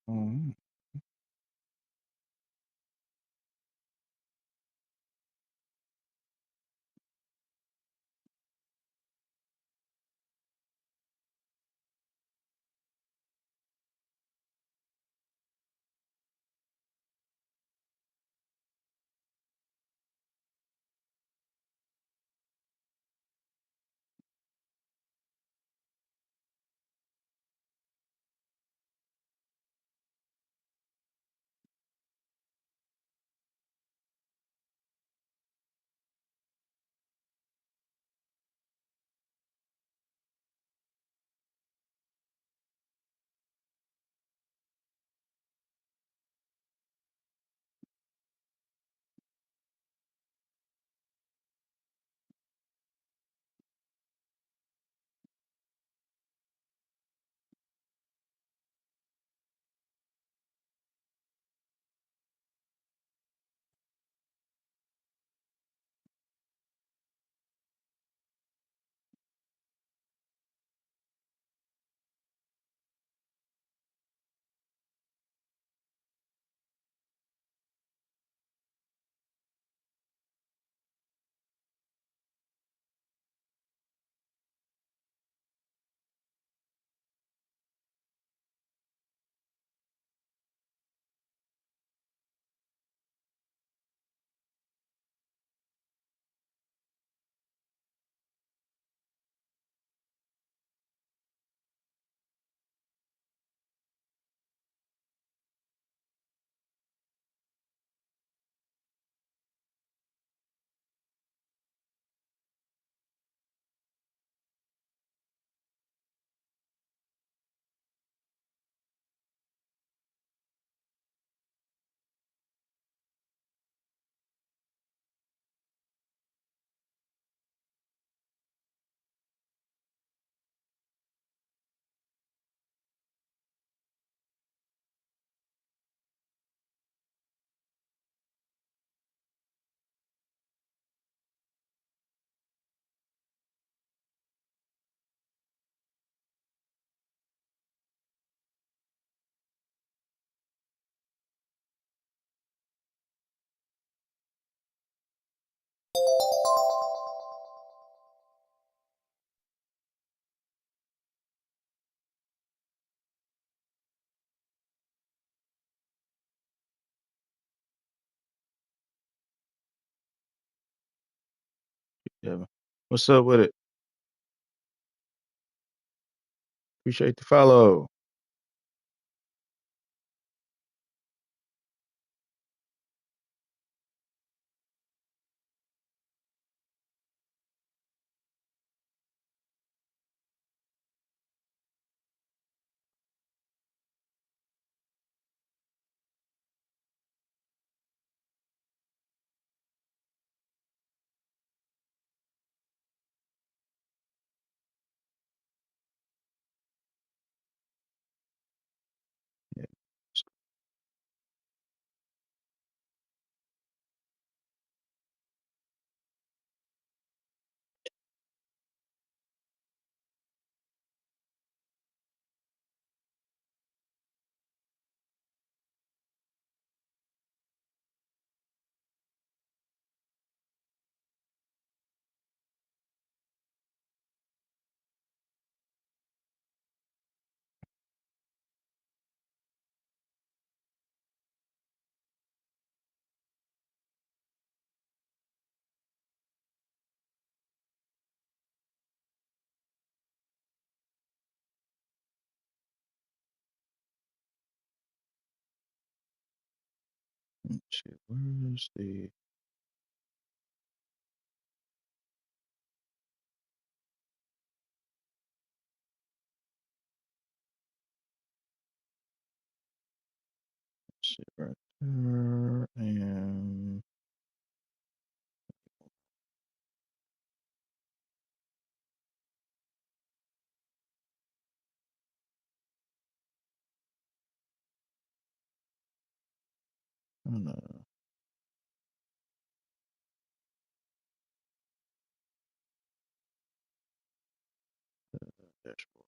Mm. Yeah. What's up with it? Appreciate the follow. Let's see, where's the shit right there? And I don't know. Dashboard.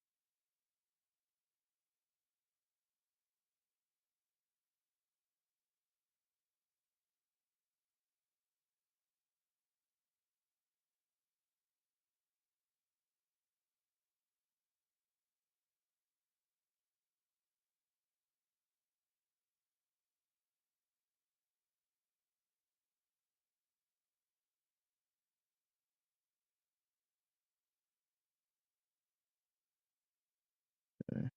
Okay.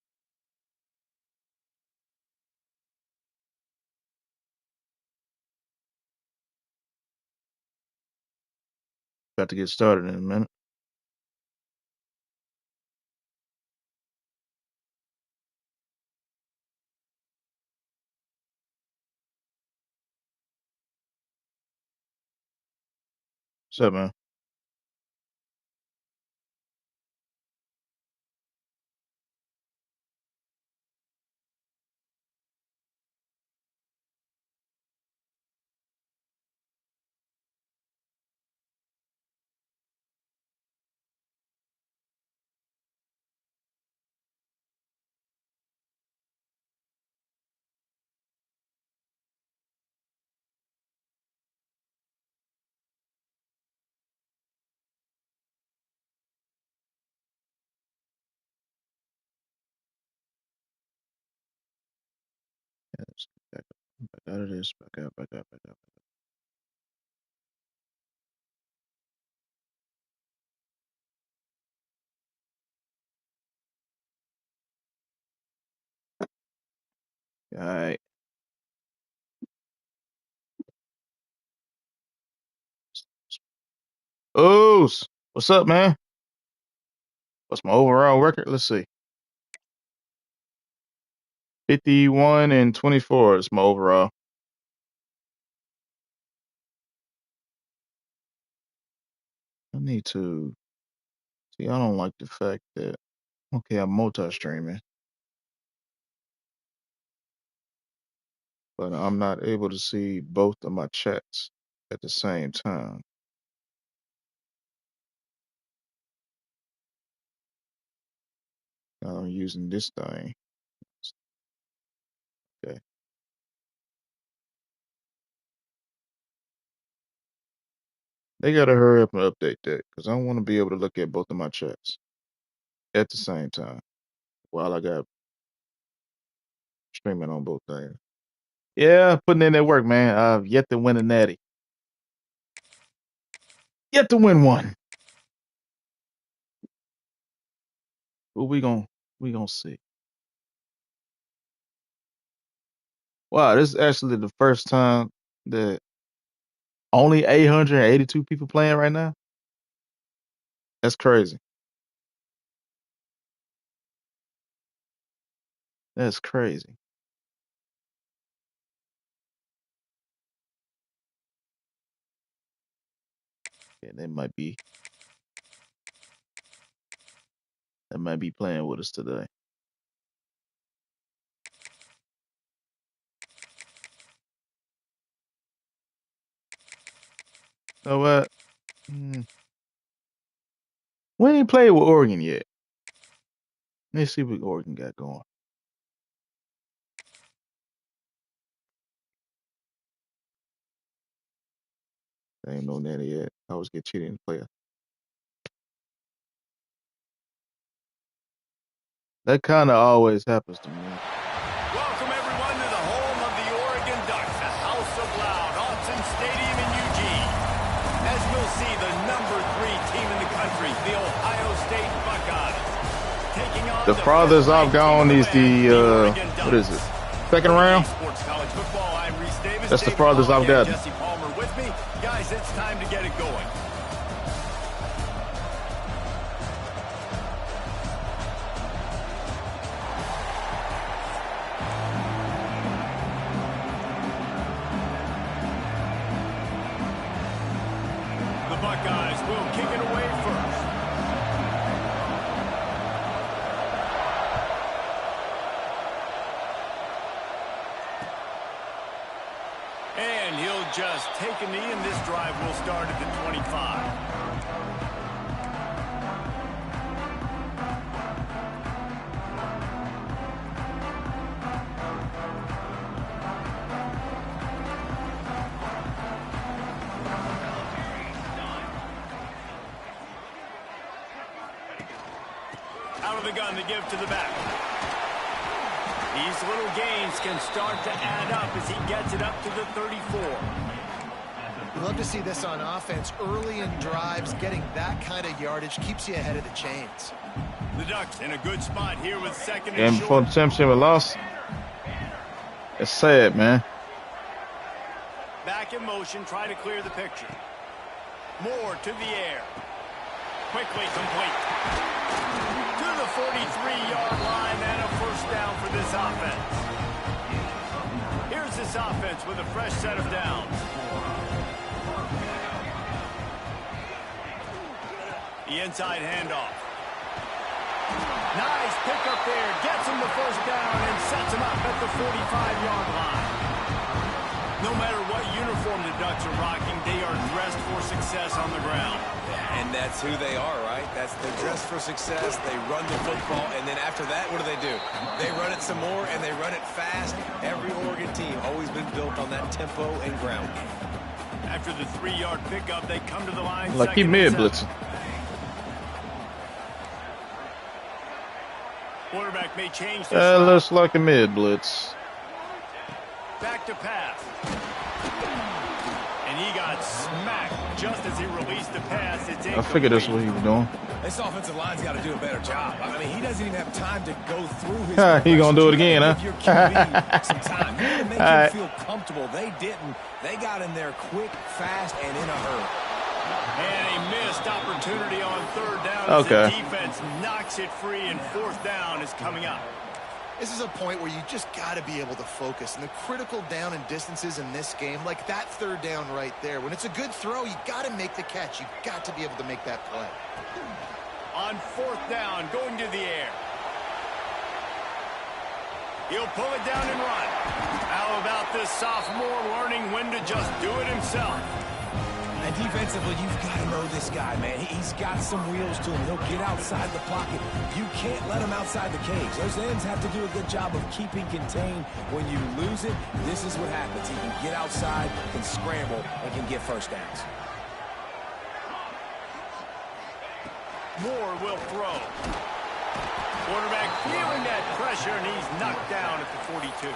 Got to get started in a minute. What's up, man? Yeah, let's get back out of this. Back out, back out, back out. All right. Oh, what's up, man? What's my overall record? Let's see. 51-24 is my overall. I need to see. I don't like the fact that okay, I'm multi-streaming, but I'm not able to see both of my chats at the same time. I'm using this thing. Okay. They gotta hurry up and update that because I want to be able to look at both of my chats at the same time while I got streaming on both things. Yeah, putting in that work, man. I've yet to win a natty. Yet to win one. But we gonna see. Wow, this is actually the first time that only 882 people playing right now. That's crazy. That's crazy. Yeah, they might be playing with us today. So what? We ain't played with Oregon yet. Let's see what Oregon got going. They ain't no natty yet. I always get cheated in player. That kind of always happens to me. Welcome, everyone, to the home of the Oregon Ducks, the House of Loud, Autzen Stadium in Eugene. As we'll see, the #3 team in the country, the Ohio State Buckeyes, taking on The farthest I've gone is the what is it? Second round. Sports College Football. I'm Reese Davis. That's the farthest I've gotten. Jesse Palmer with me. Guys, it's time to get it going. The Buckeyes will kick it away first. And he'll just take a knee, and this drive will start at the 25. Out of the gun to give to the back. These little gains can start to add up as he gets it up to the 34. We love to see this on offense. Early in drives, getting that kind of yardage keeps you ahead of the chains. The Ducks in a good spot here with second And and before the short. championship was lost. It's sad, man. Back in motion, try to clear the picture. Moore to the air. Quickly complete. To the 43-yard line and a first down for this offense. Here's this offense with a fresh set of downs. The inside handoff. Nice pick up there. Gets him the first down and sets him up at the 45-yard line. No matter what uniform the Ducks are rocking, they are dressed for success on the ground. And that's who they are, right? They're dressed for success. They run the football, and then after that, what do? They run it some more, and they run it fast. Every Oregon team always been built on that tempo and ground game. After the 3-yard pickup, they come to the line. Like he mid blitzing. Quarterback may change this. Looks like a mid blitz. Back to pass. And he got smacked just as he released the pass. It's I figured that's what he was doing. This offensive line's got to do a better job. I mean, he doesn't even have time to go through his. He gonna do it again, huh? Give your QB some time. You gotta make him feel comfortable. They didn't. They got in there quick, fast, and in a hurry. And a missed opportunity on third down. Okay. As the defense knocks it free, and fourth down is coming up. This is a point where you just got to be able to focus. And the critical down and distances in this game, like that third down right there, when it's a good throw, you got to make the catch. You've got to be able to make that play. On fourth down, going to the air. He'll pull it down and run. How about this sophomore learning when to just do it himself? And defensively, you've got to know this guy, man. He's got some wheels to him. He'll get outside the pocket. You can't let him outside the cage. Those ends have to do a good job of keeping contained. When you lose it, this is what happens. He can get outside, can scramble, and can get first downs. Moore will throw. Quarterback feeling that pressure, and he's knocked down at the 42.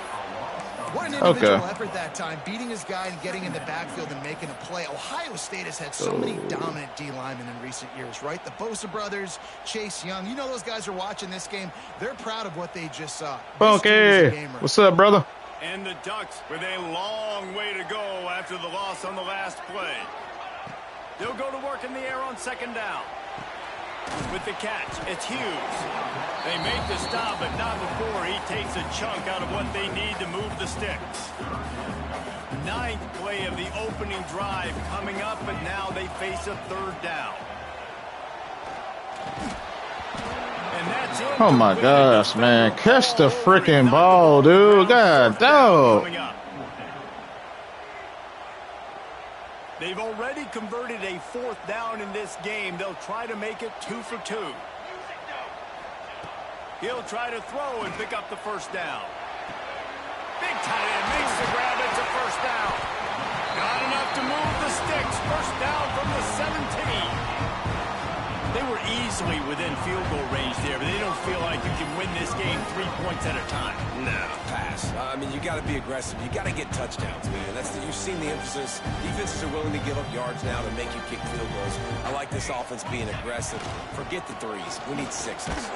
What an individual effort that time, beating his guy and getting in the backfield and making a play. Ohio State has had so many dominant D linemen in recent years, right? The Bosa brothers, Chase Young. You know those guys are watching this game. They're proud of what they just saw. Funky, what's up, brother? And the Ducks with a long way to go after the loss on the last play. They'll go to work in the air on second down. With the catch, it's Hughes. They make the stop, but not before he takes a chunk out of what they need to move the sticks. Ninth play of the opening drive coming up, but now they face a third down. And that's it. Oh my gosh, man. Catch the freaking ball, dude. God dog. They've already converted a fourth down in this game. They'll try to make it 2 for 2. He'll try to throw and pick up the first down. Big tight end makes the grab. It's a first down. Not enough to move the sticks. First down from the 17. They were easily within field goal range there, but they don't feel like you can win this game 3 points at a time. No, pass. I mean, you got to be aggressive. You got to get touchdowns, man. You've seen the emphasis. Defenses are willing to give up yards now to make you kick field goals. I like this offense being aggressive. Forget the threes. We need sixes.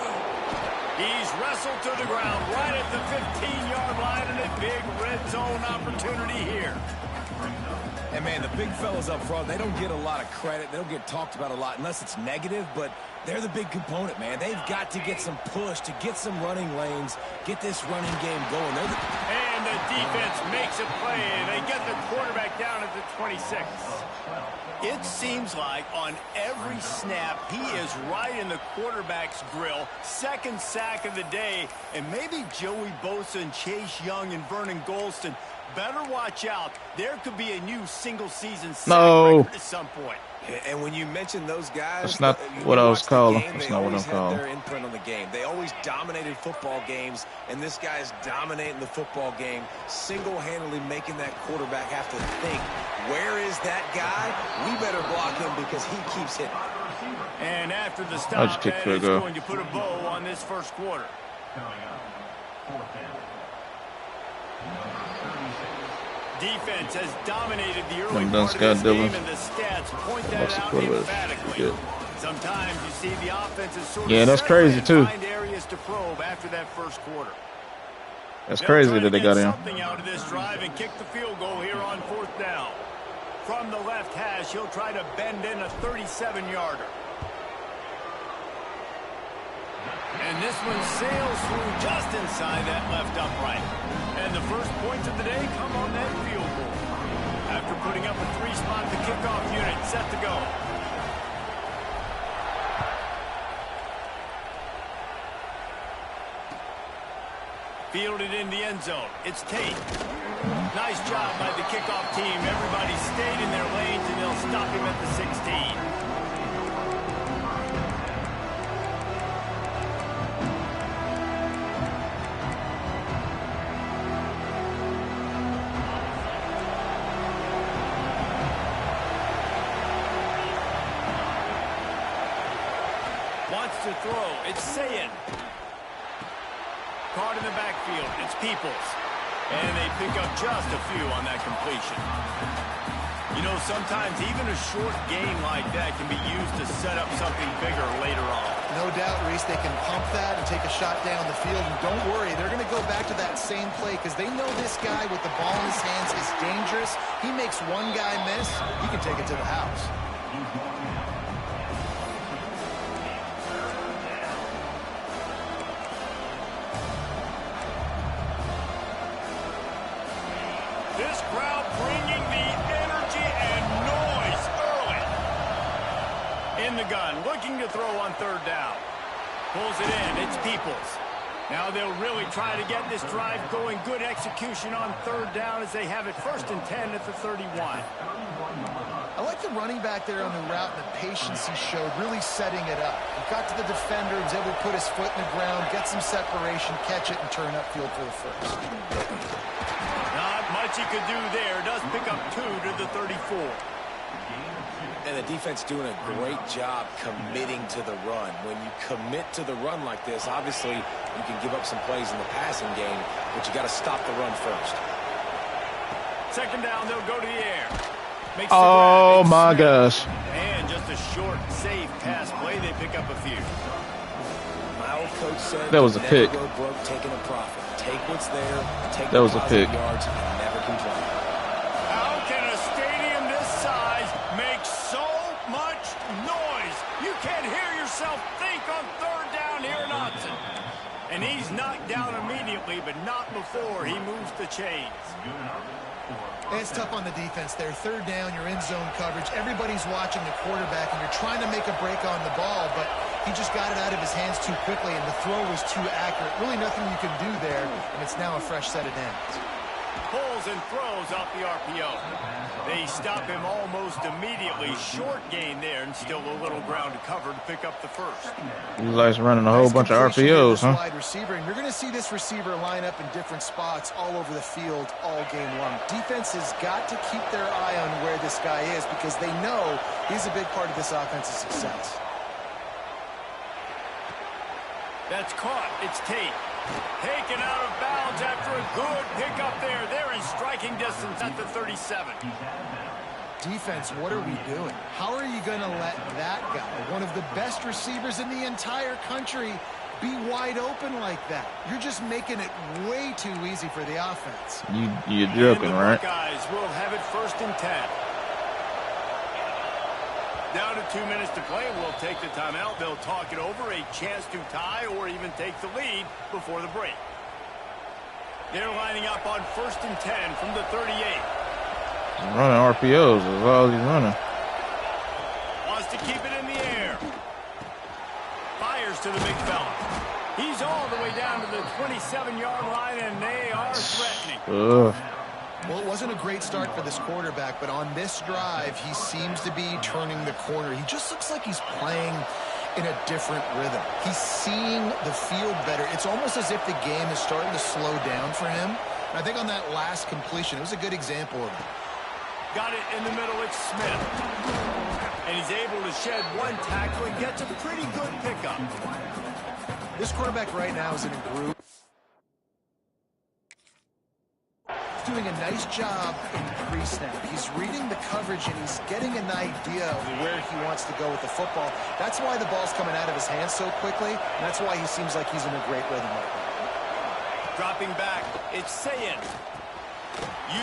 He's wrestled to the ground right at the 15-yard line, and a big red zone opportunity here. And, man, the big fellas up front, they don't get a lot of credit. They don't get talked about a lot unless it's negative, but they're the big component, man. They've got to get some push to get some running lanes, get this running game going. And the defense makes a play. They get the quarterback down at the 26. It seems like on every snap, he is right in the quarterback's grill. Second sack of the day. And maybe Joey Bosa and Chase Young and Vernon Golston better watch out. There could be a new single-season sack record at some point. And when you mention those guys, that's not what I was calling. That's not what I'm calling. Their imprint on the game. They always dominated football games, and this guy's dominating the football game, single-handedly making that quarterback have to think, where is that guy? We better block him because he keeps hitting. And after the stop, that is going to put a bow on this first quarter. Defense has dominated the early part of this game, and the stats point that out emphatically. Sometimes you see the offenses sort of that's crazy too. Find areas to probe after that first quarter. That's crazy that they got in. Something out of this drive and kick the field goal here on 4th down. From the left hash, he'll try to bend in a 37-yarder. And this one sails through just inside that left upright. And the first points of the day come on that field goal. After putting up a 3-spot, the kickoff unit set to go. Fielded in the end zone. It's Tate. Nice job by the kickoff team. Everybody stayed in their lanes, and they'll stop him at the 16. To throw, it's Sayin. Caught in the backfield, it's Peoples. And they pick up just a few on that completion. You know, sometimes even a short game like that can be used to set up something bigger later on. No doubt, Reese, they can pump that and take a shot down the field. And don't worry, they're going to go back to that same play because they know this guy with the ball in his hands is dangerous. He makes one guy miss, he can take it to the house. This crowd bringing the energy and noise early. In the gun, looking to throw on 3rd down. Pulls it in, it's Peoples. Now they'll really try to get this drive going. Good execution on 3rd down as they have it 1st and 10 at the 31. I like the running back there on the route and the patience he showed, really setting it up. He got to the defender, was able to put his foot in the ground, get some separation, catch it, and turn upfield for the first. Not much he could do there. Does pick up 2 to the 34. And the defense doing a great job committing to the run. When you commit to the run like this, obviously you can give up some plays in the passing game, but you got to stop the run first. 2nd down, they'll go to the air. Oh my gosh. And just a short, safe pass play. They pick up a few. My old coach said that was a pick. Go broke taking a profit. Take what's there. Take that was a pick. Yards and never complain. How can a stadium this size make so much noise? You can't hear yourself think on 3rd down here in Austin. And he's knocked down immediately, but not before he moves the chains. It's tough on the defense there. 3rd down, you're in zone coverage. Everybody's watching the quarterback, and you're trying to make a break on the ball, but he just got it out of his hands too quickly, and the throw was too accurate. Really nothing you can do there, and it's now a fresh set of downs. Pulls and throws off the RPO. They stop him almost immediately. Short gain there, and still a little ground to cover to pick up the first. He likes running a whole bunch of RPOs, huh? Wide receiver, and you're going to see this receiver line up in different spots all over the field all game long. Defense has got to keep their eye on where this guy is because they know he's a big part of this offense's success. That's caught. It's Tate. Taken out of bounds after a good pickup there. They're in striking distance at the 37. Defense, what are we doing? How are you going to let that guy, one of the best receivers in the entire country, be wide open like that. You're just making it way too easy for the offense. You're joking, and the right? Buckeyes will have it 1st and 10. Down to 2 minutes to play. We'll take the timeout. They'll talk it over. A chance to tie or even take the lead before the break. They're lining up on 1st and 10 from the 38. Running RPOs is all he's running. Wants to keep it in the air. Fires to the big fella. He's all the way down to the 27-yard line, and they are threatening. Well, it wasn't a great start for this quarterback, but on this drive, he seems to be turning the corner. He just looks like he's playing in a different rhythm. He's seeing the field better. It's almost as if the game is starting to slow down for him. And I think on that last completion, it was a good example of it. Got it in the middle. It's Smith. And he's able to shed one tackle and gets a pretty good pickup. This quarterback right now is in a group. He's doing a nice job in pre-snap. He's reading the coverage and he's getting an idea of where he wants to go with the football. That's why the ball's coming out of his hands so quickly, and that's why he seems like he's in a great rhythm right now. Dropping back, it's Sayin.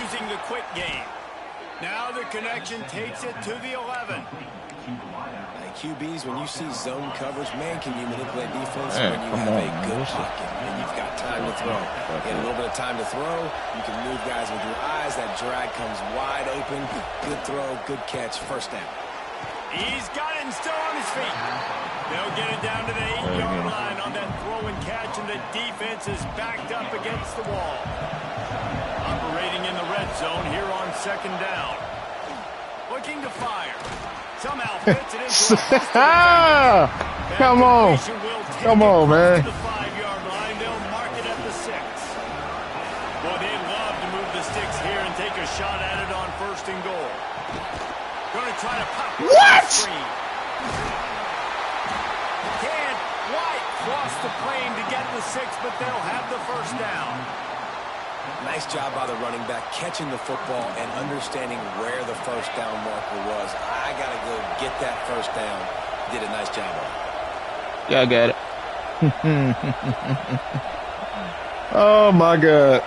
Using the quick game. Now the connection takes it to the 11. QBs, when you see zone coverage, man, can you manipulate defense Man, when you come have on, a good man. pocket and you've got time to throw. You get a little bit of time to throw. You can move guys with your eyes. That drag comes wide open. Good throw, good catch, 1st down. He's got it and still on his feet. They'll get it down to the 8-yard line on that throw and catch, and the defense is backed up against the wall. Operating in the red zone here on 2nd down. Looking to fire. Somehow fits it into a Come on. Come on, man. the 5-yard line. They'll mark it at the 6. Boy, they'd love to move the sticks here and take a shot at it on 1st and goal. Going to try to pop it on the screen. Can't quite cross the plane to get the 6, but they'll have the 1st down. Nice job by the running back, catching the football and understanding where the 1st down marker was. I got to go get that 1st down. Did a nice job on it. Yeah, I got it. Oh, my God.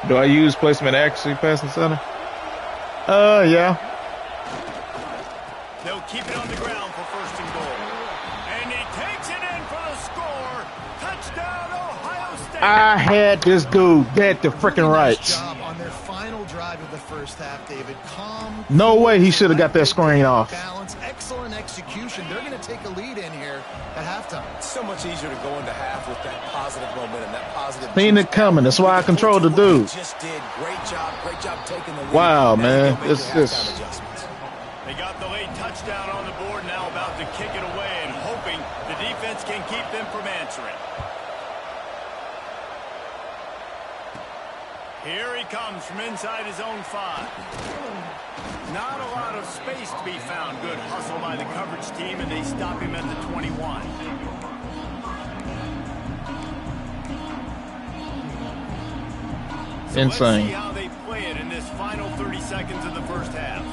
Do I use placement accuracy passing center? Yeah. They'll keep it on the ground for 1st and goal. And he takes it in for the score. Touchdown, Ohio State. I had this dude dead to freaking rights. Nice job on their final drive of the 1st half, David. Calm. No way he should have got that screen off. Balance, excellent execution. They're going to take a lead in here at halftime. It's so much easier to go into half with that positive momentum, that positive. Seen it coming. That's why I controlled the dude. Just did great job taking the lead. Wow, Now man. you go make This your is. halftime adjustments. They got the late touchdown on the board, now about to kick it away and hoping the defense can keep them from answering. Here he comes from inside his own 5. Not a lot of space to be found. Good hustle by the coverage team, and they stop him at the 21. So Insane. let's see how they play it in this final 30 seconds of the 1st half.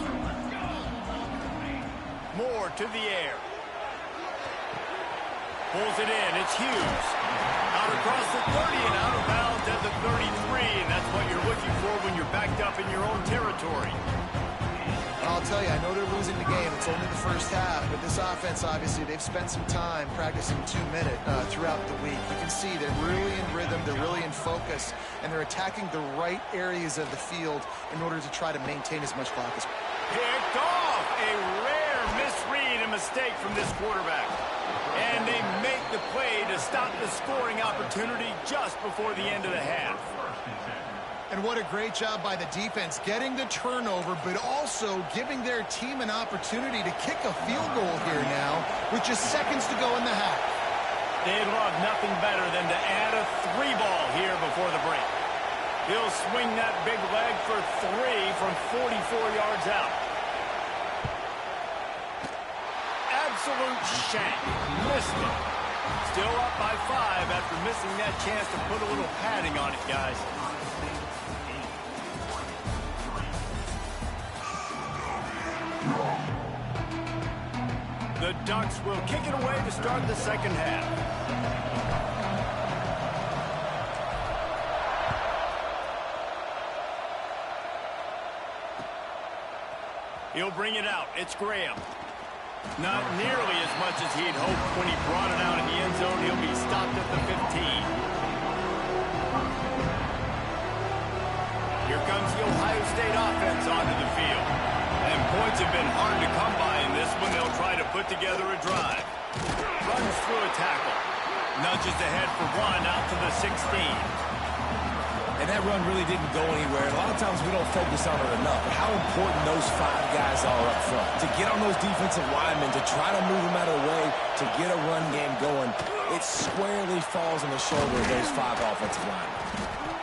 Moore to the air. Pulls it in. It's Hughes. Out across the 30 and out of bounds at the 33. And that's what you're looking for when you're backed up in your own territory. I'll tell you, I know they're losing the game. It's only the 1st half, but this offense, obviously, they've spent some time practicing 2-minute throughout the week. You can see they're really in rhythm, they're really in focus, and they're attacking the right areas of the field in order to try to maintain as much clock as possible. Picked off. A rare misread and mistake from this quarterback. And they make the play to stop the scoring opportunity just before the end of the half. And what a great job by the defense getting the turnover, but also giving their team an opportunity to kick a field goal here now with just seconds to go in the half. They'd love nothing better than to add a 3-ball here before the break. He'll swing that big leg for 3 from 44 yards out. Absolute shank. Missed it. Still up by 5 after missing that chance to put a little padding on it, guys. The Ducks will kick it away to start the second half. He'll bring it out. It's Graham. Not nearly as much as he'd hoped when he brought it out in the end zone. He'll be stopped at the 15. Here comes the Ohio State offense onto the field. And points have been hard to come by in this one. They'll try to put together a drive. Runs through a tackle. Nudges ahead for one out to the 16. And that run really didn't go anywhere. A lot of times we don't focus on it enough. But how important those 5 guys are up front. To get on those defensive linemen, to try to move them out of the way, to get a run game going, it squarely falls on the shoulder of those 5 offensive linemen.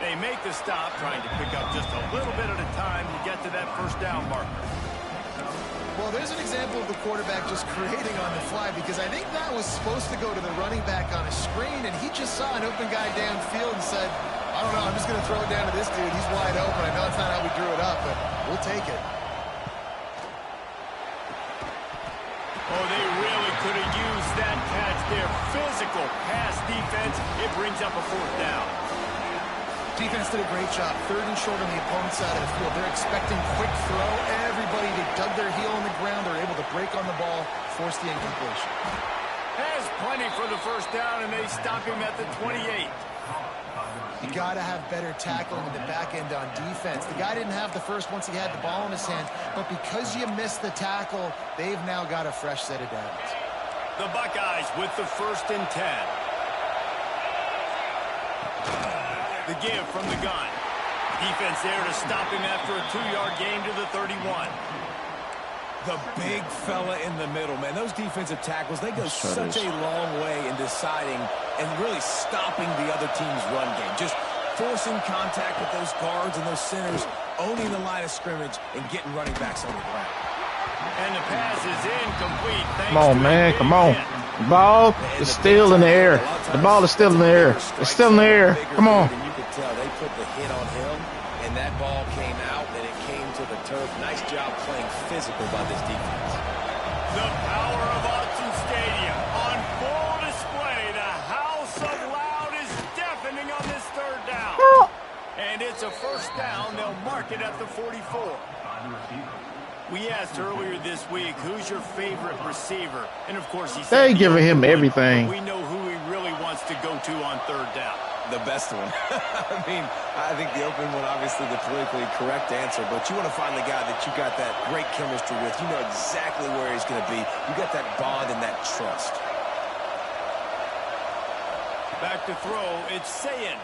They make the stop, trying to pick up just a little bit at a time to get to that first down marker. Well, there's an example of the quarterback just creating on the fly, because I think that was supposed to go to the running back on a screen, and he just saw an open guy downfield and said, I don't know, I'm just going to throw it down to this dude. He's wide open. I know it's not how we drew it up, but we'll take it. Oh, they really could have used that catch there. Physical pass defense. It brings up a fourth down. Defense did a great job. 3rd and short on the opponent's side of the field. They're expecting quick throw. Everybody, they dug their heel on the ground. They're able to break on the ball, force the incompletion. Has plenty for the first down, and they stop him at the 28. You got to have better tackling in the back end on defense. The guy didn't have the first once he had the ball in his hand, but because you missed the tackle, they've now got a fresh set of downs. The Buckeyes with the 1st and 10. The give from the gun. Defense there to stop him after a 2-yard gain to the 31. The big fella in the middle, man. Those defensive tackles, they go such a long way in deciding and really stopping the other team's run game. Just forcing contact with those guards and those centers, owning the line of scrimmage, and getting running backs on the ground. And the pass is incomplete. Come on, man. Come on. The ball is still in the air. The ball is still in the air. It's still in the air. Come on. You could tell they put the hit on him, and that ball came out, and it came to the turf. Nice job playing physical by this defense. The power of Autzen Stadium on full display. The house of loud is deafening on this 3rd down. And it's a first down. They'll mark it at the 44. We asked earlier this week, who's your favorite receiver? And of course, he said they giving him everything. We know who he really wants to go to on 3rd down. The best one. I mean, I think the open one, obviously the politically correct answer, but you want to find the guy that you got that great chemistry with. You know exactly where he's going to be. You got that bond and that trust. Back to throw, it's Sayin.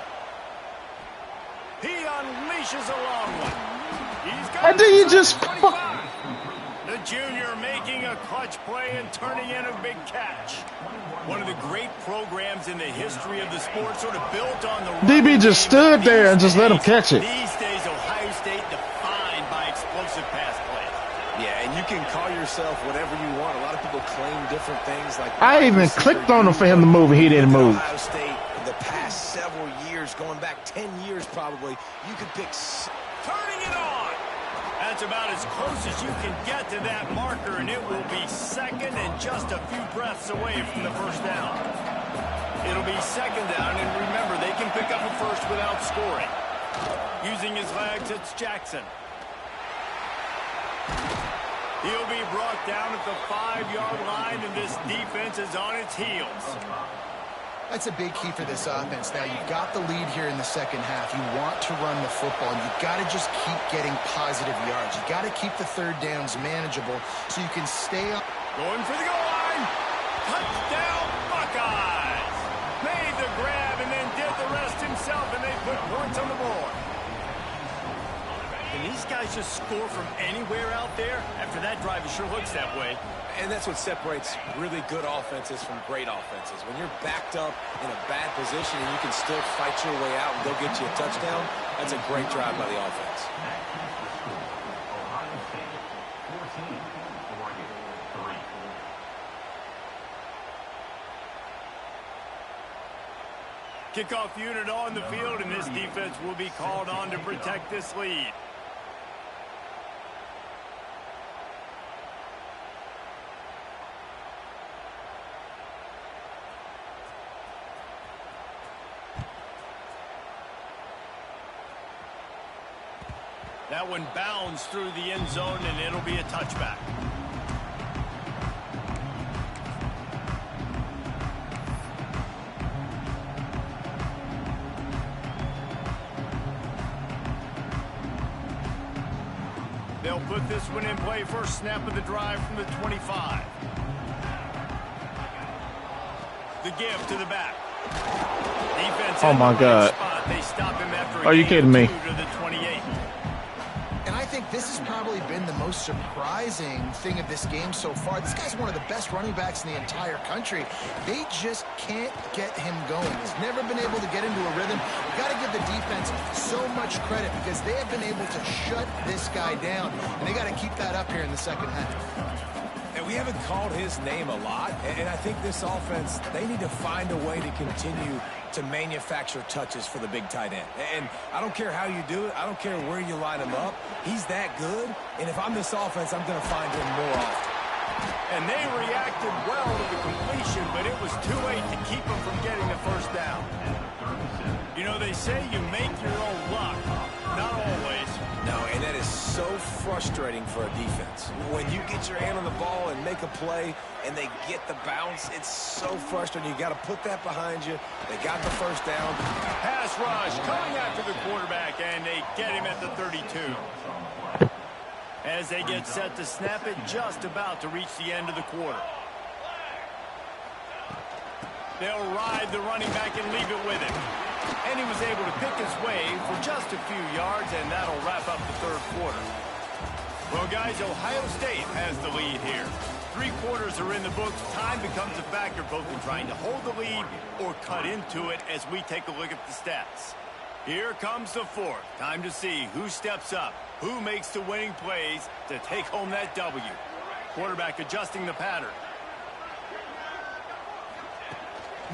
He unleashes a long one. He's got And then you just... The junior making a clutch play and turning in a big catch. One of the great programs in the history of the sport, sort of built on the... DB just stood there and just let him catch it. These days, Ohio State defined by explosive pass plays. Yeah, and you can call yourself whatever you want. A lot of people claim different things. Like I even clicked on him for him to move, and he didn't move. Ohio State, the past several years, going back 10 years probably, you could pick... Turning it on. That's about as close as you can get to that marker, and it will be 2nd and just a few breaths away from the first down. It'll be 2nd down, and remember, they can pick up a first without scoring. Using his legs, it's Jackson. He'll be brought down at the 5-yard line, and this defense is on its heels. That's a big key for this offense. Now, you've got the lead here in the second half. You want to run the football, and you've got to just keep getting positive yards. You've got to keep the 3rd downs manageable so you can stay up. Going for the goal line. Touchdown, Buckeyes. Made the grab and then did the rest himself, and they put points on the board. And these guys just score from anywhere out there. After that drive, it sure looks that way. And that's what separates really good offenses from great offenses. When you're backed up in a bad position and you can still fight your way out and go get you a touchdown, that's a great drive by the offense. Kickoff unit on the field, and this defense will be called on to protect this lead. That one bounds through the end zone, and it'll be a touchback. They'll put this one in play first snap of the drive from the 25. The give to the back. Defense Oh my God. spot. They stop him after Are you kidding me? to the 28. And I think this has probably been the most surprising thing of this game so far. This guy's one of the best running backs in the entire country. They just can't get him going. He's never been able to get into a rhythm. We've got to give the defense so much credit because they have been able to shut this guy down. And they got to keep that up here in the second half. And we haven't called his name a lot, and I think this offense, they need to find a way to continue to manufacture touches for the big tight end. And I don't care how you do it. I don't care where you line him up. He's that good, and if I'm this offense, I'm going to find him more often. And they reacted well to the completion, but it was too late to keep them from getting the first down. You know, they say you make your own luck. Not always. No, and that is so frustrating for a defense. When you get your hand on the ball and make a play and they get the bounce, it's so frustrating. You got to put that behind you. They got the first down. Pass rush coming after the quarterback, and they get him at the 32. As they get set to snap it, just about to reach the end of the quarter. They'll ride the running back and leave it with him. And he was able to pick his way for just a few yards, and that'll wrap up the third quarter. Well, guys, Ohio State has the lead here. 3 quarters are in the books. Time becomes a factor both in trying to hold the lead or cut into it as we take a look at the stats. Here comes the fourth. Time to see who steps up, who makes the winning plays to take home that W. Quarterback adjusting the pattern.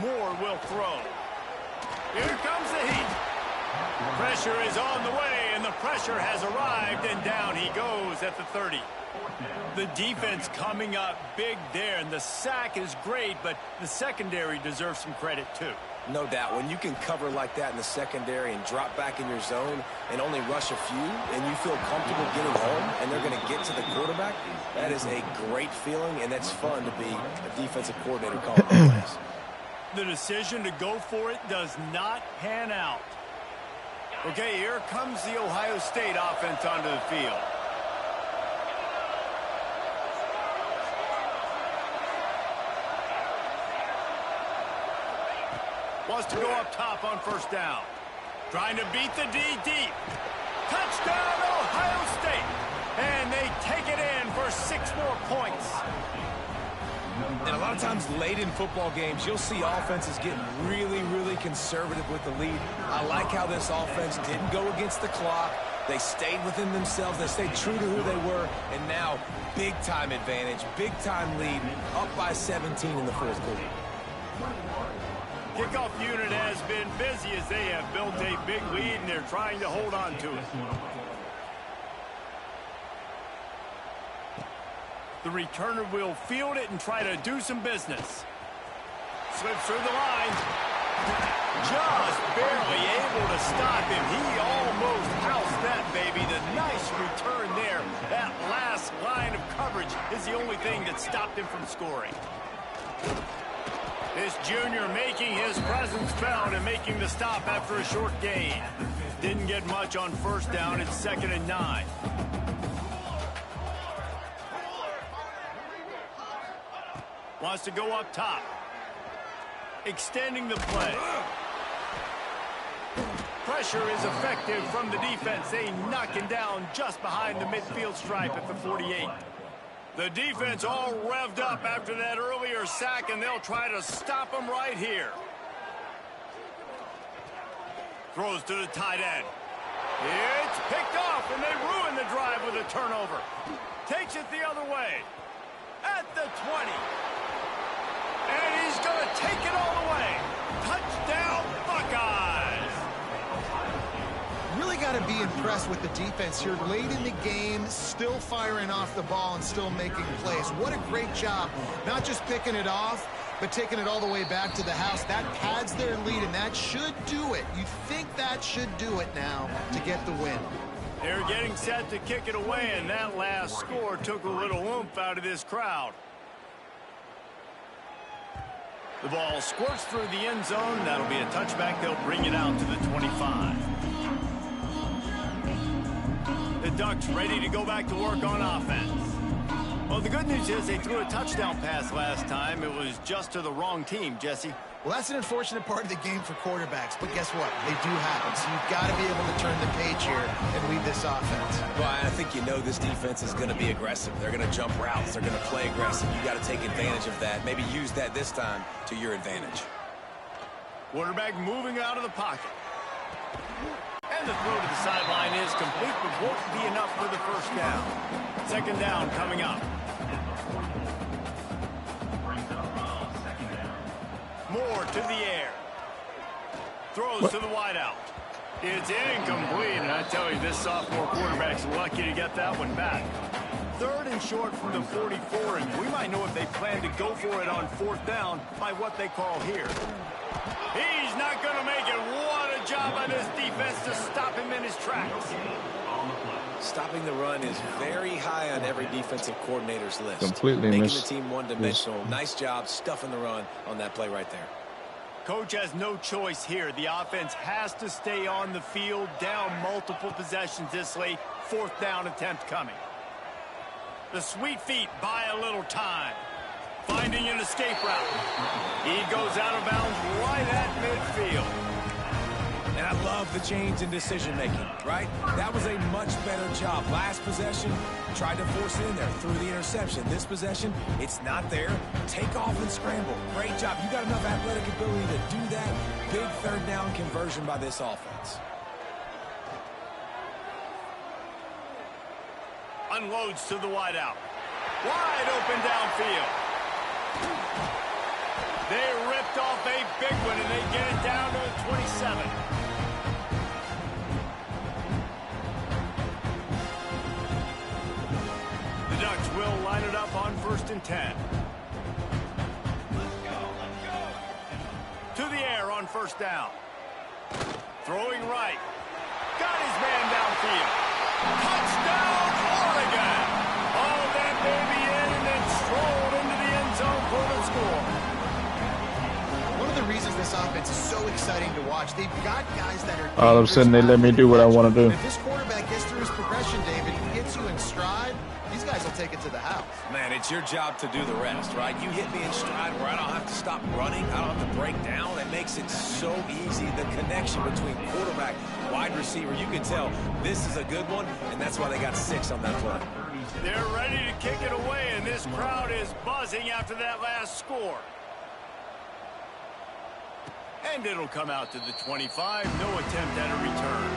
Moore will throw. Here comes the heat. Pressure is on the way, and the pressure has arrived, and down he goes at the 30. The defense coming up big there, and the sack is great, but the secondary deserves some credit too. No doubt. When you can cover like that in the secondary and drop back in your zone and only rush a few, and you feel comfortable getting home, and they're going to get to the quarterback, that is a great feeling, and that's fun to be a defensive coordinator calling the plays. The decision to go for it does not pan out. Okay, here comes the Ohio State offense onto the field. Wants to go up top on first down. Trying to beat the D deep. Touchdown, Ohio State. And they take it in for 6 more points. And a lot of times late in football games, you'll see offenses getting really, really conservative with the lead. I like how this offense didn't go against the clock. They stayed within themselves. They stayed true to who they were. And now, big-time advantage, big-time lead, up by 17 in the fourth quarter. Kickoff unit has been busy as they have built a big lead, and they're trying to hold on to it. The returner will field it and try to do some business. Slips through the line. Just barely able to stop him. He almost housed that baby. The nice return there. That last line of coverage is the only thing that stopped him from scoring. This junior making his presence felt and making the stop after a short gain. Didn't get much on first down. It's 2nd and 9. Wants to go up top. Extending the play. Pressure is effective from the defense. They knock him down just behind the midfield stripe at the 48. The defense all revved up after that earlier sack, and they'll try to stop him right here. Throws to the tight end. It's picked off, and they ruin the drive with a turnover. Takes it the other way. At the 20. And he's going to take it all the way. Touchdown, Buckeyes. Really got to be impressed with the defense here. Late in the game, still firing off the ball and still making plays. What a great job. Not just picking it off, but taking it all the way back to the house. That pads their lead, and that should do it. You think that should do it now to get the win. They're getting set to kick it away, and that last score took a little oomph out of this crowd. The ball squirts through the end zone. That'll be a touchback. They'll bring it out to the 25. The Ducks ready to go back to work on offense. Well, the good news is they threw a touchdown pass last time. It was just to the wrong team, Jesse. Well, that's an unfortunate part of the game for quarterbacks, but guess what? They do happen, so you've got to be able to turn the page here and lead this offense. Well, I think you know this defense is going to be aggressive. They're going to jump routes. They're going to play aggressive. You got to take advantage of that. Maybe use that this time to your advantage. Quarterback moving out of the pocket. And the throw to the sideline is complete, but won't be enough for the first down. Second down coming up. Moore to the air. Throws to the wideout. It's incomplete, and I tell you, this sophomore quarterback's lucky to get that one back. Third and short from the 44, and we might know if they plan to go for it on fourth down by what they call here. He's not going to make it. What a job by this defense to stop him in his tracks. Stopping the run is very high on every defensive coordinator's list. Completely making the team one-dimensional. Nice job stuffing the run on that play right there. Coach has no choice here. The offense has to stay on the field, down multiple possessions this late. Fourth down attempt coming. The sweet feet buy a little time. Finding an escape route. He goes out of bounds right at midfield. And I love the change in decision-making, right? That was a much better job. Last possession, tried to force it in there, threw the interception. This possession, it's not there. Take off and scramble. Great job. You got enough athletic ability to do that. Big third down conversion by this offense. Unloads to the wideout. Wide open downfield. They ripped off a big one, and they get it down to the 27. The Ducks will line it up on 1st and 10. Let's go. To the air on first down. Throwing right. Got his man downfield. Touchdown, Oregon! Oh, that baby in and then strolled into the end zone for the score. One of the reasons this offense is so exciting to watch, they've got guys that are All of a sudden, they let me do what I want to do. If this quarterback gets through his progression, David, he gets you in stride, these guys will take it to the house. Man, it's your job to do the rest, right? You hit me in stride where I don't have to stop running. I don't have to break down. It makes it so easy. The connection between quarterback, wide receiver, you can tell this is a good one, and that's why they got 6 on that play. They're ready to kick it away, and this crowd is buzzing after that last score. And it'll come out to the 25. No attempt at a return.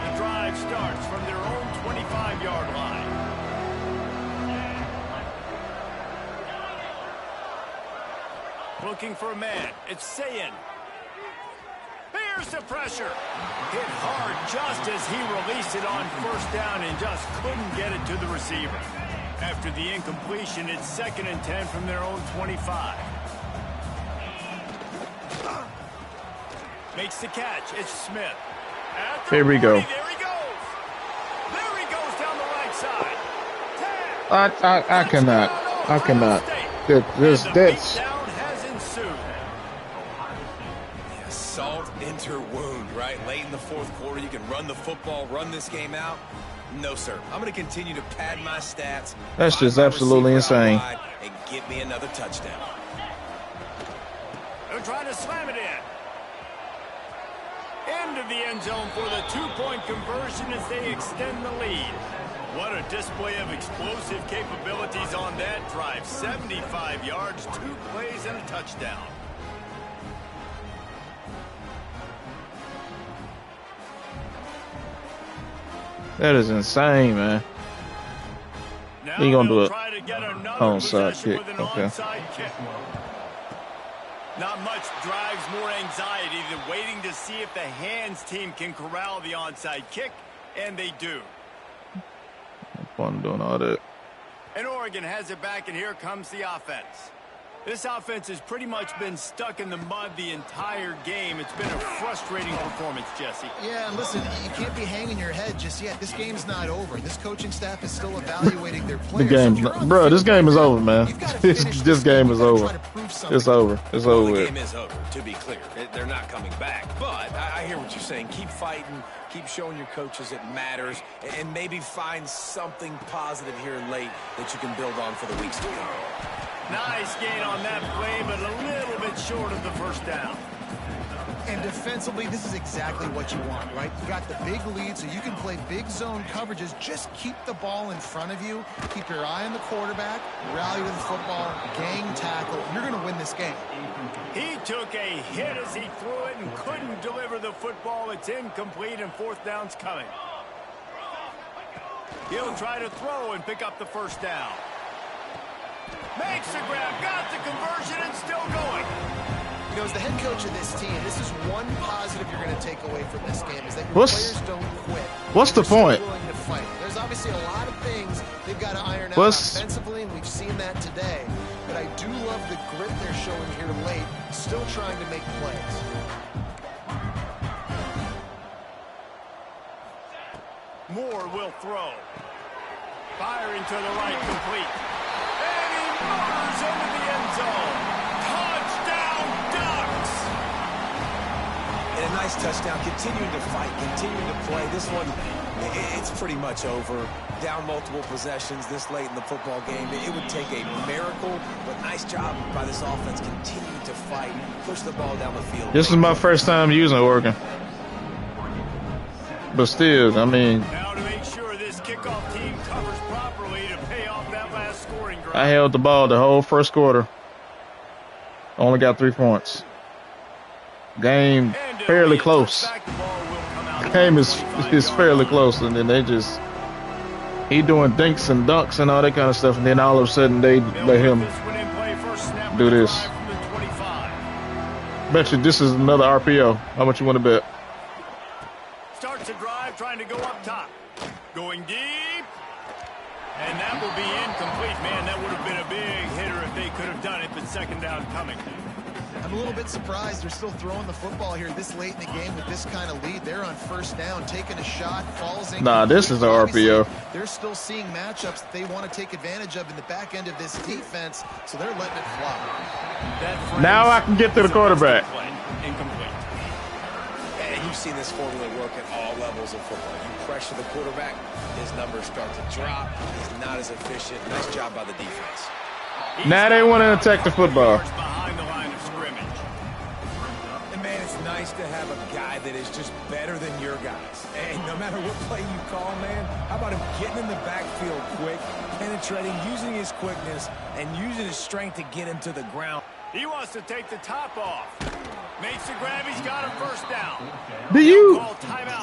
The drive starts from their own 25-yard line. Looking for a man. It's Sayin. Here's the pressure. Hit hard just as he released it on first down and just couldn't get it to the receiver. After the incompletion, it's 2nd and 10 from their own 25. Makes the catch. It's Smith. Here we go. There he goes. There he goes down the right side. I cannot. This. Salt enter wound, right? Late in the 4th quarter, you can run the football, run this game out. No, sir. I'm going to continue to pad my stats. That's just absolutely insane. And get me another touchdown. They're trying to slam it in. Into the end zone for the 2-point conversion as they extend the lead. What a display of explosive capabilities on that drive. 75 yards, 2 plays, and a touchdown. That is insane, man. Now He gonna do it. try to get another Onside possession kick. with an Okay. onside kick. Not much drives more anxiety than waiting to see if the hands team can corral the onside kick, and they do. Fun doing all that. And Oregon has it back, and here comes the offense. This offense has pretty much been stuck in the mud the entire game. It's been a frustrating performance, Jesse. Yeah, and listen, you can't be hanging your head just yet. This game's not over. This coaching staff is still evaluating their players. Bro, this game is over, man. This game is over. It's over. It's over. The game is over, to be clear. They're not coming back. But I hear what you're saying. Keep fighting. Keep showing your coaches it matters. And maybe find something positive here late that you can build on for the weeks to come. Nice gain on that play, but a little bit short of the first down. And defensively, this is exactly what you want, right? You got the big lead, so you can play big zone coverages. Just keep the ball in front of you. Keep your eye on the quarterback. Rally to the football. Gang tackle. You're going to win this game. He took a hit as he threw it and couldn't deliver the football. It's incomplete, and fourth down's coming. He'll try to throw and pick up the first down. Makes the grab, got the conversion, and still going. You know, as the head coach of this team, this is one positive you're going to take away from this game, is that your players don't quit. What's the point? Willing to fight. There's obviously a lot of things they've got to iron out offensively, and we've seen that today. But I do love the grit they're showing here late, still trying to make plays. Moore will throw. Firing to the right, complete. And he murders into the end zone. Touchdown, Ducks! And a nice touchdown. Continuing to fight, continuing to play. This one, it's pretty much over. Down multiple possessions this late in the football game. It would take a miracle, but nice job by this offense continuing to fight, push the ball down the field. This is my first time using Oregon. But still, I mean, Now to make sure this kickoff team covers properly to pay off that last scoring drive. I held the ball the whole first quarter. Only got 3 points. Game fairly close. Game is fairly close, and then they just he doing dinks and dunks and all that kind of stuff, and then all of a sudden they let him do this. Bet you this is another RPO. How much you want to bet? Starts a drive, trying to go up top. Going deep. And that will be incomplete. Man, that would have been a big hitter if they could have done it, but second down coming. I'm a little bit surprised they're still throwing the football here this late in the game with this kind of lead. They're on first down, taking a shot, falls in. Nah, this is an RPO. They're still seeing matchups that they want to take advantage of in the back end of this defense, so they're letting it fly. Now I can get to the quarterback. Incomplete. And you've seen this formula work at all levels of football. You pressure the quarterback, his numbers start to drop. He's not as efficient. Nice job by the defense. Now they want to attack the football. Behind the line of scrimmage. And man, it's nice to have a guy that is just better than your guys. And no matter what play you call, man, how about him getting in the backfield quick, penetrating, using his quickness, and using his strength to get him to the ground. He wants to take the top off. Makes the grab. He's got a first down. Do you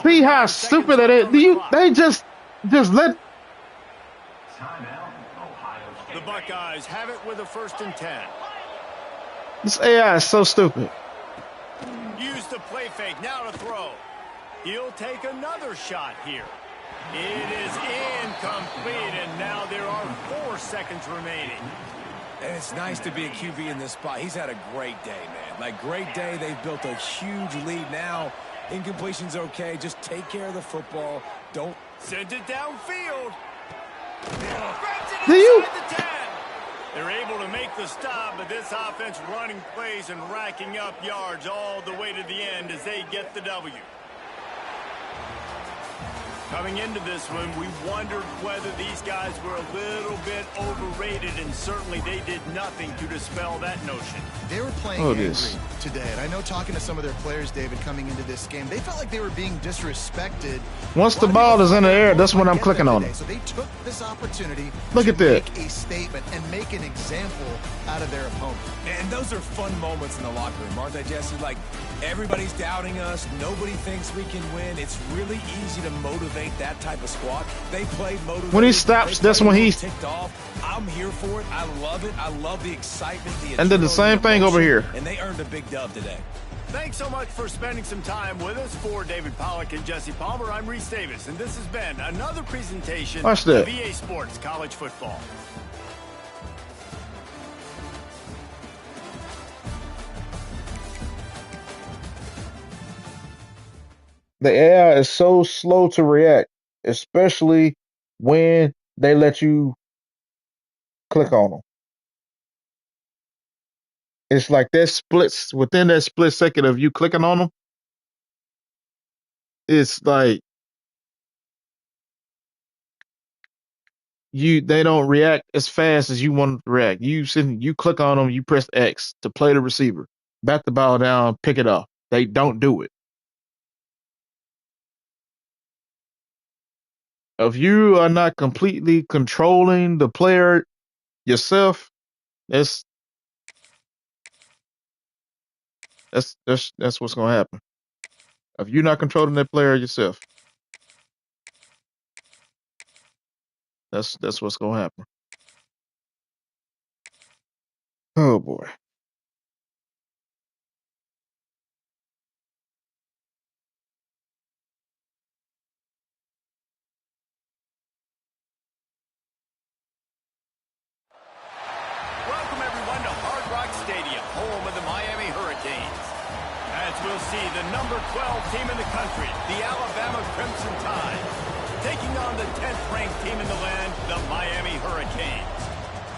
see how stupid it is? They just let The Buckeyes have it with a 1st and 10. this AI is so stupid. Use the play fake. Now to throw. He'll take another shot here. It is incomplete, and now there are 4 seconds remaining. And it's nice to be a QB in this spot. He's had a great day, man. Like, great day. They've built a huge lead now. Incompletion's okay. Just take care of the football. Don't send it downfield. Do you? The 10. They're able to make the stop, but this offense running plays and racking up yards all the way to the end as they get the W. Coming into this one, we wondered whether these guys were a little bit overrated, and certainly they did nothing to dispel that notion. They were playing angry today, and I know talking to some of their players, David, coming into this game, they felt like they were being disrespected. Once the ball is in the air, that's when I'm clicking on it. So they took this opportunity Look at that. make a statement and make an example out of their opponent. And those are fun moments in the locker room, aren't they, Jesse? Like, everybody's doubting us. Nobody thinks we can win. It's really easy to motivate that type of squad. They played motivated. When he stops, that's when he's ticked off. I'm here for it. I love it. I love the excitement. And then the same thing over here. And they earned a big dub today. Thanks so much for spending some time with us. For David Pollack and Jesse Palmer, I'm Reese Davis, and this has been another presentation Watch that. of EA Sports College Football. The AI is so slow to react, especially when they let you click on them. It's like that splits within that split second of you clicking on them. It's like they don't react as fast as you want them to react. You click on them, you press X to play the receiver, bat the ball down, pick it up. They don't do it. If you are not completely controlling the player yourself, that's what's gonna happen. If you're not controlling that player yourself, that's what's gonna happen. Oh boy. Welcome, everyone, to Hard Rock Stadium, home of the Miami Hurricanes. As we'll see, the number 12 team in the country, the Alabama Crimson Tide, taking on the 10th-ranked team in the land, the Miami Hurricanes.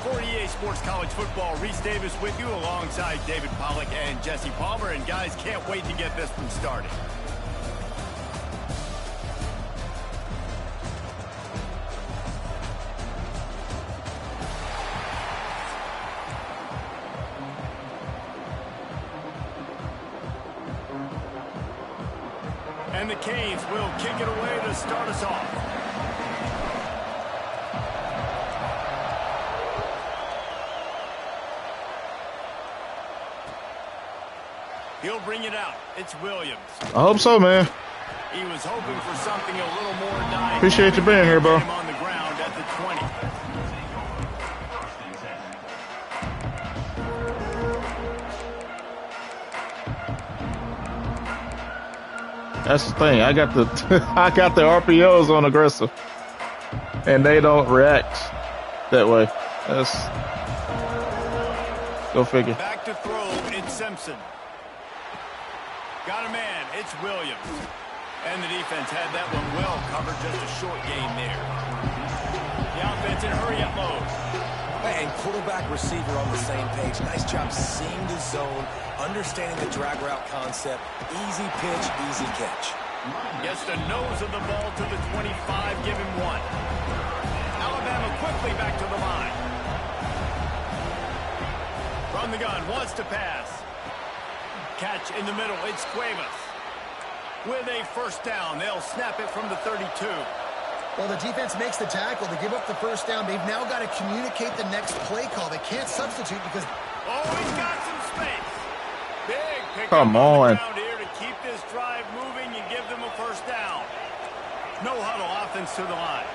For EA Sports College Football, Reese Davis with you alongside David Pollack and Jesse Palmer. And guys, can't wait to get this one started. And the Canes will kick it away to start us off. He'll bring it out. It's Williams. I hope so, man. He was hoping for something a little more dynamic. Appreciate you being here, bro. On the ground at the 20. That's the thing. I got the I got the RPOs on aggressive, and they don't react that way. That's go figure. Back to throw. It's Simpson. Got a man. It's Williams. And the defense had that one well covered. Just a short gain there. The offense in hurry-up mode. And quarterback receiver on the same page. Nice job seeing the zone, understanding the drag route concept. Easy pitch, easy catch. Gets the nose of the ball to the 25. Give him one. Alabama quickly back to the line. From the gun, wants to pass. Catch in the middle. It's Cuevas. With a first down, they'll snap it from the 32. Well, the defense makes the tackle to give up the first down. They've now got to communicate the next play call. They can't substitute because... Oh, he's got some space. Big pick Come on on. the ground here to keep this drive moving and give them a first down. No huddle offense to the line.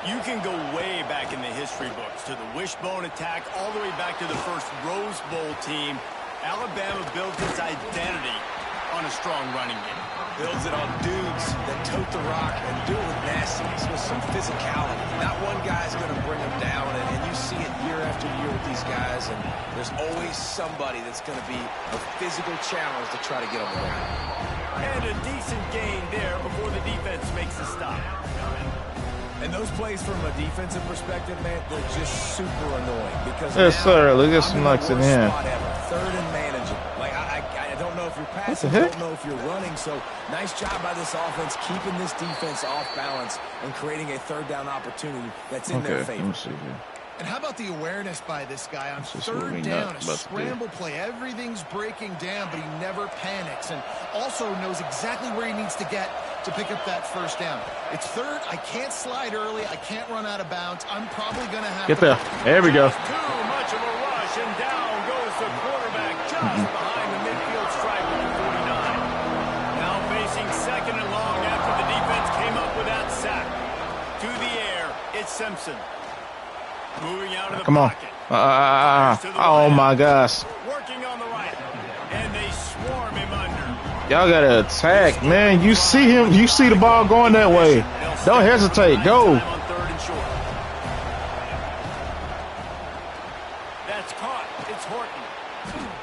You can go way back in the history books to the wishbone attack all the way back to the first Rose Bowl team. Alabama built its identity on a strong running game. Builds it on dudes that tote the rock and do it with nastiness, with some physicality. Not one guy's going to bring them down, and you see it year after year with these guys, and there's always somebody that's going to be a physical challenge to try to get on the ground. And a decent gain there before the defense makes the stop. And those plays from a defensive perspective, man, they're just super annoying. Because Yes, now, sir. Look at some I'm likes in the worst here. spot ever. Third and manageable. Like, I don't know if you're passing, I heck? don't know if you're running. So, nice job by this offense keeping this defense off balance and creating a third down opportunity that's in their Okay, let favor. me see here. And how about the awareness by this guy on This is what we third not down, a about to do. scramble play. Everything's breaking down, but he never panics and also knows exactly where he needs to get to pick up that first down. It's third. I can't slide early. I can't run out of bounds. I'm probably going to have Get to... there. There we go. Too much of a rush, and down goes the quarterback just behind the midfield stripe on 49. Now facing second and long after the defense came up with that sack. To the air, it's Simpson. Moving out of the Come on. pocket. Oh my gosh. Working on the right. And they swarm him under. Y'all gotta attack, man. You see him, you see the ball going that way. Don't hesitate. Go. On third and short. That's caught. It's Horton.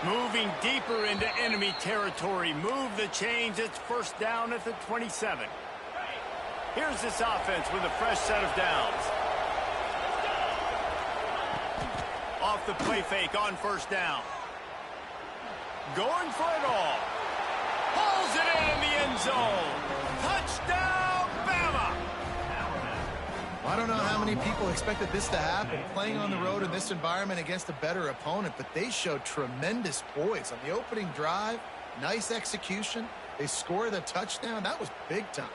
Moving deeper into enemy territory. Move the chains. It's first down at the 27. Here's this offense with a fresh set of downs. Off the play fake on first down. Going for it all. Pulls it in the end zone. Touchdown, Bama! I don't know how many people expected this to happen, playing on the road in this environment against a better opponent, but they showed tremendous poise on the opening drive. Nice execution. They scored a touchdown. That was big time.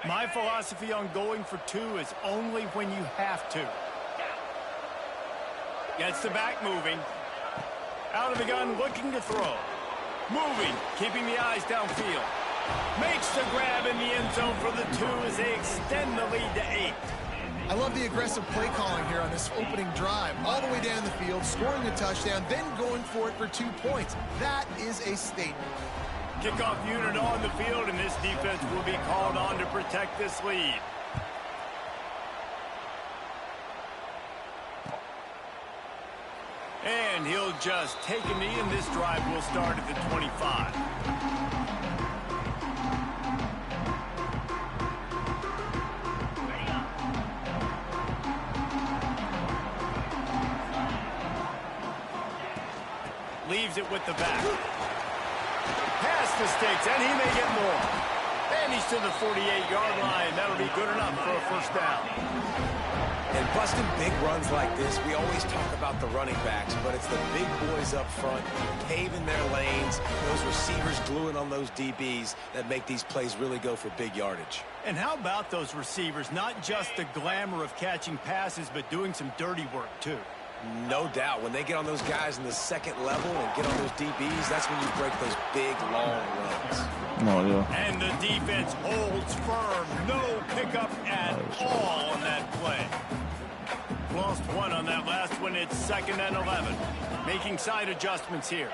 My philosophy on going for two is only when you have to. Gets the back moving. Out of the gun, looking to throw. Moving, keeping the eyes downfield. Makes the grab in the end zone for the two as they extend the lead to 8. I love the aggressive play calling here on this opening drive. All the way down the field, scoring a touchdown, then going for it for 2 points. That is a statement. Kickoff unit on the field, and this defense will be called on to protect this lead. And he'll just take a knee, and this drive will start at the 25. Leaves it with the back. Past the sticks, and he may get more. And he's to the 48-yard line. That'll be good enough for a first down. And busting big runs like this, we always talk about the running backs, but it's the big boys up front, paving their lanes, those receivers gluing on those DBs that make these plays really go for big yardage. And how about those receivers? Not just the glamour of catching passes, but doing some dirty work, too. No doubt. When they get on those guys in the second level and get on those DBs, that's when you break those big, long runs. Oh, yeah. And the defense holds firm. No pickup at all on that play. Lost one on that last one. It's 2nd and 11. Making side adjustments here.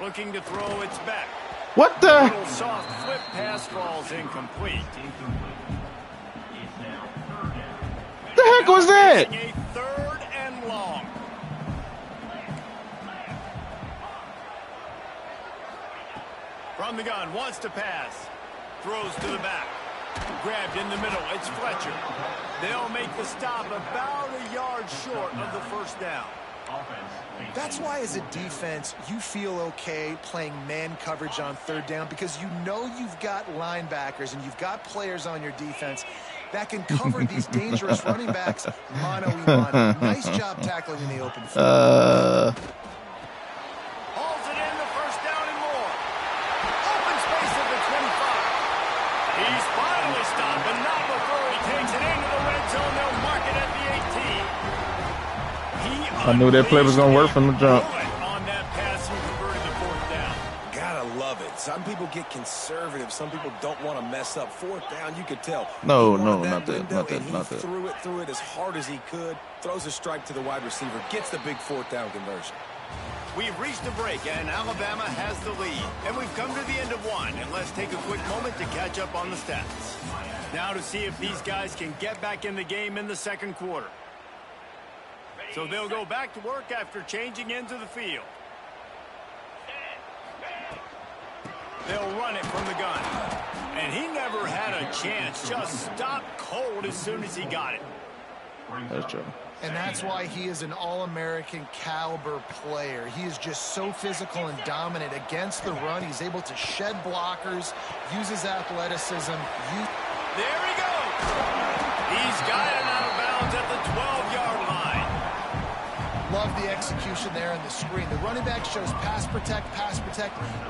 Looking to throw, it's back. What the? Little soft flip pass falls incomplete. The heck was that? A 3rd and long. From the gun, wants to pass. Throws to the back. Grabbed in the middle, it's Fletcher. They'll make the stop about a yard short of the first down. That's why as a defense, you feel okay playing man coverage on 3rd down because you know you've got linebackers and you've got players on your defense that can cover these dangerous running backs mano-a-mano. Nice job tackling in the open field. Hauls it in, the first down and more. Open space at the 25. He's finally stopped, but not before he takes it into the red zone. They'll mark it at the 18. I knew that play was going to work from the jump. On that pass, he converted the 4th down. Gotta love it. Some people get conservative. Some people don't want to mess up. 4th down, you could tell. No, He no, wanted not that, window, not that, and not he that. threw it as hard as he could. Throws a strike to the wide receiver. Gets the big 4th down conversion. We've reached a break, and Alabama has the lead. And we've come to the end of one, and let's take a quick moment to catch up on the stats. Now to see if these guys can get back in the game in the 2nd quarter. So they'll go back to work after changing into the field. They'll run it from the gun. And he never had a chance. Just stopped cold as soon as he got it. That's true. And that's why he is an All-American caliber player. He is just so physical and dominant against the run. He's able to shed blockers, use his athleticism. There he goes. He's got it out of bounds at the 12-yard line. Love the execution there on the screen. The running back shows pass protect,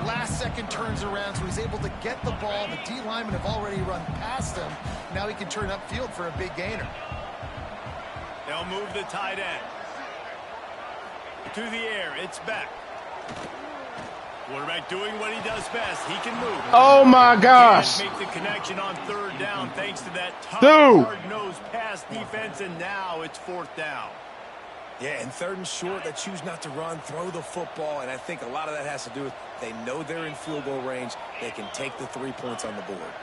last second turns around, so he's able to get the ball. The D linemen have already run past him. Now he can turn upfield for a big gainer. They'll move the tight end. To the air, it's back. Quarterback doing what he does best. He can move. Oh my gosh. Make the connection on 3rd down thanks to that tough, Dude. hard-nosed pass defense, and now it's 4th down. Yeah, and 3rd and short, they choose not to run, throw the football, and I think a lot of that has to do with they know they're in field goal range. They can take the 3 points on the board.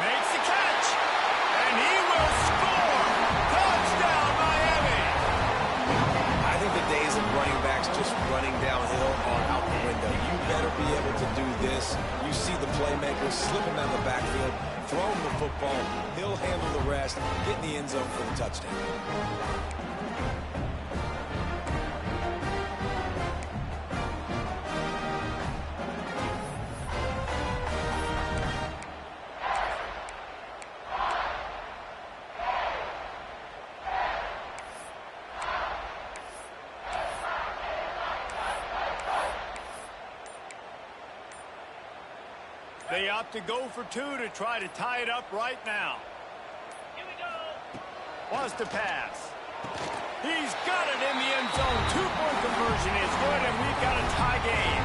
Makes the catch, and he will score. Touchdown, Miami. I think the days of running backs just running downhill are out the window. You better be able to do this. You see the playmakers slipping down the backfield, throw him the football. He'll handle the rest, get in the end zone for the touchdown. They opt to go for 2 to try to tie it up right now. Here we go. Wants to pass. He's got it in the end zone. 2-point conversion is good, and we've got a tie game.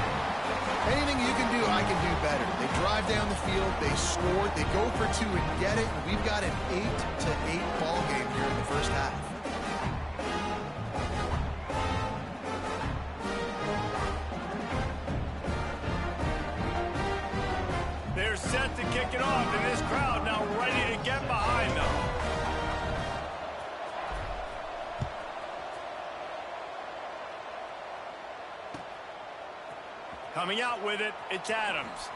Anything you can do, I can do better. They drive down the field, they score, they go for 2 and get it, and we've got an 8-8 ball game here in the first half. They're set to kick it off, and this crowd now ready to get behind them. Coming out with it, it's Adams.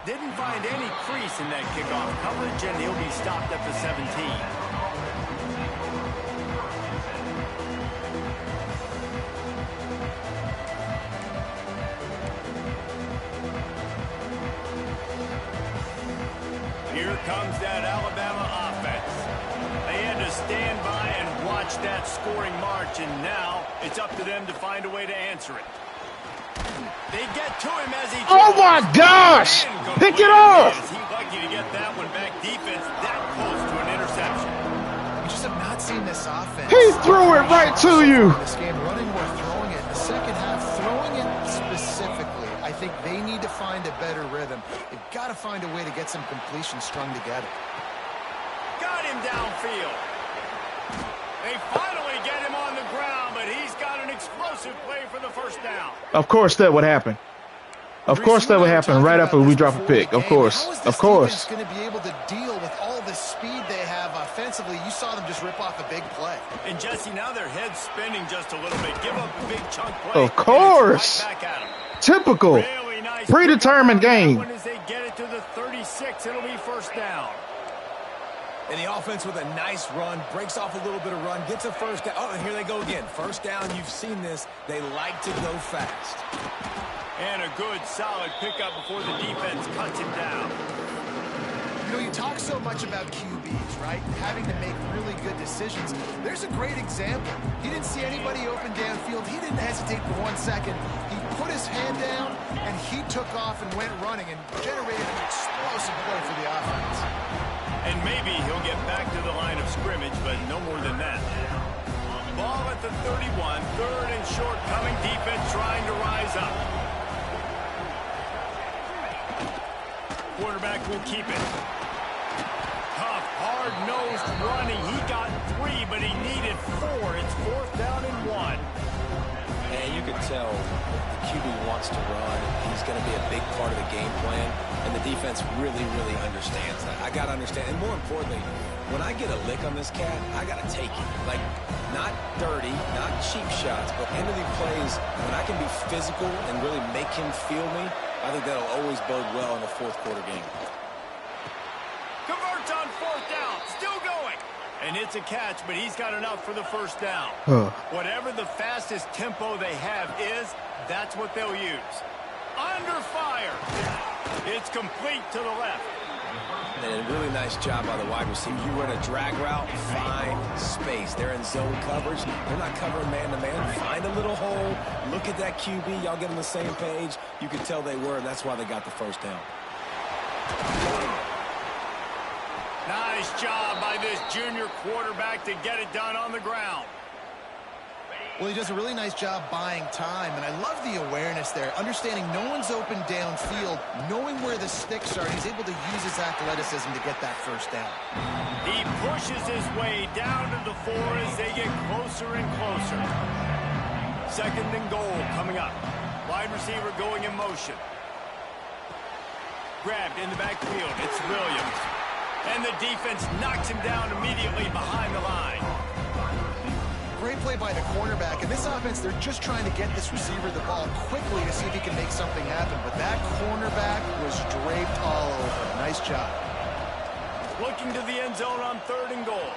Didn't find any crease in that kickoff coverage, and he'll be stopped at the 17. Here comes that Alabama offense. They had to stand by and watch that scoring march, and now it's up to them to find a way to answer it. They get to him as he Oh my gosh! Pick it off! He's lucky to get that one back. Defense that close to an interception. We just have not seen this offense. He threw it right to you. This game, running or throwing it. In the second half, throwing it specifically, I think they need to find a better rhythm. They've got to find a way to get some completions strung together. Got him downfield. They finally get him on the ground, but he's got an explosive play for the first down. Of course that would happen. Of course that would happen right after we drop a pick. Of course. Of course. How is this defense going to be able to deal with all the speed they have offensively? You saw them just rip off a big play. And Jesse, now their head's spinning just a little bit. Give up a big chunk play. Of course. Right back at him. Typical. Really nice Predetermined game. As they get it to the 36, it'll be first down. And the offense with a nice run, breaks off a little bit of run, gets a first down. Oh, and here they go again. First down, you've seen this. They like to go fast. And a good, solid pickup before the defense cuts him down. You know, you talk so much about QBs, right? Having to make really good decisions. There's a great example. He didn't see anybody open downfield. He didn't hesitate for 1 second. He put his hand down, and he took off and went running and generated an explosive play for the offense. And maybe he'll get back to the line of scrimmage, but no more than that. Ball at the 31, 3rd and short coming. Defense trying to rise up. Quarterback will keep it. Tough, hard-nosed running. He got 3, but he needed 4. It's 4th down and 1. And you can tell the QB wants to run. He's going to be a big part of the game plan. And the defense really, really understands that. I got to understand. And more importantly, when I get a lick on this cat, I got to take it. Like, not dirty, not cheap shots, but end of the plays, when I can be physical and really make him feel me, I think that'll always bode well in a 4th quarter game. Converts on 4th down. Still going. And it's a catch, but he's got enough for the first down. Whatever the fastest tempo they have is, that's what they'll use. Under fire. It's complete to the left. And a really nice job by the wide receiver. You run a drag route, find space. They're in zone coverage. They're not covering man-to-man. Find a little hole. Look at that QB. Y'all get on the same page. You can tell they were, and that's why they got the first down. Nice job by this junior quarterback to get it done on the ground. Well, he does a really nice job buying time, and I love the awareness there, understanding no one's open downfield, knowing where the sticks are, and he's able to use his athleticism to get that first down. He pushes his way down to the 4 as they get closer and closer. 2nd and goal coming up. Wide receiver going in motion. Grabbed in the backfield. It's Williams. And the defense knocks him down immediately behind the line. Great play by the cornerback. In this offense, they're just trying to get this receiver the ball quickly to see if he can make something happen. But that cornerback was draped all over. Nice job. Looking to the end zone on 3rd and goal.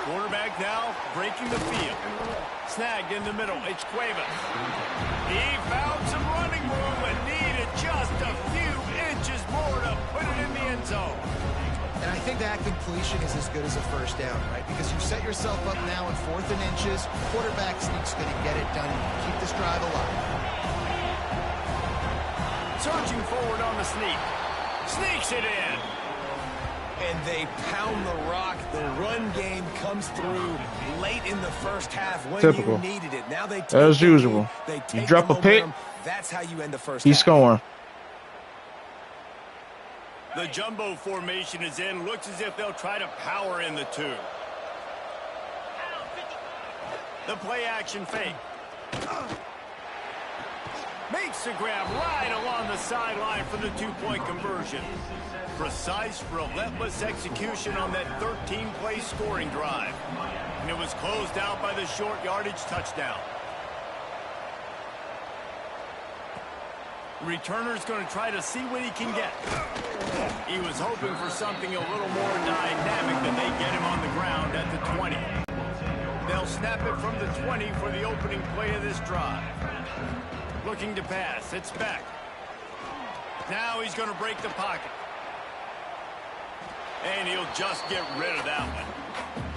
Quarterback now breaking the field. Snagged in the middle. It's Cuevas. He found some running room and needed just a few inches more to put it in the end zone. And I think that completion is as good as a first down, right? Because you set yourself up now in 4th and inches. Quarterback sneak's going to get it done. Keep this drive alive. Surging forward on the sneak. Sneaks it in. And they pound the rock. The run game comes through late in the first half when Typical. you needed it. Now they take As the usual. lead. They You take drop the a pick, momentum. That's how you end the first he's half. scoring. The jumbo formation is in. Looks as if they'll try to power in the 2. The play action fake. Makes the grab right along the sideline for the 2-point conversion. Precise, relentless execution on that 13-play scoring drive. And it was closed out by the short yardage touchdown. Returner's going to try to see what he can get. He was hoping for something a little more dynamic than they get him on the ground at the 20. They'll snap it from the 20 for the opening play of this drive. Looking to pass. It's back. Now he's going to break the pocket. And he'll just get rid of that one.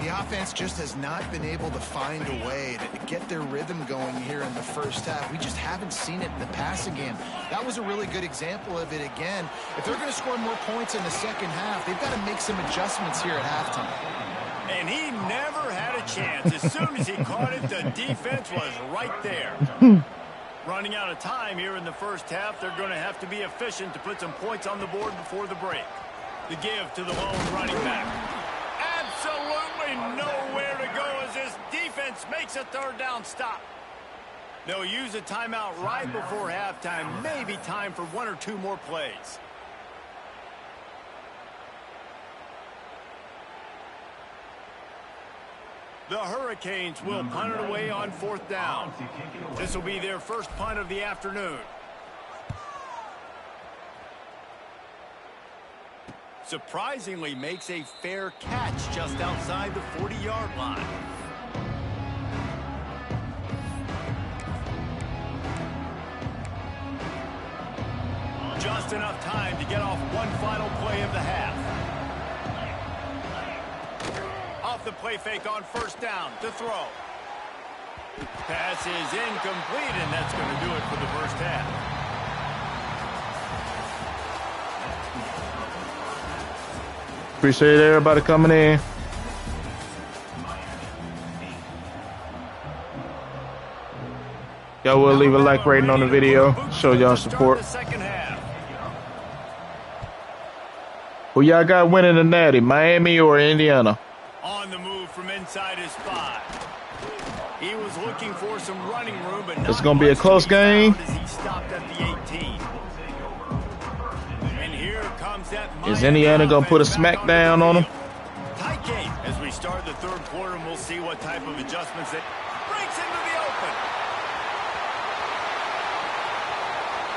The offense just has not been able to find a way to get their rhythm going here in the first half. We just haven't seen it in the passing game. That was a really good example of it again. If they're going to score more points in the second half, they've got to make some adjustments here at halftime. And he never had a chance. As soon as he caught it, the defense was right there. Running out of time here in the first half, they're going to have to be efficient to put some points on the board before the break. The give to the lone running back. Absolutely nowhere to go as this defense makes a 3rd down stop. They'll use a timeout right before halftime. Maybe time for 1 or 2 more plays. The Hurricanes will punt it away on 4th down. This will be their first punt of the afternoon. Surprisingly makes a fair catch just outside the 40-yard line. Just enough time to get off one final play of the half. Off the play fake on 1st down to throw. Pass is incomplete, and that's going to do it for the first half. Appreciate everybody coming in. Y'all will leave a like rating on the video. Show y'all support. Who y'all got winning the Natty, Miami or Indiana? On the move from inside his 5. He was looking for some running room, but it's going to be a close game. As he stopped at the 18. And here comes that is Indiana going to put a smackdown on him? Tight game as we start the 3rd quarter, and we'll see what type of adjustments that breaks into the open.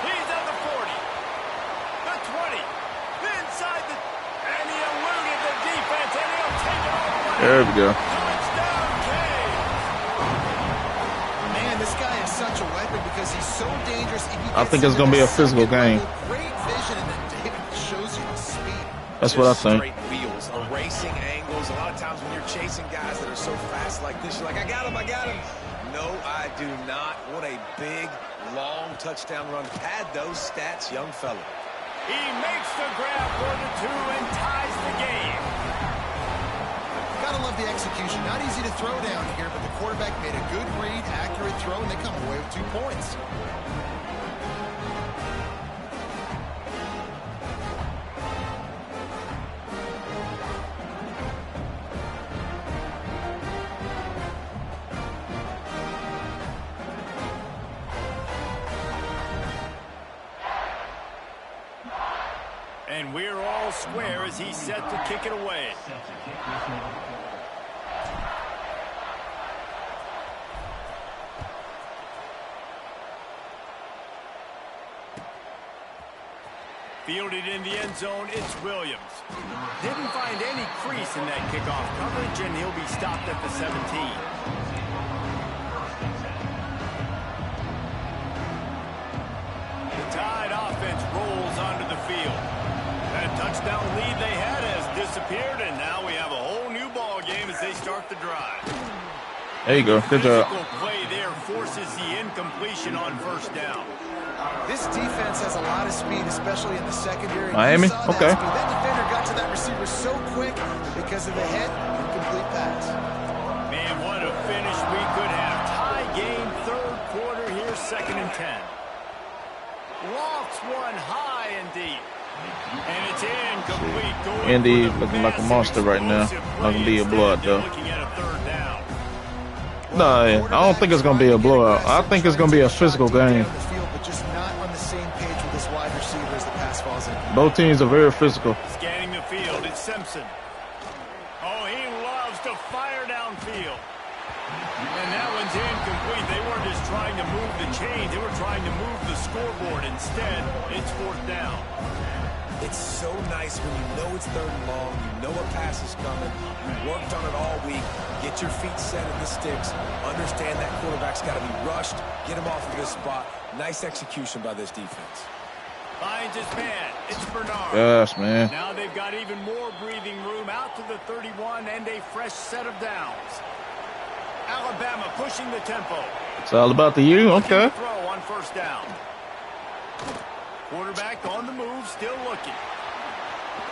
He's at the 40, the 20, inside the, and he eluded the defense, and he'll take it all the way. There we go. Touchdown, Cade. Man, this guy is such a weapon because he's so dangerous. I think it's going to be a physical game. Great vision, and then David shows you the speed. That's what I think. Straight wheels, erasing angles. A lot of times when you're chasing guys that are so fast like this, you're like, I got him, I got him. No, I do not. What a big, long touchdown run. Pad those stats, young fella. He makes the grab for the 2 and ties the game. Gotta love the execution. Not easy to throw down here, but the quarterback made a good read, accurate throw, and they come away with 2 points. And we're all square as he's set to kick it away. Fielded in the end zone, it's Williams. Didn't find any crease in that kickoff coverage, and he'll be stopped at the 17. The Tide offense rolls onto the field. That touchdown lead they had has disappeared, and now we have a whole new ball game as they start the drive. There you go. Good job. Play there forces the incompletion on first down. This defense has a lot of speed, especially in the secondary. Miami, okay. That defender got to that receiver so quick because of the hit, incomplete pass. Man, what a finish we could have. Tie game, third quarter here, 2nd and 10. Lofts one high and deep. And it's incomplete. Indy looking like a monster right now. Not gonna be a blowout though. No, I don't think it's gonna be a blowout. I think it's gonna be a physical game. Both teams are very physical. Scanning the field, it's Simpson. Oh, he loves to fire downfield. And that one's incomplete. They weren't just trying to move the chains. They were trying to move the scoreboard. Instead, it's 4th down. It's so nice when you know it's 3rd and long, you know a pass is coming, you worked on it all week, get your feet set in the sticks, understand that quarterback's got to be rushed, get him off of this spot. Nice execution by this defense. Finds his man. It's Bernard. Yes, man. Now they've got even more breathing room out to the 31 and a fresh set of downs. Alabama pushing the tempo. It's all about the you. Okay. Throw on 1st down. Quarterback on the move, still looking.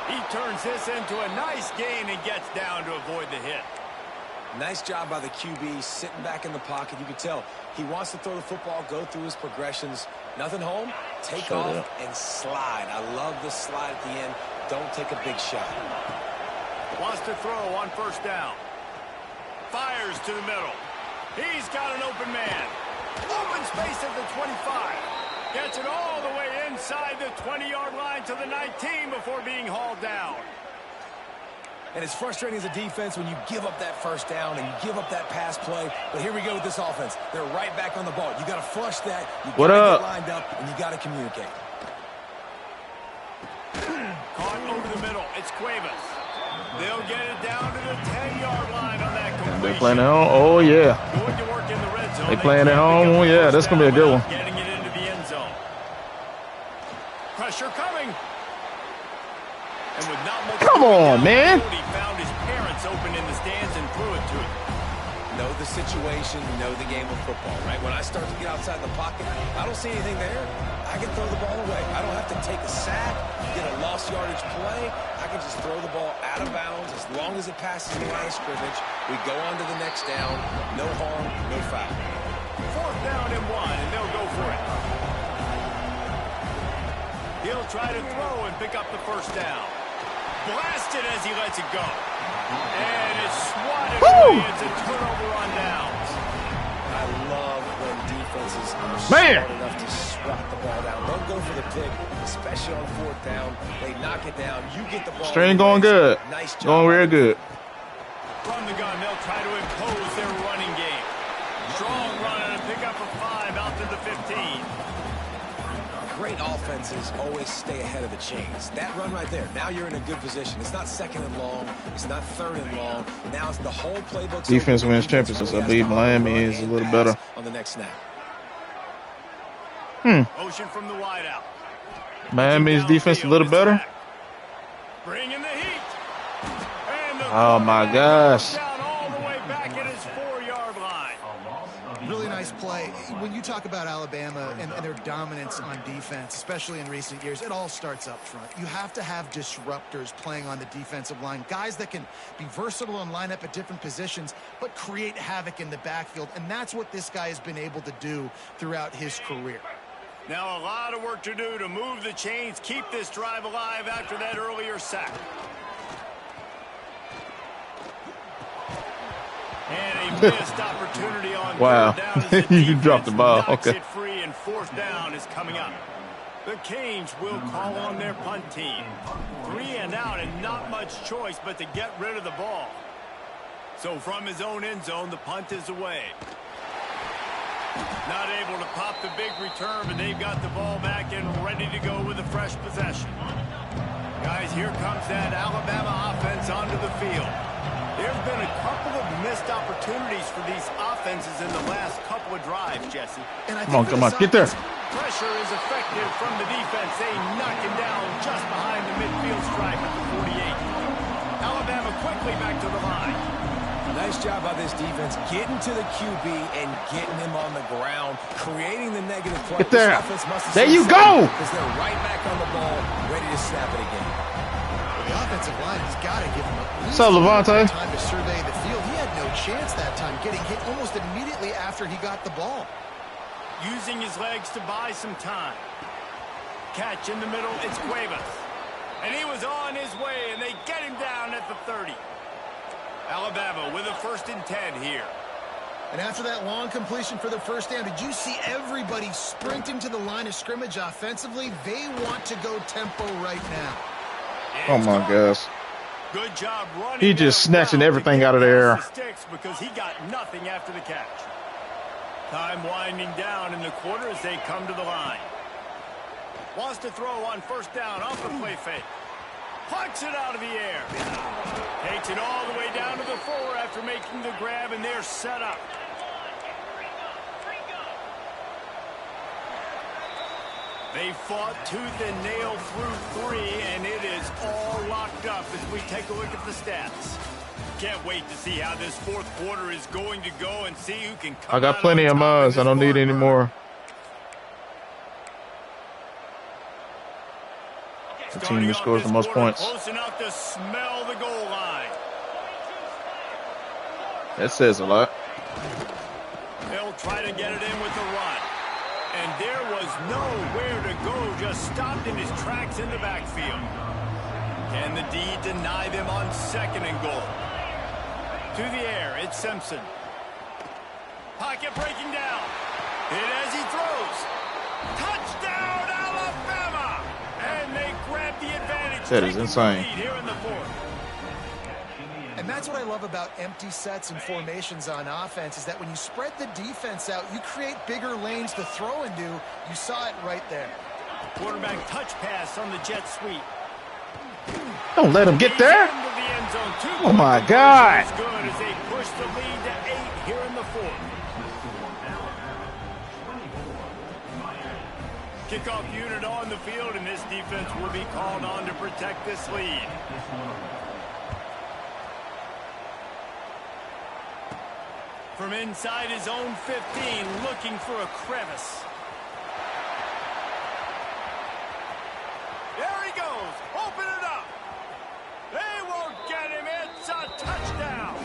He turns this into a nice gain and gets down to avoid the hit. Nice job by the QB, sitting back in the pocket. You can tell he wants to throw the football, go through his progressions. Nothing home, take off and slide. I love the slide at the end. Don't take a big shot. Wants to throw on 1st down. Fires to the middle. He's got an open man. Open space at the 25. Gets it all the way inside the 20-yard line to the 19 before being hauled down. And it's frustrating as a defense when you give up that 1st down and you give up that pass play. But here we go with this offense. They're right back on the ball. You got to flush that. You got to get lined up, and you got to communicate. Caught over the middle. It's Cuevas. They'll get it down to the 10-yard line on that completion. They playing at home? Oh, yeah. Going to work in the red zone. They playing at home? Oh, yeah. That's going to be a good one. Getting it into the end zone. Pressure coming. And with not much Come on, man. He found his parents open in the stands and threw it to him. Know the situation, know the game of football, right? When I start to get outside the pocket, I don't see anything there. I can throw the ball away. I don't have to take a sack, get a lost yardage play. I can just throw the ball out of bounds as long as it passes the line of scrimmage. We go on to the next down. No harm, no foul. 4th down and 1, and they'll go for it. He'll try to throw and pick up the 1st down. Blasted as he lets it go. And it's swatted away. It's a turnover on downs. I love when defenses are smart enough to swat the ball down. Don't go for the pick, especially on 4th down. They knock it down. You get the ball. String going good. Nice job. Going real good. From the gun, they'll try to impose their running game. Strong run and a pickup of 5 out to the 15. Great offenses always stay ahead of the chains. That run right there, now you're in a good position. It's not 2nd and long. It's not 3rd and long. Now it's the whole playbook. Defense wins championships. I believe Miami is a little better. On the next snap. Motion from the wideout. Miami's defense a little better. Bringing the heat. And the Oh, my gosh. down all the way back at his 4-yard line. Really nice play. When you talk about Alabama and their dominance on defense, especially in recent years, it all starts up front. You have to have disruptors playing on the defensive line, guys that can be versatile and line up at different positions, but create havoc in the backfield, and that's what this guy has been able to do throughout his career. Now a lot of work to do to move the chains, keep this drive alive after that earlier sack. And a missed opportunity on wow. third down as the You dropped the ball. knocks Okay. it free, and fourth down is coming up. The Canes will call on their punt team. 3 and out and not much choice but to get rid of the ball. So from his own end zone, the punt is away. Not able to pop the big return, but they've got the ball back and ready to go with a fresh possession. Guys, here comes that Alabama offense onto the field. There's been a couple of missed opportunities for these offenses in the last couple of drives, Jesse. And I Come on, get there. Pressure is effective from the defense. They knock him down just behind the midfield stripe at the 48. Alabama quickly back to the line. Nice job by this defense getting to the QB and getting him on the ground, creating the negative play. Get there. There you go. go. Because they're right back on the ball, ready to snap it again. The offensive line has got to give him at least So, Levante? time to survey the field. He had no chance that time, getting hit almost immediately after he got the ball. Using his legs to buy some time. Catch in the middle, it's Cuevas. And he was on his way, and they get him down at the 30. Alabama with a 1st and 10 here. And after that long completion for the first down, did you see everybody sprinting to the line of scrimmage offensively? They want to go tempo right now. Oh my gosh. Good job running. He just snatching everything out of the air. Because he got nothing after the catch. Time winding down in the quarter as they come to the line. Wants to throw on 1st down off the play fake. Punts it out of the air. Takes it all the way down to the 4 after making the grab, and they're set up. They fought tooth and nail through 3, and it is all locked up as we take a look at the stats. Can't wait to see how this 4th quarter is going to go and see who can come I got out plenty on of top mugs. I don't need this any one. more. The team that scores the most points. Close enough to smell the goal line. That says a lot. They'll try to get it in with the run. And there was nowhere to go, just stopped in his tracks in the backfield. Can the D deny them on 2nd and goal? To the air, it's Simpson. Pocket breaking down. Hit as he throws. Touchdown, Alabama! And they grab the advantage. That is taking the insane. lead here in the 4th. And that's what I love about empty sets and formations on offense, is that when you spread the defense out, you create bigger lanes to throw into. You saw it right there. Quarterback touch pass on the jet sweep. Don't let him get there. Into the end zone. Oh my God. Is good as they push the lead to 8 here in the 4th. Kickoff unit on the field, and this defense will be called on to protect this lead. From inside his own 15, looking for a crevice. There he goes. Open it up. They won't get him. It's a touchdown.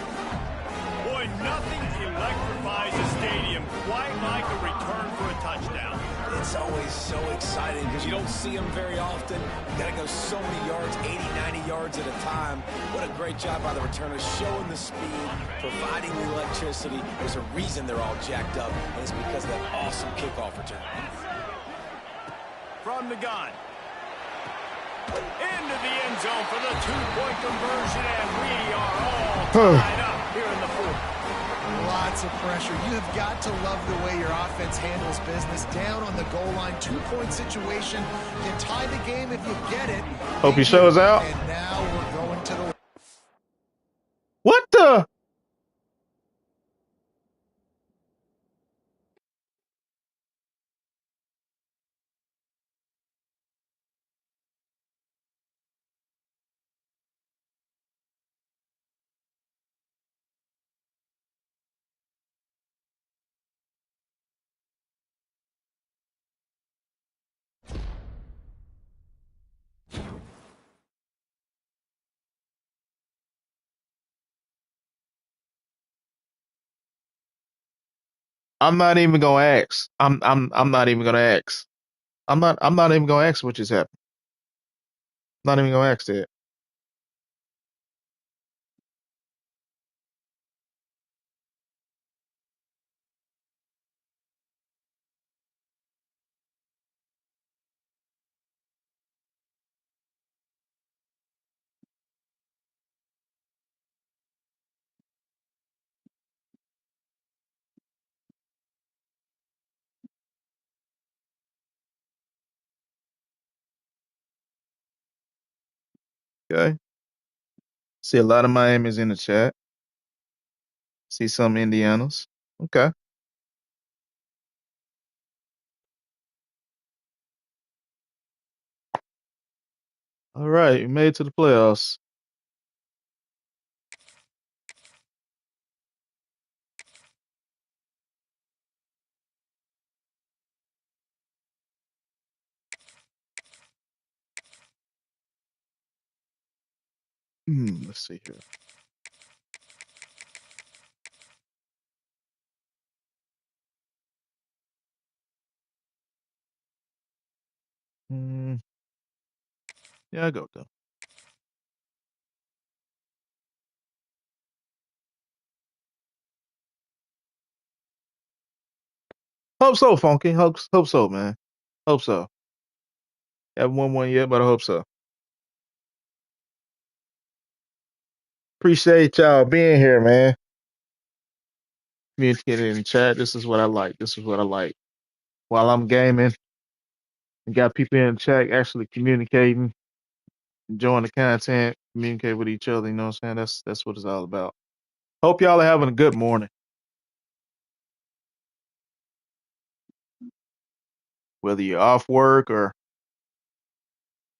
Boy, nothing electrifies a stadium quite like a return for a touchdown. It's always so exciting because you don't see them very often. You got to go so many yards, 80, 90 yards at a time. What a great job by the returners, showing the speed, providing the electricity. There's a reason they're all jacked up, and it's because of that awesome kickoff return. From the gun. Into the end zone for the 2-point conversion, and we are all tied up here in the 4th. Lots of pressure. You have got to love the way your offense handles business. Down on the goal line, 2-point situation. You tie the game if you get it. Hope he shows out. And now we're going to the... What the? I'm not even gonna ask. I'm not even gonna ask. I'm not even gonna ask what just happened. Not even gonna ask that. Okay. See a lot of Miami's in the chat. See some Indianas. Okay. All right. You made it to the playoffs. Let's see here. Hmm. Yeah, I go with them. Hope so, Funky. Hope so, man. Hope so. Haven't won one yet, but I hope so. Appreciate y'all being here, man. Communicating in the chat. This is what I like. This is what I like. While I'm gaming, and got people in the chat actually communicating, enjoying the content, communicate with each other. You know what I'm saying? That's what it's all about. Hope y'all are having a good morning. Whether you're off work or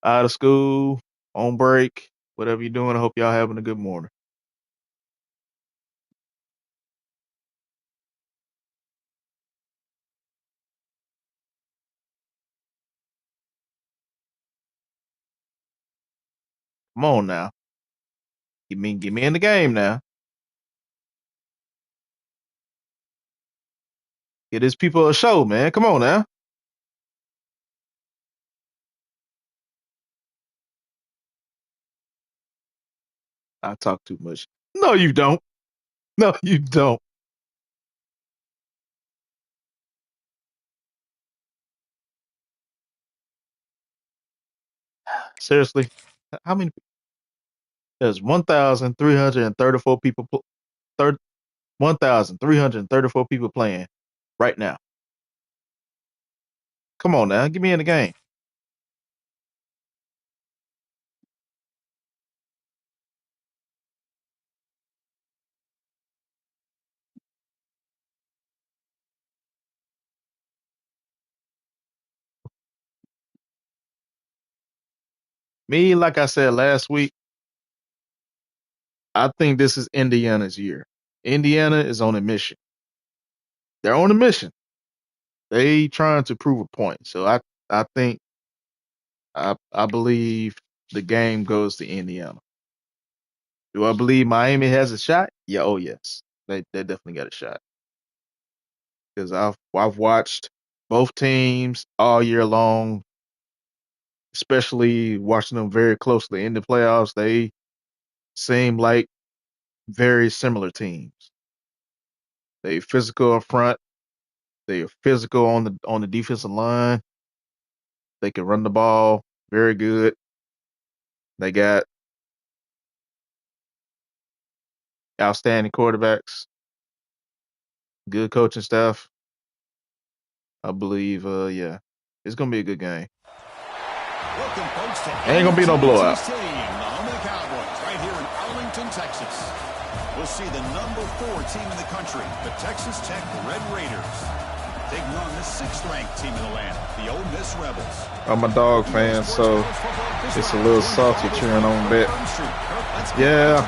out of school, on break, whatever you're doing, I hope y'all having a good morning. Come on now. Get me in the game now. Get these people a show, man. Come on now. I talk too much. No, you don't. No, you don't. Seriously. How many? There's 1,334 people. 1,334 people playing right now. Come on now. Get me in the game. Me, like I said last week, I think this is Indiana's year. Indiana is on a mission. They're on a mission. They trying to prove a point. So I think I believe the game goes to Indiana. Do I believe Miami has a shot? Yeah, oh yes. They definitely got a shot. Because I've watched both teams all year long, especially watching them very closely in the playoffs. They seem like very similar teams. They physical up front. They are physical on the defensive line. They can run the ball very good. They got outstanding quarterbacks, good coaching staff. I believe, yeah, it's gonna be a good game. Welcome, folks, to Ain't gonna be no blowout. Stadium, the home of the Cowboys, right here in Arlington, Texas. We'll see the number 4 team in the country, the Texas Tech Red Raiders, taking on the 6th-ranked team in the land, the Ole Miss Rebels. I'm a dog fan, so it's a little salty cheering on a bit. Yeah.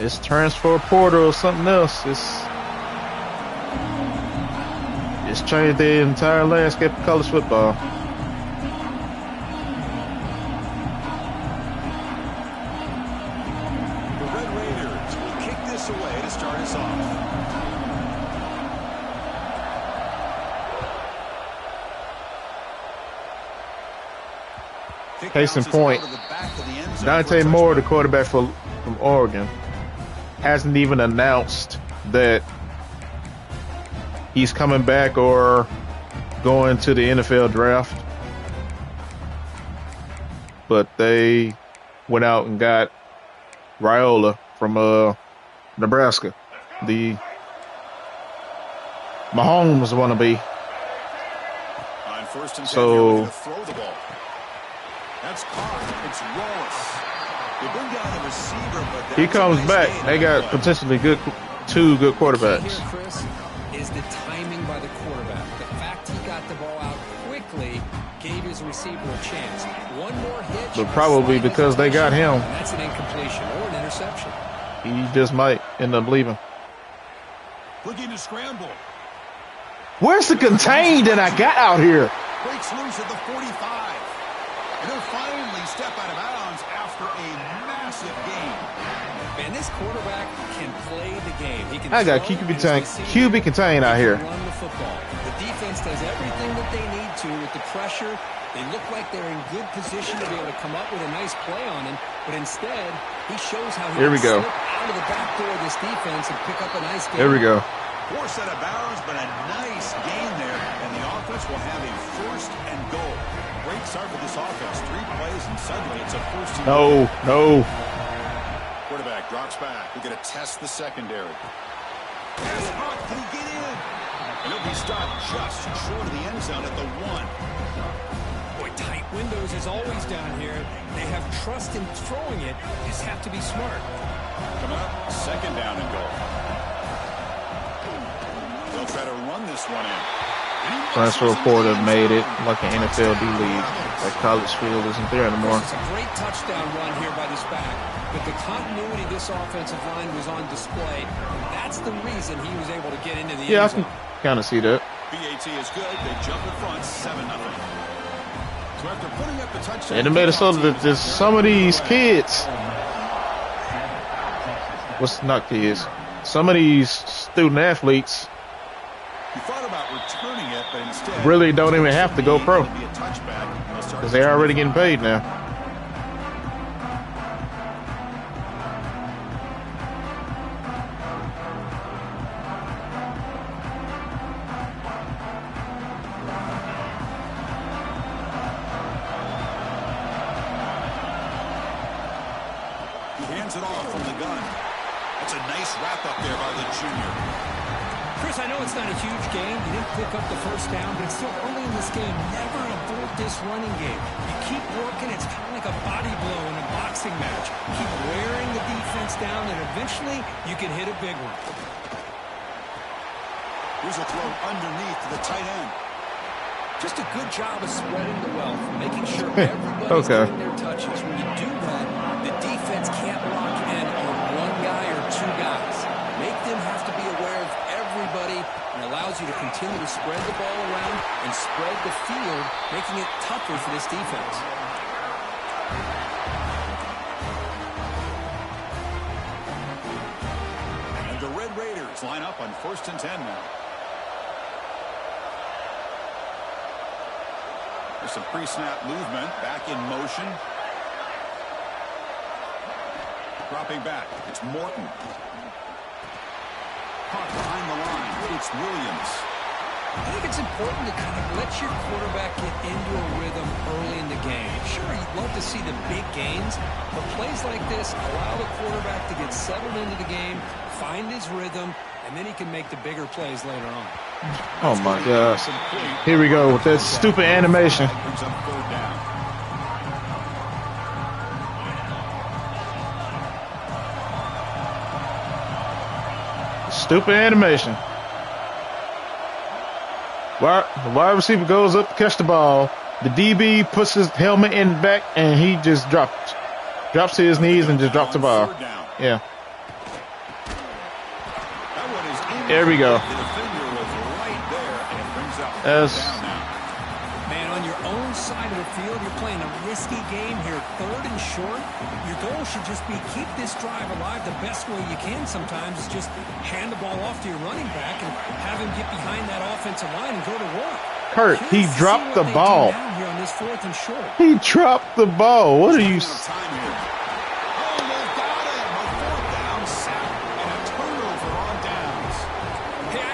It's transfer portal or something else. It's changed the entire landscape of college football. The Red Raiders will kick this away to start us off. Case in point, Dante Moore, the quarterback from Oregon, hasn't even announced that he's coming back or going to the NFL draft. But they went out and got Raiola from Nebraska, the Mahomes wannabe. On first and 10, So throw the ball. That's caught. It's Wallace. They bring down the receiver, but he comes back. They got potentially two good quarterbacks. Here, Chris, is the timing by the quarterback. The fact he got the ball out quickly gave his receiver a chance. One more hitch. But probably because they got him, that's an incompletion or an interception. he just might end up leaving. looking to scramble. Where's the contain that I got out here? Breaks loose at the 45. And he'll finally step out of bounds after a massive gain. Man, this quarterback can play the game. He can I got throw, QB contain out here. run the football. The defense does everything that they need to with the pressure. They look like they're in good position to be able to come up with a nice play on him, but instead, he shows how he Here we can go. slip out of the back door of this defense and pick up a nice game. There we go. Poor set of bounds, but a nice gain there, and the offense will have a first and goal. Great start for this offense. 3 plays, and suddenly it's a first and goal. No. Quarterback drops back. We're going to test the secondary. Pass hot. Can he get in? And he'll be stopped just short of the end zone at the 1. Boy, tight windows is always down here. They have trust in throwing it. Just have to be smart. Coming up, second down and goal. They'll try to run this one in. Transfer portal made it like an NFL D league. That college field isn't there anymore. It's a great touchdown run here by this back, but the continuity of this offensive line was on display. That's the reason he was able to get into the Yeah, I end can zone. kind of see that. BAT is good. They jump in front, 7-0. So after putting up the touchdown, And it made it so that there's some of these kids, some of these student athletes he thought about returning it, but instead really don't even have to go pro it'll be a touchback. They'll start because they're already getting paid now. He hands it off from the gun. That's a nice wrap up there by the junior. Chris, I know it's not a huge game. You didn't pick up the first down, but it's still early in this game. Never abort this running game. You keep working. It's kind of like a body blow in a boxing match. Keep wearing the defense down, and eventually you can hit a big one. Here's a throw underneath to the tight end. Just a good job of spreading the wealth, making sure everybody's getting their touches. When you do that, the defense can't lock in on one guy or 2 guys. Make them have to be aware of everybody, and allows you to continue to spread the ball around and spread the field, making it tougher for this defense. And the Red Raiders line up on 1st and 10 now. There's some pre-snap movement, back in motion. Dropping back, it's Morton. Caught behind the line, it's Williams. I think it's important to kind of let your quarterback get into a rhythm early in the game. Sure, you'd love to see the big gains, but plays like this allow the quarterback to get settled into the game, find his rhythm, and then he can make the bigger plays later on. Oh my gosh. Here we go with that stupid animation. Brings up 3rd down. Stupid animation. The wide receiver goes up to catch the ball. The DB puts his helmet in back, and he just drops to his knees and just drops the ball. 3rd down. Yeah. There we go. The defender was right there, and it brings up Yes. down now. Man, on your own side of the field, you're playing a risky game here, 3rd and short. Your goal should just be keep this drive alive the best way you can sometimes is just hand the ball off to your running back and have him get behind that offensive line and go to work. Kurt, he Curious to see dropped what the they do ball. now here on this 4th and short. He dropped the ball. What are you? Time here. Oh, they've got him. A 4th down sack and a turnover on downs.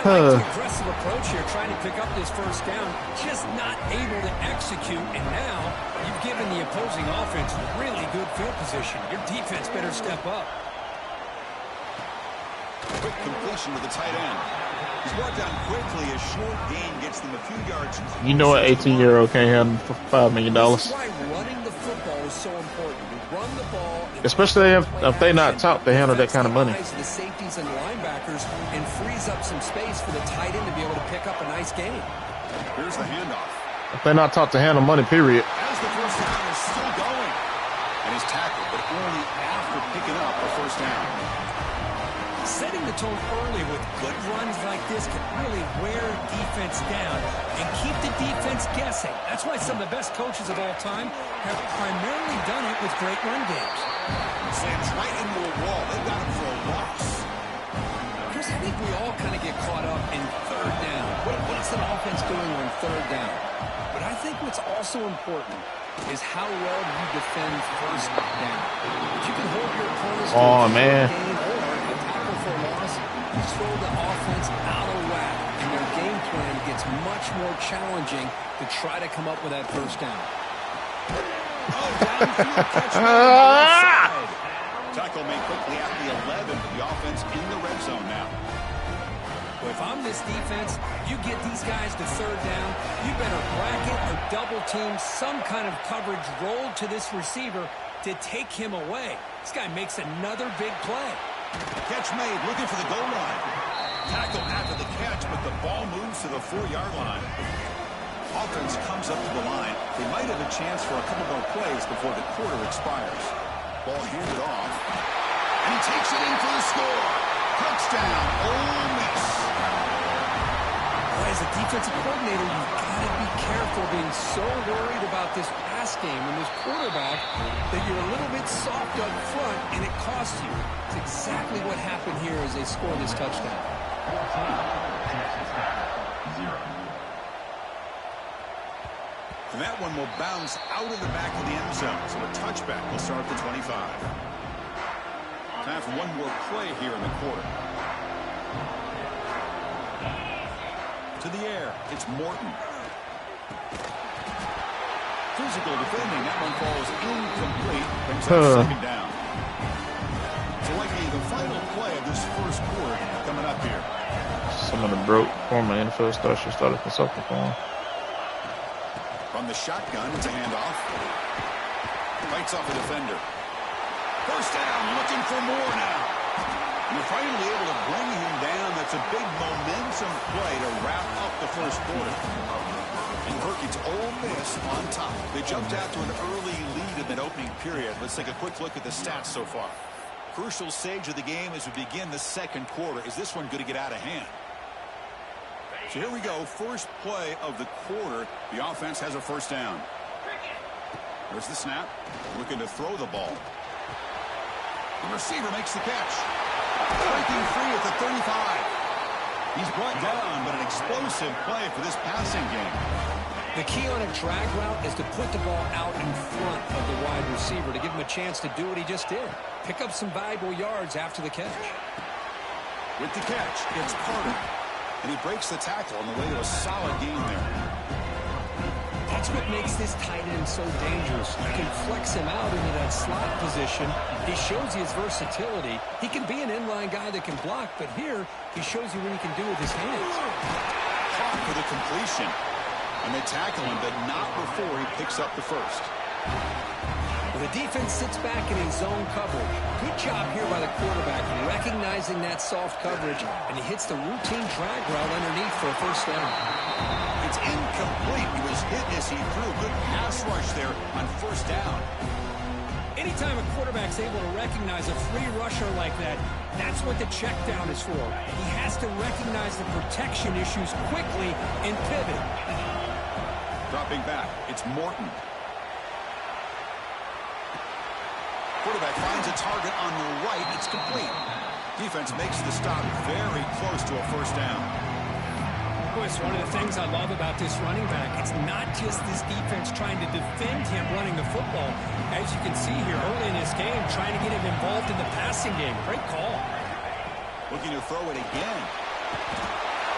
Hey, I like the aggressive approach here, trying to pick up this 1st down, just not able to execute, and now you've given the opposing offense really good field position. Your defense better step up. Quick completion to the tight end. He's brought down quickly. A short gain gets them a few yards. You know what? 18-year-old can't handle for $5 million. This is why running the football is so important. You run the ball, Especially if they're not taught to handle that kind of money. The safeties and linebackers and frees up some space for the tight end to be able to pick up a nice gain. Here's the handoff. If they're not taught to handle money, period. As the 1st down is still going. And he's tackled, but only after picking up a 1st down. Setting the tone early with good runs like this can really wear defense down and keep the defense guessing. That's why some of the best coaches of all time have primarily done it with great run games. Slams right into a wall. They've got him for a loss. Chris, I think we all kind of get caught up in 3rd down. What's an offense doing on 3rd down? But I think what's also important is how well you defend 1st down. If you can hold your opponents to a man. gain or a tackle for a loss, you throw the offense out of whack, and their game plan gets much more challenging to try to come up with that 1st down. Oh, downfield catch made on the left side. Tackle made quickly at the 11, but the offense in the red zone now. Well, if I'm this defense, you get these guys to 3rd down, you better bracket or double team some kind of coverage rolled to this receiver to take him away. This guy makes another big play. Catch made, looking for the goal line. Tackle after the catch, but the ball moves to the 4-yard line. Offense comes up to the line. They might have a chance for a couple more plays before the quarter expires. Ball handed off. And he takes it in for the score. Touchdown, Ole Miss. Boy, as a defensive coordinator, you've got to be careful being so worried about this pass game and this quarterback that you're a little bit soft up front and it costs you. It's exactly what happened here as they score this touchdown. And that one will bounce out of the back of the end zone. So a touchback will start the 25. Time for one more play here in the quarter. To the air, it's Morton. Physical defending, that one falls incomplete. Brings up 2nd down. So likely the final play of this 1st quarter coming up here. Some of the broke former NFL stars should start consulting for him. From the shotgun, it's a handoff. Bites off a defender. 1st down, looking for more now. And they're finally able to bring him down. That's a big momentum play to wrap up the 1st quarter. And Burke, it's Ole Miss on top. They jumped out to an early lead in that opening period. Let's take a quick look at the stats so far. Crucial stage of the game as we begin the 2nd quarter. Is this one going to get out of hand? So here we go, 1st play of the quarter. The offense has a 1st down. There's the snap. Looking to throw the ball. The receiver makes the catch. Breaking free at the 35. He's brought down, but an explosive play for this passing game. The key on a drag route is to put the ball out in front of the wide receiver to give him a chance to do what he just did. Pick up some valuable yards after the catch. With the catch, it's Carter. And he breaks the tackle on the way to a solid gain there. That's what makes this tight end so dangerous. You can flex him out into that slot position. He shows you his versatility. He can be an inline guy that can block, but here he shows you what he can do with his hands. Caught for the completion. And they tackle him, but not before he picks up the 1st. Well, the defense sits back in his zone coverage. Good job here by the quarterback recognizing that soft coverage, and he hits the routine drag route underneath for a 1st down. It's incomplete. He was hit as he threw. Good pass rush there on 1st down. Anytime a quarterback's able to recognize a free rusher like that, that's what the check down is for. He has to recognize the protection issues quickly and pivot. Dropping back, it's Morton. Quarterback finds a target on the right. It's complete. Defense makes the stop very close to a first down. Boy, it's one of the things I love about this running back. It's not just this defense trying to defend him running the football. As you can see here early in this game, trying to get him involved in the passing game. Great call. Looking to throw it again.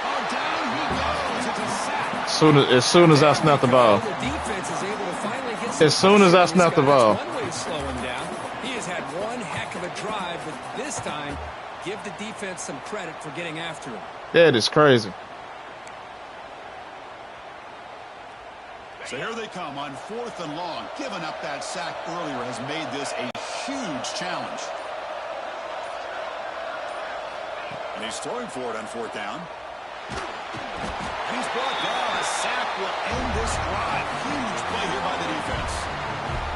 Oh, down he goes. It's a sack. As soon as I snap the ball. The defense is able to finally get some As soon as I snap the ball. One way to slow him down. He has had one heck of a drive, but this time, give the defense some credit for getting after him. That is crazy. So here they come on 4th and long. Giving up that sack earlier has made this a huge challenge. And he's throwing for it on 4th down. And he's brought down. A sack will end this drive. Huge play here by the defense.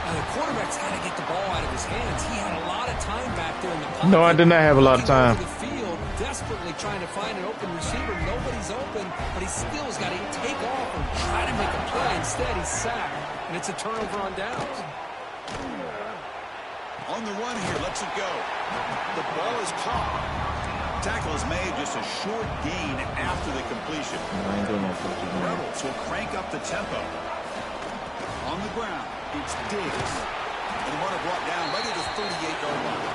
Now the quarterback's got to get the ball out of his hands. He had a lot of time back there in the pocket. No, I did not have a lot of time. The field, desperately trying to find an open receiver. Nobody's open, but he still has got to take off and try to make a play. Instead, he's sacked, and it's a turnover on downs. On the run here, lets it go. The ball is caught. Tackle is made, just a short gain after the completion. Rebels will crank up the tempo. On the ground, it's Diggs. And the runner brought down right at the 38-yard line.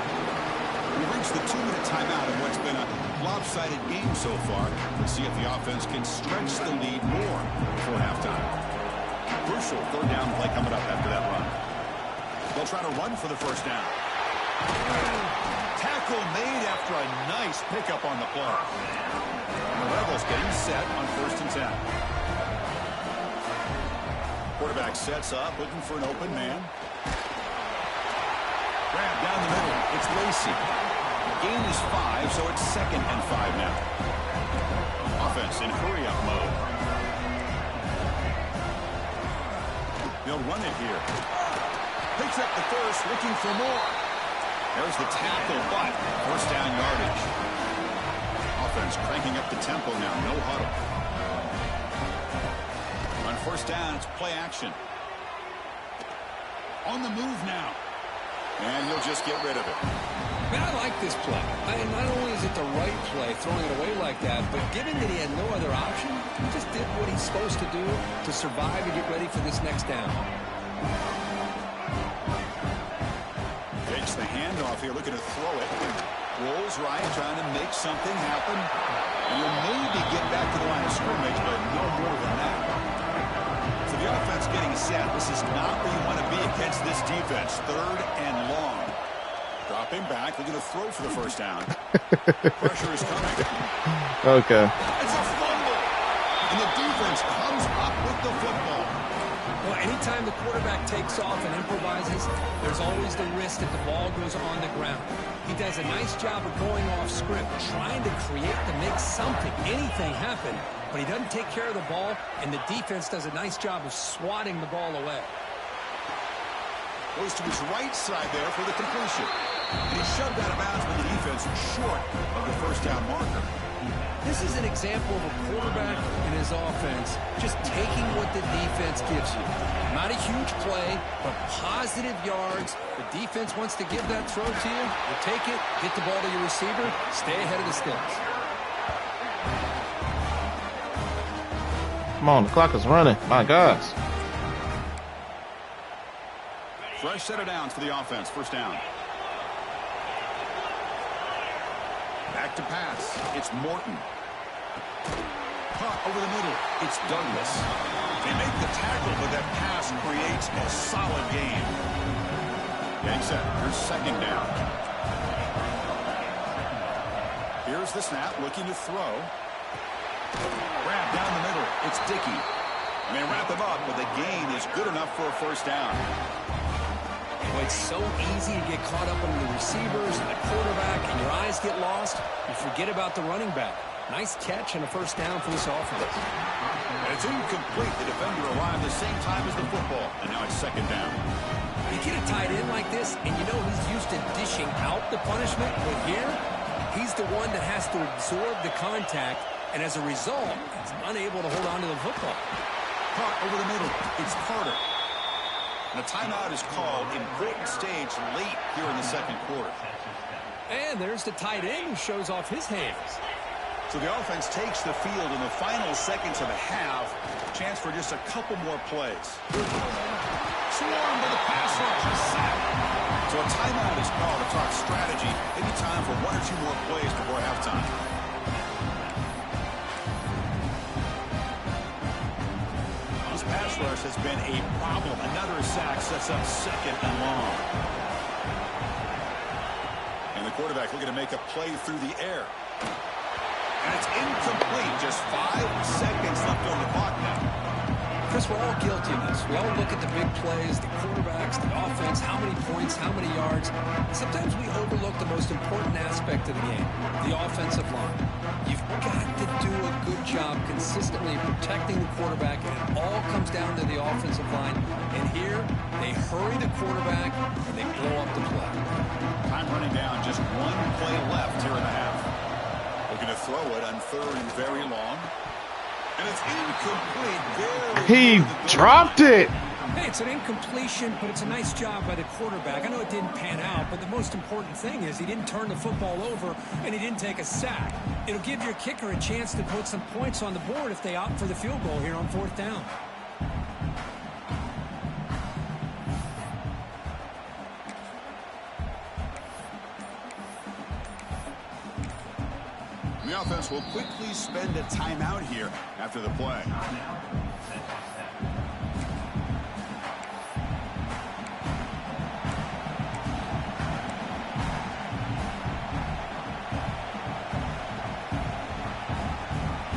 We reached the 2-minute timeout in what's been a lopsided game so far. Let's see if the offense can stretch the lead more before halftime. Crucial 3rd down play coming up after that run. They'll try to run for the first down. Tackle made after a nice pickup on the play. And the Rebels getting set on 1st and 10. Quarterback sets up, looking for an open man. Grab down the middle. It's Lacey. Gain is 5, so it's 2nd and 5 now. Offense in hurry-up mode. They'll run it here. Picks up the first, looking for more. There's the tackle, but first down yardage. Offense cranking up the tempo now. No huddle. On 1st down, it's play action. On the move now. And he'll just get rid of it. Man, I like this play. Not only is it the right play, throwing it away like that, but given that he had no other option, he just did what he's supposed to do to survive and get ready for this next down. Takes the handoff here, looking to throw it. Rolls right, trying to make something happen. And you'll maybe get back to the line of scrimmage, but no more than that. So the offense getting set. This is not where you want to be against this defense. 3rd and long. Dropping back, looking to throw for the first down. Pressure is coming. Okay. It's a fumble. And the defense comes up with the football. Well, anytime the quarterback takes off and improvises, there's always the risk that the ball goes on the ground. He does a nice job of going off script, trying to create to make something, anything happen, but he doesn't take care of the ball, and the defense does a nice job of swatting the ball away. Goes to his right side there for the completion. And he's shoved out of bounds with the defense short of the first down marker. This is an example of a quarterback and his offense just taking what the defense gives you. Not a huge play, but positive yards. The defense wants to give that throw to you. You take it, get the ball to your receiver, stay ahead of the sticks. Come on, the clock is running. My gosh. Fresh set of downs for the offense. First down. Back to pass. It's Morton. Caught over the middle. It's Douglas. They make the tackle, but that pass creates a solid gain. Getting set. Here's 2nd down. Here's the snap. Looking to throw. Grab down the middle. It's Dickey. And they wrap him up, but the gain is good enough for a first down. Well, it's so easy to get caught up on the receivers and the quarterback, and your eyes get lost. You forget about the running back. Nice catch and a first down for this offense. And it's incomplete. The defender arrived the same time as the football, and now it's 2nd down. You get a tight end like this, and you know he's used to dishing out the punishment, but here, he's the one that has to absorb the contact, and as a result, he's unable to hold on to the football. Caught over the middle. It's Carter. And a timeout is called. Important stage late here in the second quarter. And there's the tight end who shows off his hands. So the offense takes the field in the final seconds of the half. Chance for just a couple more plays. Swarm to the pass rush. A sack. So a timeout is called to talk strategy. Maybe time for one or two more plays before halftime. This pass rush has been a problem. Another sack sets up second and long. And the quarterback looking to make a play through the air. And it's incomplete. Just 5 seconds left on the clock now. Chris, we're all guilty of this. We all look at the big plays, the quarterbacks, the offense, how many points, how many yards. Sometimes we overlook the most important aspect of the game, the offensive line. You've got to do a good job consistently protecting the quarterback, and it all comes down to the offensive line. And here, they hurry the quarterback, and they blow up the play. Time running down, just one play left here in the half. Looking to throw it on third and very long. And it's incomplete. He dropped it. Hey, it's an incompletion, but it's a nice job by the quarterback. I know it didn't pan out, but the most important thing is he didn't turn the football over and he didn't take a sack. It'll give your kicker a chance to put some points on the board if they opt for the field goal here on 4th down. The offense will quickly spend a timeout here after the play.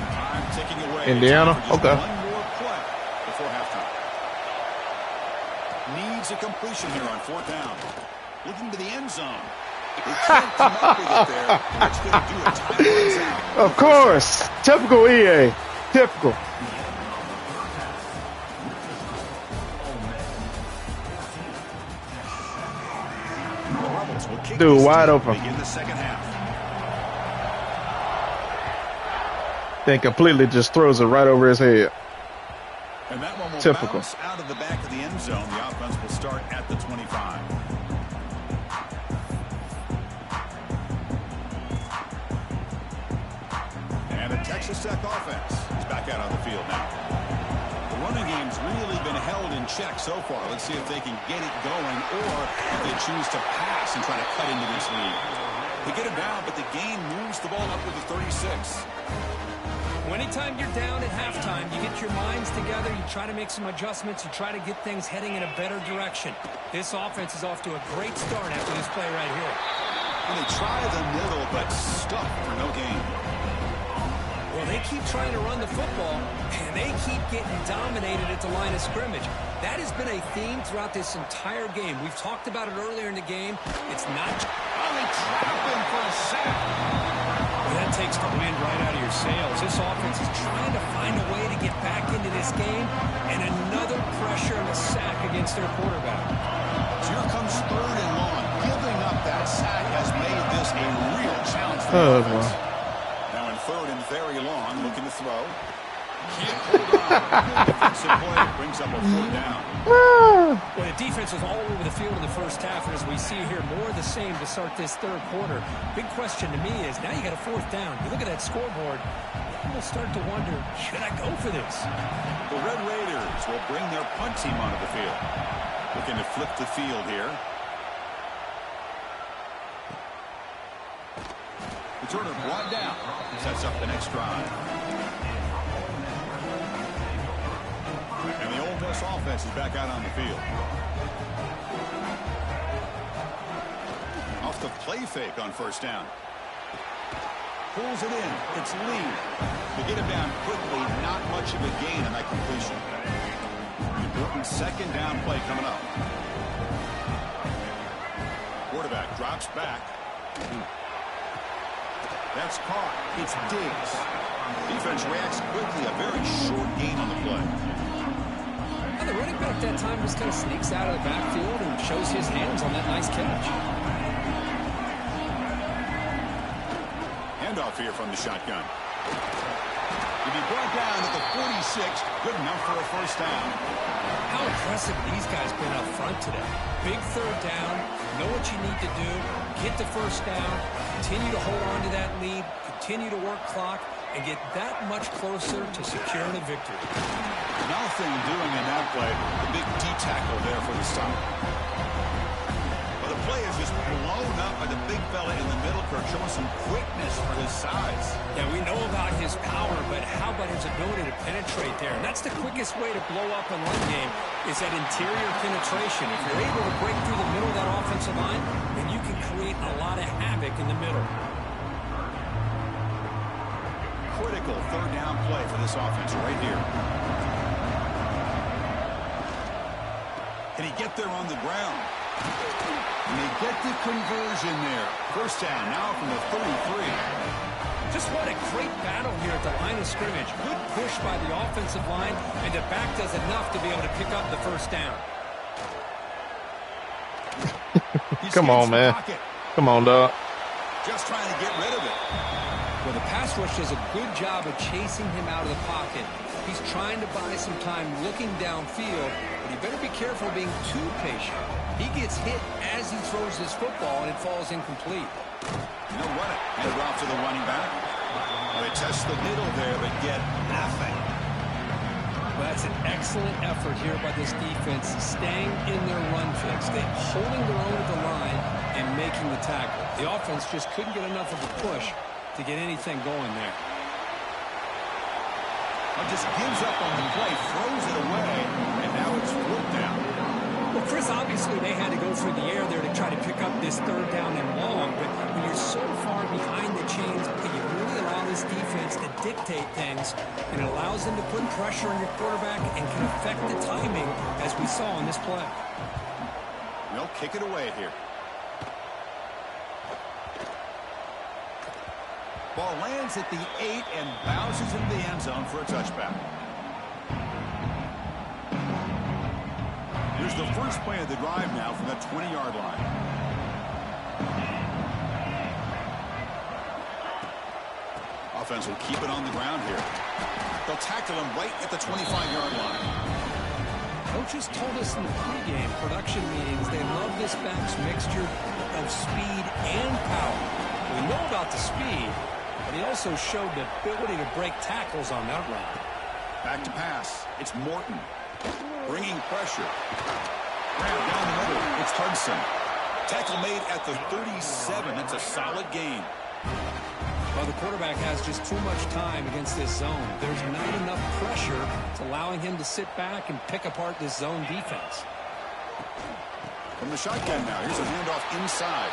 Time ticking away. Indiana, okay. One more play before halftime. Needs a completion here on 4th down. Looking to the end zone. Of course. Typical EA. Typical. Dude, wide open. Then completely just throws it right over his head. And that one will Typical. bounce out of the back of the end zone. The offense will start at the 25. Texas Tech offense is back out on the field now. The running game's really been held in check so far. Let's see if they can get it going or if they choose to pass and try to cut into this lead. They get it down, but the game moves the ball up with the 36. Anytime you're down at halftime, you get your minds together, you try to make some adjustments, you try to get things heading in a better direction. This offense is off to a great start after this play right here. And they try the middle, but stuck for no gain. Well, they keep trying to run the football, and they keep getting dominated at the line of scrimmage. That has been a theme throughout this entire game. We've talked about it earlier in the game. It's not... Oh, they trap him for a sack. Well, that takes the wind right out of your sails. This offense is trying to find a way to get back into this game, and another pressure and a sack against their quarterback. So here comes 3rd and long. Giving up that sack has made this a real challenge for the offense. Now in 3rd and very long, looking to throw. Can't hold on. Defensive play brings up a 4th down. Well, the defense was all over the field in the first half, and as we see here, more of the same to start this 3rd quarter. Big question to me is, now you got a 4th down. You look at that scoreboard, you will start to wonder, should I go for this? The Red Raiders will bring their punt team onto the field. Looking to flip the field here. Returner brought down. Sets up the next drive. And the Ole Miss offense is back out on the field. Off the play fake on 1st down. Pulls it in. It's Lee. To get him down quickly, not much of a gain on that completion. Important 2nd down play coming up. Quarterback drops back. That's caught. It's Diggs. Defense reacts quickly. A very short gain on the play. I the running back that time just kind of sneaks out of the backfield and shows his hands on that nice catch. Handoff here from the shotgun. To be brought down at the 46, good enough for a first down. How impressive these guys been up front today. Big third down, know what you need to do, get the first down, continue to hold on to that lead, continue to work clock, and get that much closer to securing a victory. Nothing doing in that play. The big D tackle there for the stop. Well, the play is just blown up by the big fella in the middle, Kirk, showing some quickness for his size. Yeah, we know about his power, but how about his ability to penetrate there? And that's the quickest way to blow up a run game, is that interior penetration. If you're able to break through the middle of that offensive line, then you can create a lot of havoc in the middle. Critical third down play for this offense right here. Can he get there on the ground? And they get the conversion there. First down now from the 33. Just what a great battle here at the line of scrimmage. Good push by the offensive line, and the back does enough to be able to pick up the first down. Come on, man. Come on, dog. Just trying to get rid of it. Well, the pass rush does a good job of chasing him out of the pocket. He's trying to buy some time looking downfield, but he better be careful being too patient. He gets hit as he throws his football, and it falls incomplete. You know what? Hand it off to the running back. Well, they test the middle there, but get nothing. Well, that's an excellent effort here by this defense, staying in their run fix. They're holding their own at the line and making the tackle. The offense just couldn't get enough of a push to get anything going there. Just gives up on the play, throws it away, and now it's fourth down. Well, Chris, obviously they had to go through the air there to try to pick up this third down and long, but when you're so far behind the chains, you really allow this defense to dictate things, and it allows them to put pressure on your quarterback and can affect the timing, as we saw on this play. They'll kick it away here. Ball lands at the 8 and bounces into the end zone for a touchback. Here's the first play of the drive now from the 20-yard line. Offense will keep it on the ground here. They'll tackle him right at the 25-yard line. Coaches told us in the pregame production meetings they love this back's mixture of speed and power. We know about the speed, but he also showed the ability to break tackles on that run. Back to pass. It's Morton. Bringing pressure. Grab down the middle. It's Hudson. Tackle made at the 37. That's a solid gain. Well, the quarterback has just too much time against this zone. There's not enough pressure. It's allowing him to sit back and pick apart this zone defense. From the shotgun now. Here's a handoff inside.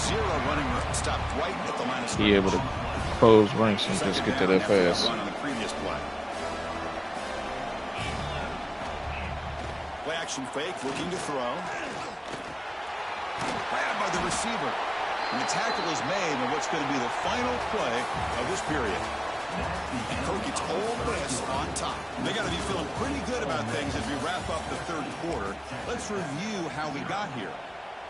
Zero running room. Stopped right at the line of scrimmage. Be able to close ranks and just get to that fast. Run on the previous play. Play action fake, looking to throw. Grabbed by the receiver. And the tackle is made on what's going to be the final play of this period. And Kirk gets all this on top. They got to be feeling pretty good about things as we wrap up the third quarter. Let's review how we got here.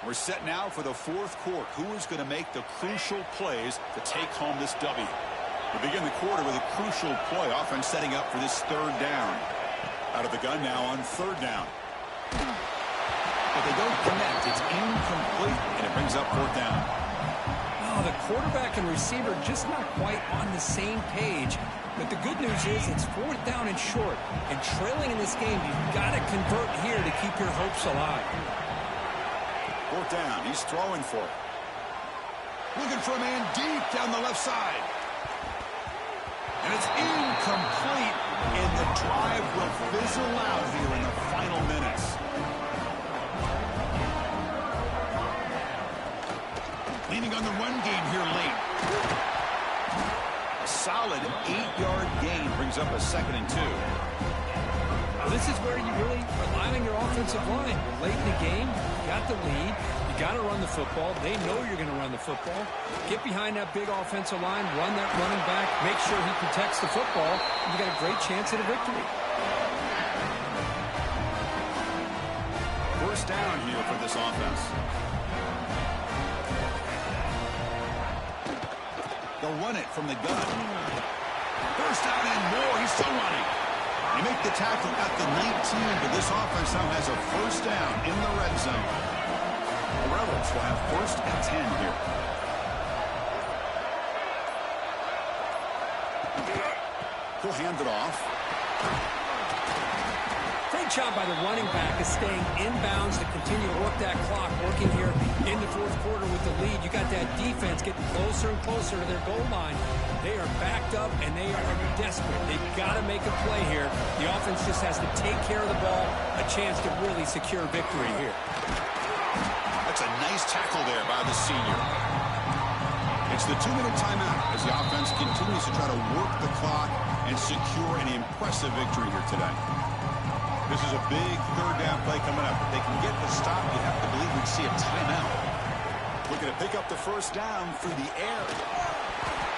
We're set now for the fourth quarter. Who is going to make the crucial plays to take home this W? We begin the quarter with a crucial play. Offense setting up for this third down. Out of the gun now on third down. But they don't connect. It's incomplete, and it brings up fourth down. Oh, the quarterback and receiver just not quite on the same page. But the good news is it's fourth down and short. And trailing in this game, you've got to convert here to keep your hopes alive. Fourth down. He's throwing for it. Looking for a man deep down the left side. And it's incomplete. And the drive will fizzle out here in the final minutes. Leaning on the run game here late. A solid 8-yard gain brings up a 2nd and 2. Now, this is where you really rely on your offensive line. Late in the game, you got the lead. You got to run the football. They know you're going to run the football. Get behind that big offensive line, run that running back, make sure he protects the football, and you got a great chance at a victory. first down here for this offense. They'll run it from the gun. First down and more. He's still running. They make the tackle at the 19, but this offense now has a first down in the red zone. The Rebels will have first and 10 here. He'll hand it off. Great job by the running back is staying inbounds to continue to work that clock, working here in the fourth quarter with the lead. You got that defense getting closer and closer to their goal line. They are backed up, and they are desperate. They've got to make a play here. The offense just has to take care of the ball, a chance to really secure victory here. That's a nice tackle there by the senior. It's the 2-minute timeout as the offense continues to try to work the clock and secure an impressive victory here today. This is a big third down play coming up. If they can get the stop, you have to believe we'd see a timeout. Looking to pick up the first down through the air.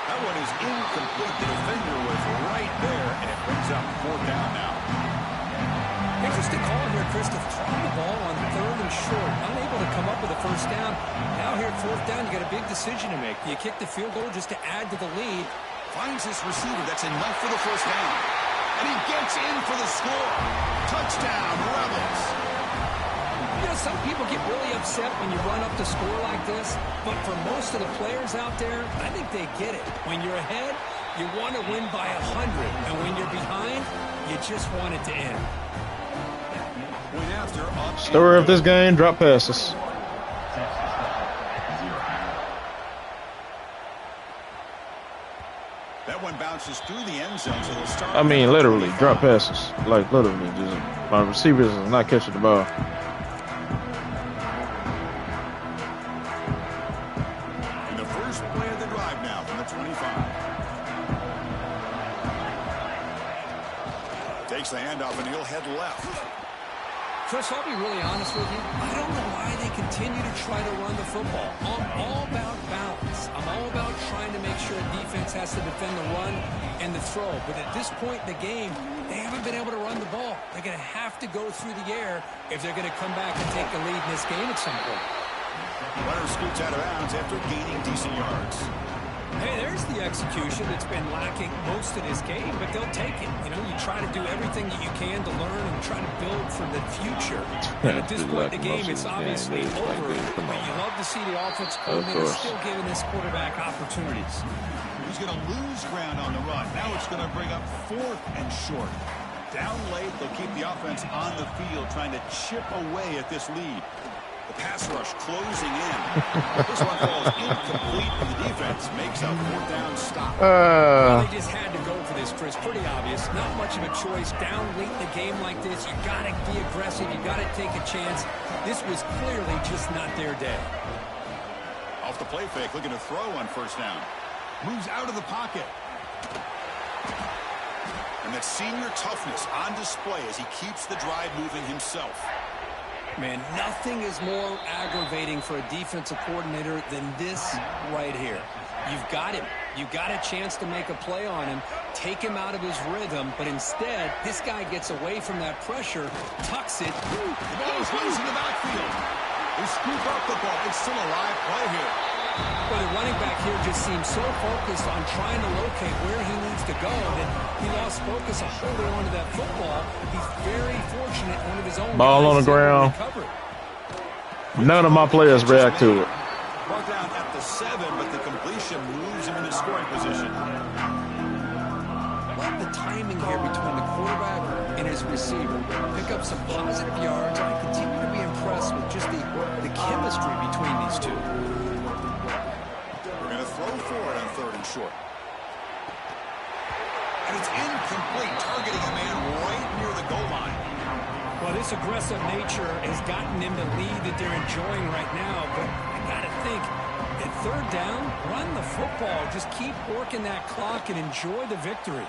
That one is incomplete. The defender was right there, and it brings up fourth down now. Interesting call here, Chris, to throw the ball on third and short. Unable to come up with a first down. Now here at fourth down, you got a big decision to make. Do you kick the field goal just to add to the lead? Finds his receiver. That's enough for the first down. And he gets in for the score. Touchdown, Rebels. You know, some people get really upset when you run up the score like this, but for most of the players out there, I think they get it. When you're ahead, you want to win by 100, and when you're behind, you just want it to end. Story of this game, drop passes. That one bounces through the end zone, so they'll start. I mean, literally, drop passes. Like, literally, just my receivers is not catching the ball. And the first play of the drive now from the 25. Takes the handoff, and he'll head left. Chris, I'll be really honest with you. I don't know why they continue to try to run the football. I'm all about balance. I'm all about trying to make sure defense has to defend the run and the throw. But at this point in the game, they haven't been able to run the ball. They're going to have to go through the air if they're going to come back and take the lead in this game at some point. Runner scoots out of bounds after gaining decent yards. Hey, there's the execution that's been lacking most of this game, but they'll take it. You know, you try to do everything that you can to learn and try to build for the future. And at this point in the game, it's obviously over, but you love to see the offense coordinator still giving this quarterback opportunities. He's going to lose ground on the run. Now it's going to bring up fourth and short. Down late, they'll keep the offense on the field trying to chip away at this lead. The pass rush closing in. This one falls incomplete, and the defense makes a fourth down stop. Well, they just had to go for this, Chris. Pretty obvious. Not much of a choice. Down late in the game like this, you got to be aggressive. You got to take a chance. This was clearly just not their day. Off the play fake, looking to throw on first down. Moves out of the pocket. And that senior toughness on display as he keeps the drive moving himself. Man, nothing is more aggravating for a defensive coordinator than this right here. You've got him. You've got a chance to make a play on him, take him out of his rhythm, but instead, this guy gets away from that pressure, tucks it. The ball is loose in the backfield. They scoop up the ball. It's still a live play here. Well, the running back here just seems so focused on trying to locate where he needs to go that he lost focus of holding on to that football. He's very fortunate one of his own ball on the ground. None of my players react to it. Brought down at the 7, but the completion moves him into scoring position. Love the timing here between the quarterback and his receiver. Pick up some positive yards. I continue to be impressed with just the chemistry between these two. Throw for it on third and short. And it's incomplete, targeting a man right near the goal line. Well, this aggressive nature has gotten them the lead that they're enjoying right now, but I got to think, at third down, run the football. Just keep working that clock and enjoy the victory.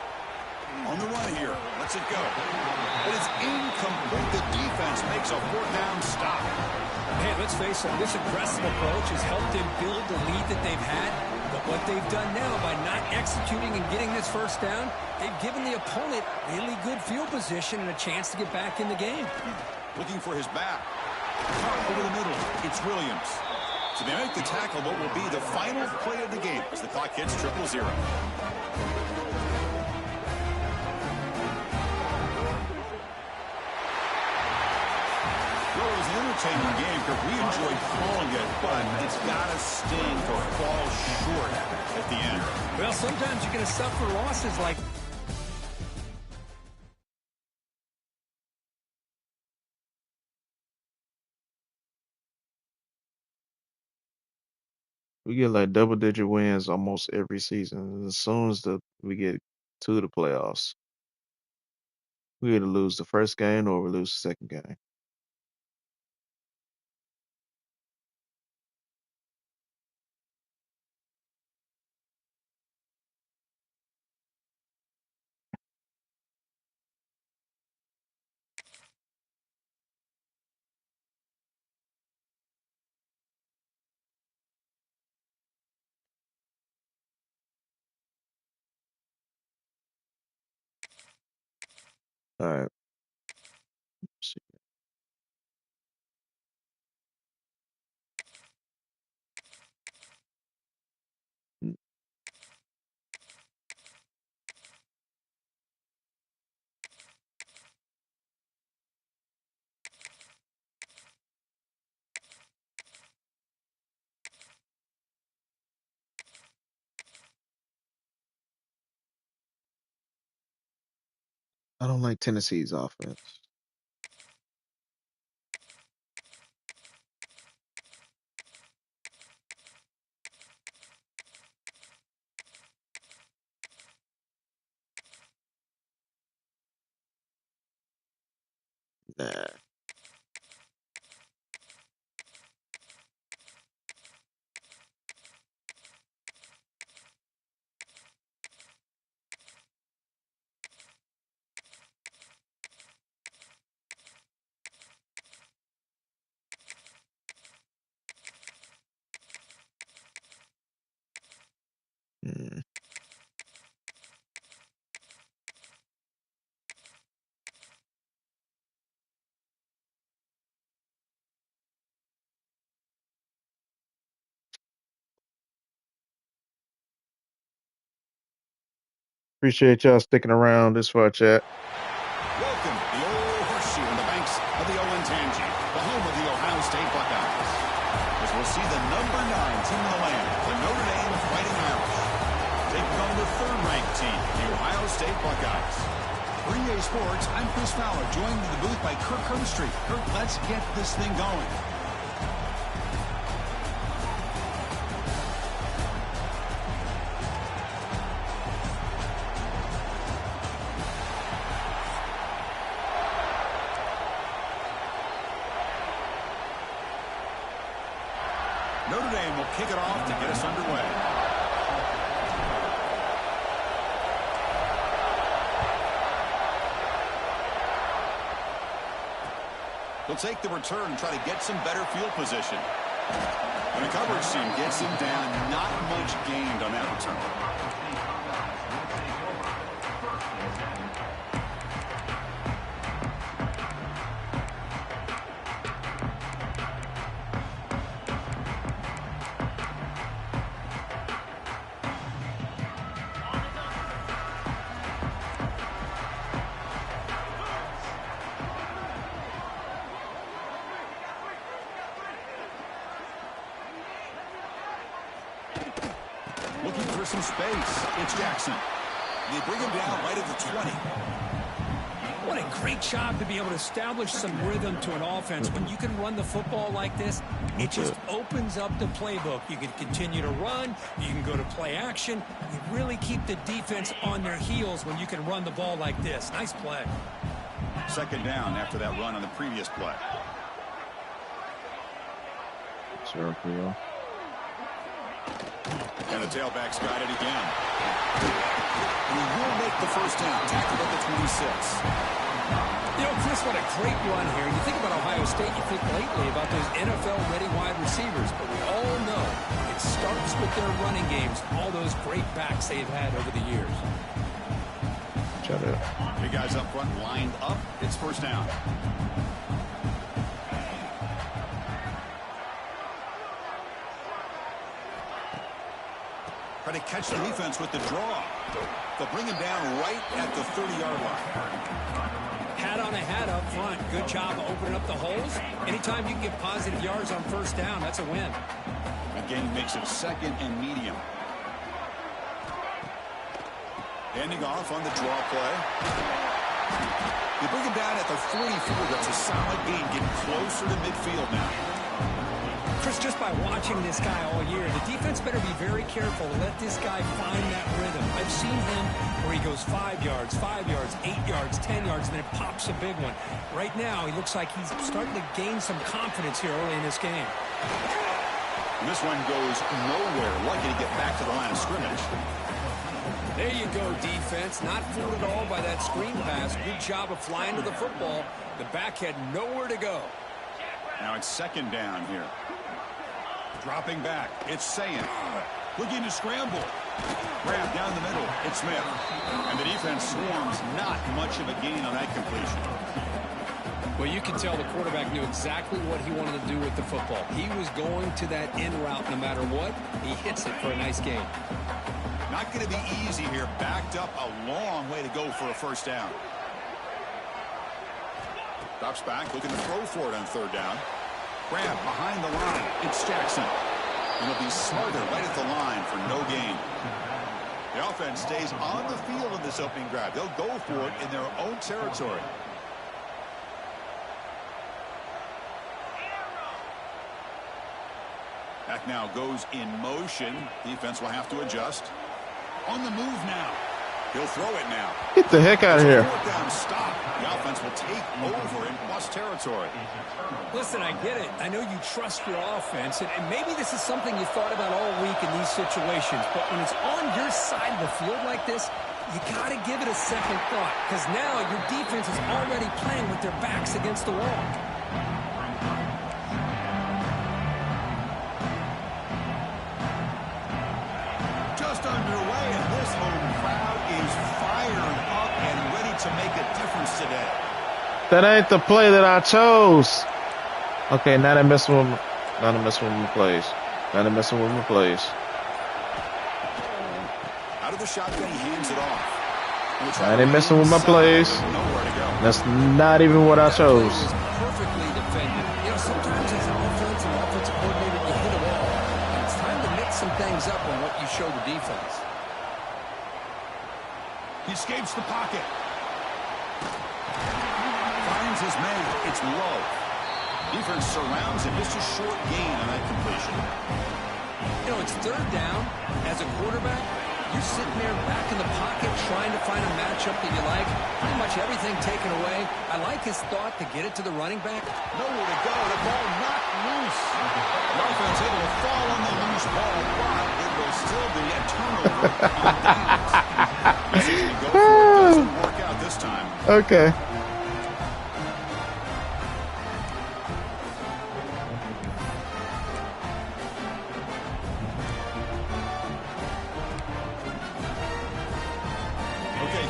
On the run here, lets it go. But it's incomplete. The defense makes a fourth down stop. Hey, let's face it, this aggressive approach has helped them build the lead that they've had. But what they've done now by not executing and getting this first down, they've given the opponent really good field position and a chance to get back in the game. Looking for his back. Caught over the middle. It's Williams. So they make the tackle, what will be the final play of the game as the clock hits 0-0. Well, it was an entertaining game because we enjoyed calling it, but it's got to sting to fall short at the end. Well, sometimes you're going to suffer losses like... We get like double-digit wins almost every season. As soon as we get to the playoffs, we either lose the first game or we lose the second game. All right. Let's see. I don't like Tennessee's offense. Nah. Mm. Appreciate y'all sticking around this far, chat. Welcome to the old horseshoe on the banks of the Olentangy, the home of the Ohio State Buckeyes. As we'll see the number 9 team in the land, the Notre Dame Fighting Irish, taking on the third-ranked team, the Ohio State Buckeyes. For EA Sports, I'm Chris Fowler, joined in the booth by Kirk Herbstreit. Kirk, let's get this thing going. Notre Dame will kick it off to get us underway. He'll take the return and try to get some better field position. And the coverage team gets him down. Not much gained on that return. Looking for some space. It's Jackson. They bring him down right at the 20. What a great job to be able to establish some rhythm to an offense. When you can run the football like this, it just opens up the playbook. You can continue to run. You can go to play action. You really keep the defense on their heels when you can run the ball like this. Nice play. Second down after that run on the previous play. Sure, Creole. And the tailback's got it again. He will make the first down. Tackled at the 26. You know, Chris, what a great run here. You think about Ohio State, you think lately about those NFL-ready wide receivers, but we all know it starts with their running games, all those great backs they've had over the years. Shut up. Big guys up front lined up. It's first down. Try to catch the defense with the draw. They'll bring him down right at the 30-yard line. Hat on a hat up front. Good job of opening up the holes. Anytime you can get positive yards on first down, that's a win. Again, he makes it second and medium. Handing off on the draw play. They bring him down at the 44. That's a solid gain, getting closer to midfield now. Chris, just by watching this guy all year, the defense better be very careful to let this guy find that rhythm. I've seen him where he goes 5 yards, 8 yards, 10 yards, and then it pops a big one. Right now, he looks like he's starting to gain some confidence here early in this game. And this one goes nowhere. Lucky to get back to the line of scrimmage. There you go, defense. Not fooled at all by that screen pass. Good job of flying to the football. The back had nowhere to go. Now it's second down here. Dropping back. It's Sayin. Looking to scramble. Grab down the middle. It's Smith. And the defense swarms. Not much of a gain on that completion. Well, you can tell the quarterback knew exactly what he wanted to do with the football. He was going to that in route no matter what. He hits it for a nice gain. Not going to be easy here. Backed up a long way to go for a first down. Drops back, looking to throw for it on third down. Grab behind the line. It's Jackson. And he'll be smothered right at the line for no gain. The offense stays on the field in this opening drive. They'll go for it in their own territory. Back now goes in motion. Defense will have to adjust. On the move now. He'll throw it now. Get the heck out of here. Down stop. The offense will take over in plus territory. Listen, I get it. I know you trust your offense, and maybe this is something you thought about all week in these situations, but when it's on your side of the field like this, you got to give it a second thought, because now your defense is already playing with their backs against the wall. Just underway, and this home crowd is fired up and ready to make a difference today. That ain't the play that I chose. Okay, now they're messing with my plays. Now they're messing with my plays. Out of the shotgun, he hands it off. Now they're messing with my plays. Nowhere to go. That's not even what I chose. Perfectly defended. You know, sometimes as an offensive coordinator, you hit a wall. And it's time to mix some things up on what you show the defense. He escapes the pocket. Finds his man. It's low. Defense surrounds him. Just a short gain on that completion. You know, it's third down. As a quarterback, you're sitting there back in the pocket trying to find a matchup that you like. Pretty much everything taken away. I like his thought to get it to the running back. Nowhere to go. The ball knocked loose. The offense able to fall on the loose ball, but it will still be a turnover on downs. Go for it. Doesn't work out this time. Okay.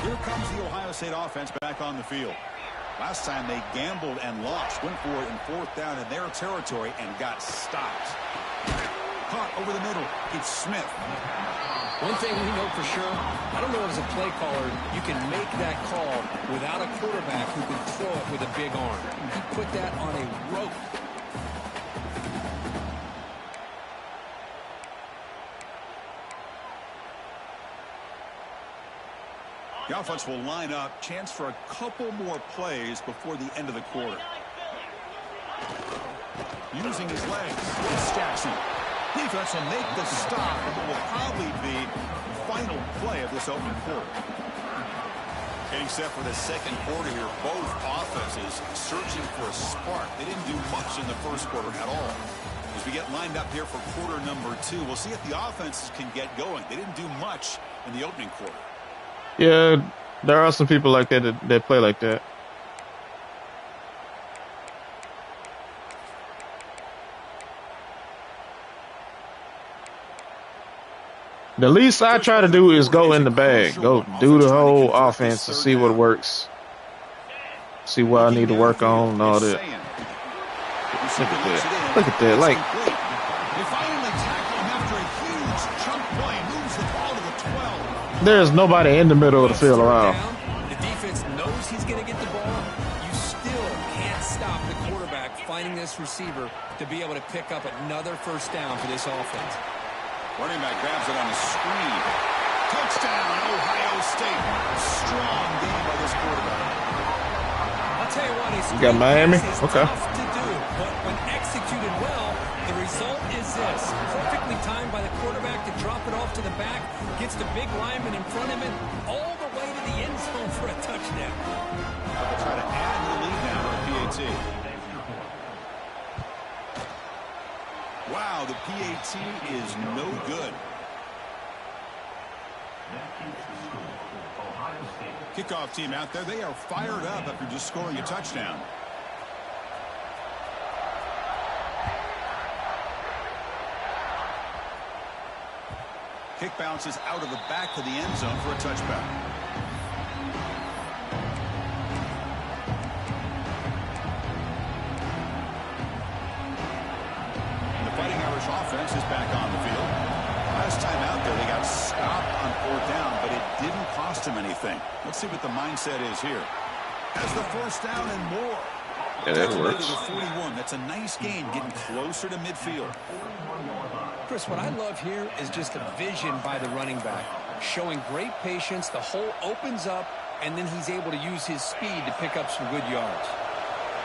Here comes the Ohio State offense back on the field. Last time they gambled and lost. Went for it in fourth down in their territory and got stopped. Caught over the middle. It's Smith. One thing we know for sure, I don't know as a play caller, you can make that call without a quarterback who can throw it with a big arm. He put that on a rope. The offense will line up. Chance for a couple more plays before the end of the quarter. Using his legs. It's Jackson. Defense will make the stop. It will probably be the final play of this opening quarter. Getting set for the second quarter here. Both offenses searching for a spark. They didn't do much in the first quarter at all. As we get lined up here for quarter number 2, we'll see if the offenses can get going. They didn't do much in the opening quarter. Yeah, there are some people like that that play like that. The least I try to do is go in the bag. Go do the whole offense and see what works. See what I need to work on and all that. Look at that. Look at that. Like, they finally tackle him after a huge chunk play. Moves the There's nobody in the middle of the field around. The defense knows he's going to get the ball. You still can't stop the quarterback finding this receiver to be able to pick up another first down for this offense. Running back grabs it on a screen. Touchdown, Ohio State. Strong game by this quarterback. I'll tell you what, you got Miami? Okay. Tough to do, but when executed well, the result is this. Perfectly timed by the quarterback to drop it off to the back, gets the big lineman in front of him, all the way to the end zone for a touchdown. They'll try to add the lead now to the PAT. Wow, the PAT is no good. Kickoff team out there, they are fired up after just scoring a touchdown. Kick bounces out of the back of the end zone for a touchback. And the Fighting Irish offense is back on the field. Last time out there, they got stopped on 4th down, but it didn't cost them anything. Let's see what the mindset is here. Has the first down and more. Yeah, that works. 41. That's a nice gain, getting closer to midfield. Chris, what I love here is just the vision by the running back. Showing great patience, the hole opens up, and then he's able to use his speed to pick up some good yards.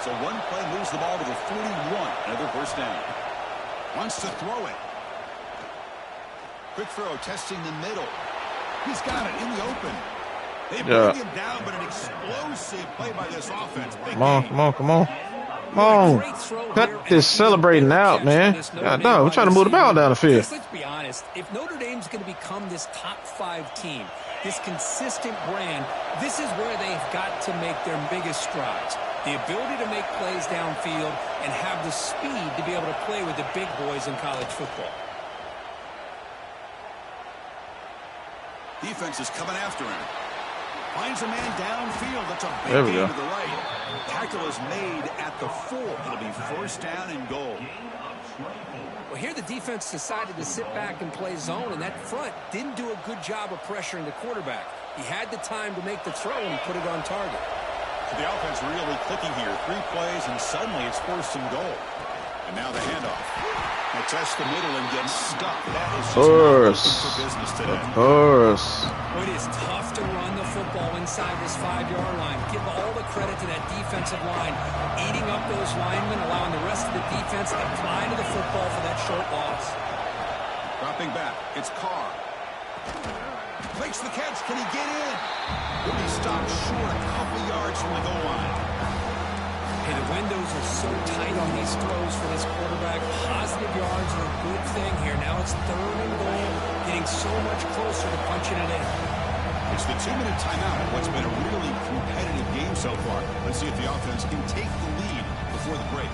So one play moves the ball to the 41. Another first down. Wants to throw it. Quick throw, testing the middle. He's got it in the open. They bring him down, but an explosive play by this offense. Come on, come on, come on. Come on. Cut this celebrating out, man. God, no, we're trying to move the ball down the field. Let's be honest. If Notre Dame's going to become this top 5 team, this consistent brand, this is where they've got to make their biggest strides. The ability to make plays downfield and have the speed to be able to play with the big boys in college football. Defense is coming after him. Finds a man downfield. That's a big gain to the right. Tackle is made at the 4. It'll be first down and goal. Well, here the defense decided to sit back and play zone, and that front didn't do a good job of pressuring the quarterback. He had the time to make the throw and put it on target. So the offense really clicking here. 3 plays, and suddenly it's first and goal. And now the handoff. They test the middle and get stuck. That is just not for business today. Of course. Well, it is tough to run the football inside this 5-yard line. Give all the credit to that defensive line, eating up those linemen, allowing the rest of the defense to fly to the football for that short loss. Dropping back, it's Carr. Makes the catch. Can he get in? Will be stopped short a couple yards from the goal line. Hey, the windows are so tight on these throws for this quarterback. Positive yards are a good thing here. Now it's 3rd and goal, getting so much closer to punching it in. It's the 2-minute timeout of what's been a really competitive game so far. Let's see if the offense can take the lead before the break.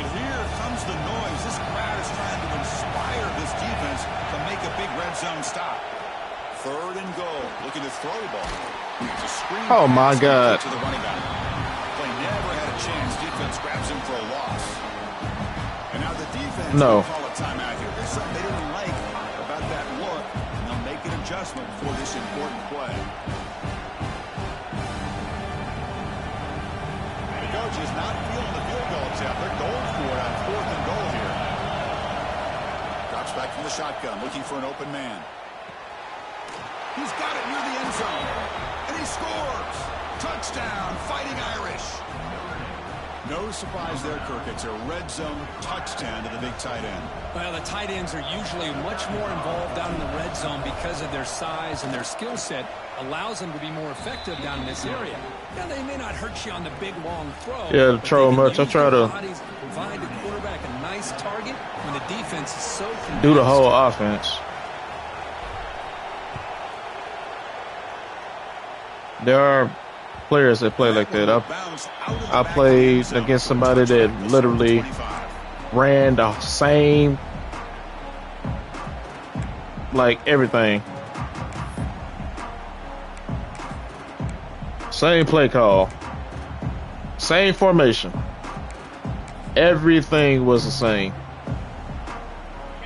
And here comes the noise. This crowd is trying to inspire this defense to make a big red zone stop. 3rd and goal. Looking to throw the ball. It's a screen. Oh, my God. To the running back. Play never had a chance. Defense grabs him for a loss. And now the defense will call a timeout here. There's something they didn't like about that look. And they'll make an adjustment for this important play. The coach is not feeling the field goal attempt. They're going for it on 4th and goal here. Drops back from the shotgun, looking for an open man. He's got it near the end zone. And he scores. Touchdown, Fighting Irish. No surprise there, Kirk. It's a red zone touchdown to the big tight end. Well, the tight ends are usually much more involved down in the red zone because of their size, and their skill set allows them to be more effective down in this area. Now, they may not hurt you on the big, long throw. Yeah, throw much. I try to provide the quarterback a nice target when the defense is so convinced. Do the whole offense. There are players that play like that. I played against somebody that literally ran the same, like everything. Same play call. Same formation. Everything was the same.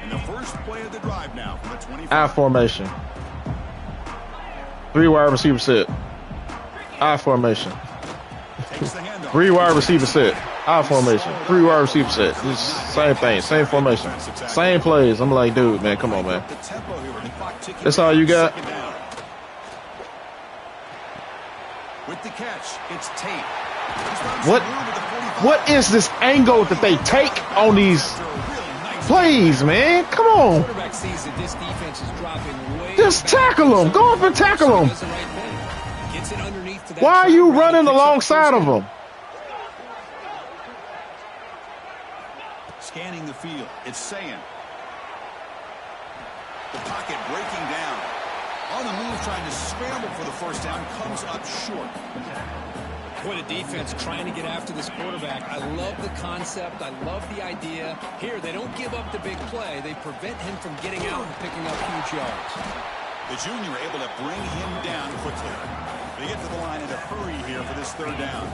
And the first play of the drive now from the 25. I formation. 3 wide receiver set. I formation. 3 wide receiver set. I formation. 3 wide receiver set. Just same thing. Same formation. Same plays. I'm like, dude, man, come on, man. That's all you got? With the catch, it's Tate. What is this angle that they take on these plays, man? Come on. Just tackle him. Go up and tackle him. Why are you running alongside of him? Scanning the field. It's saying. The pocket breaking down. On the move, trying to scramble for the first down. Comes up short. What a defense trying to get after this quarterback. I love the concept. I love the idea. Here, they don't give up the big play. They prevent him from getting out and picking up huge yards. The junior able to bring him down quickly. They get to the line in a hurry here for this third down.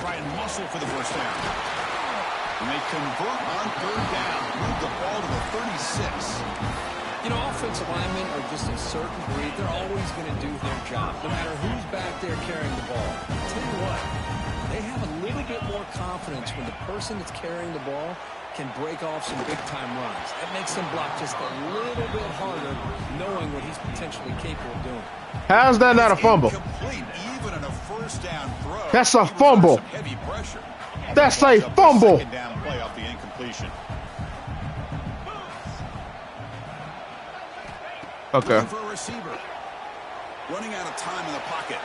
Try and muscle for the first down. And they convert on third down. Move the ball to the 36. You know, offensive linemen are just a certain breed. They're always going to do their job, no matter who's back there carrying the ball. I'll tell you what, they have a little bit more confidence when the person that's carrying the ball can break off some big-time runs. That makes them block just a little bit harder, knowing what he's potentially capable of doing. How's that not a fumble? Even in a first down throw. That's a fumble. Heavy pressure. That's a fumble. Second down play off the incompletion. Okay. For a receiver. Running out of time in the pocket.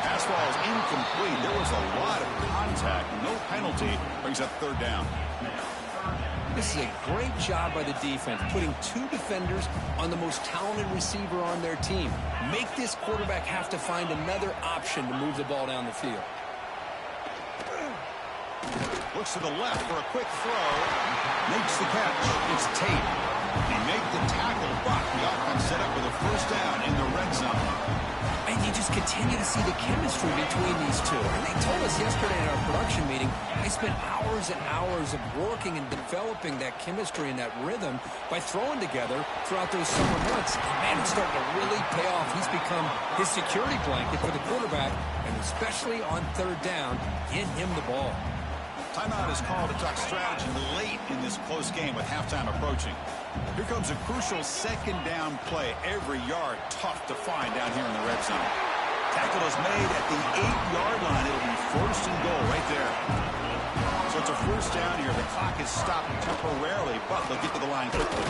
Pass ball is incomplete. There was a lot of contact. No penalty. Brings up third down. This is a great job by the defense, putting 2 defenders on the most talented receiver on their team. Make this quarterback have to find another option to move the ball down the field. Looks to the left for a quick throw. Makes the catch. It's Tate. He made the tackle, but the offense set up with a first down in the red zone. And you just continue to see the chemistry between these two. And they told us yesterday in our production meeting, they spent hours and hours of working and developing that chemistry and that rhythm by throwing together throughout those summer months. And man, it's starting to really pay off. He's become his security blanket for the quarterback, and especially on third down, get him the ball. Timeout is called to talk strategy late in this close game with halftime approaching. Here comes a crucial second down play. Every yard tough to find down here in the red zone. Tackle is made at the 8-yard line. It'll be first and goal right there. So it's a first down here. The clock is stopped temporarily, but they'll get to the line quickly.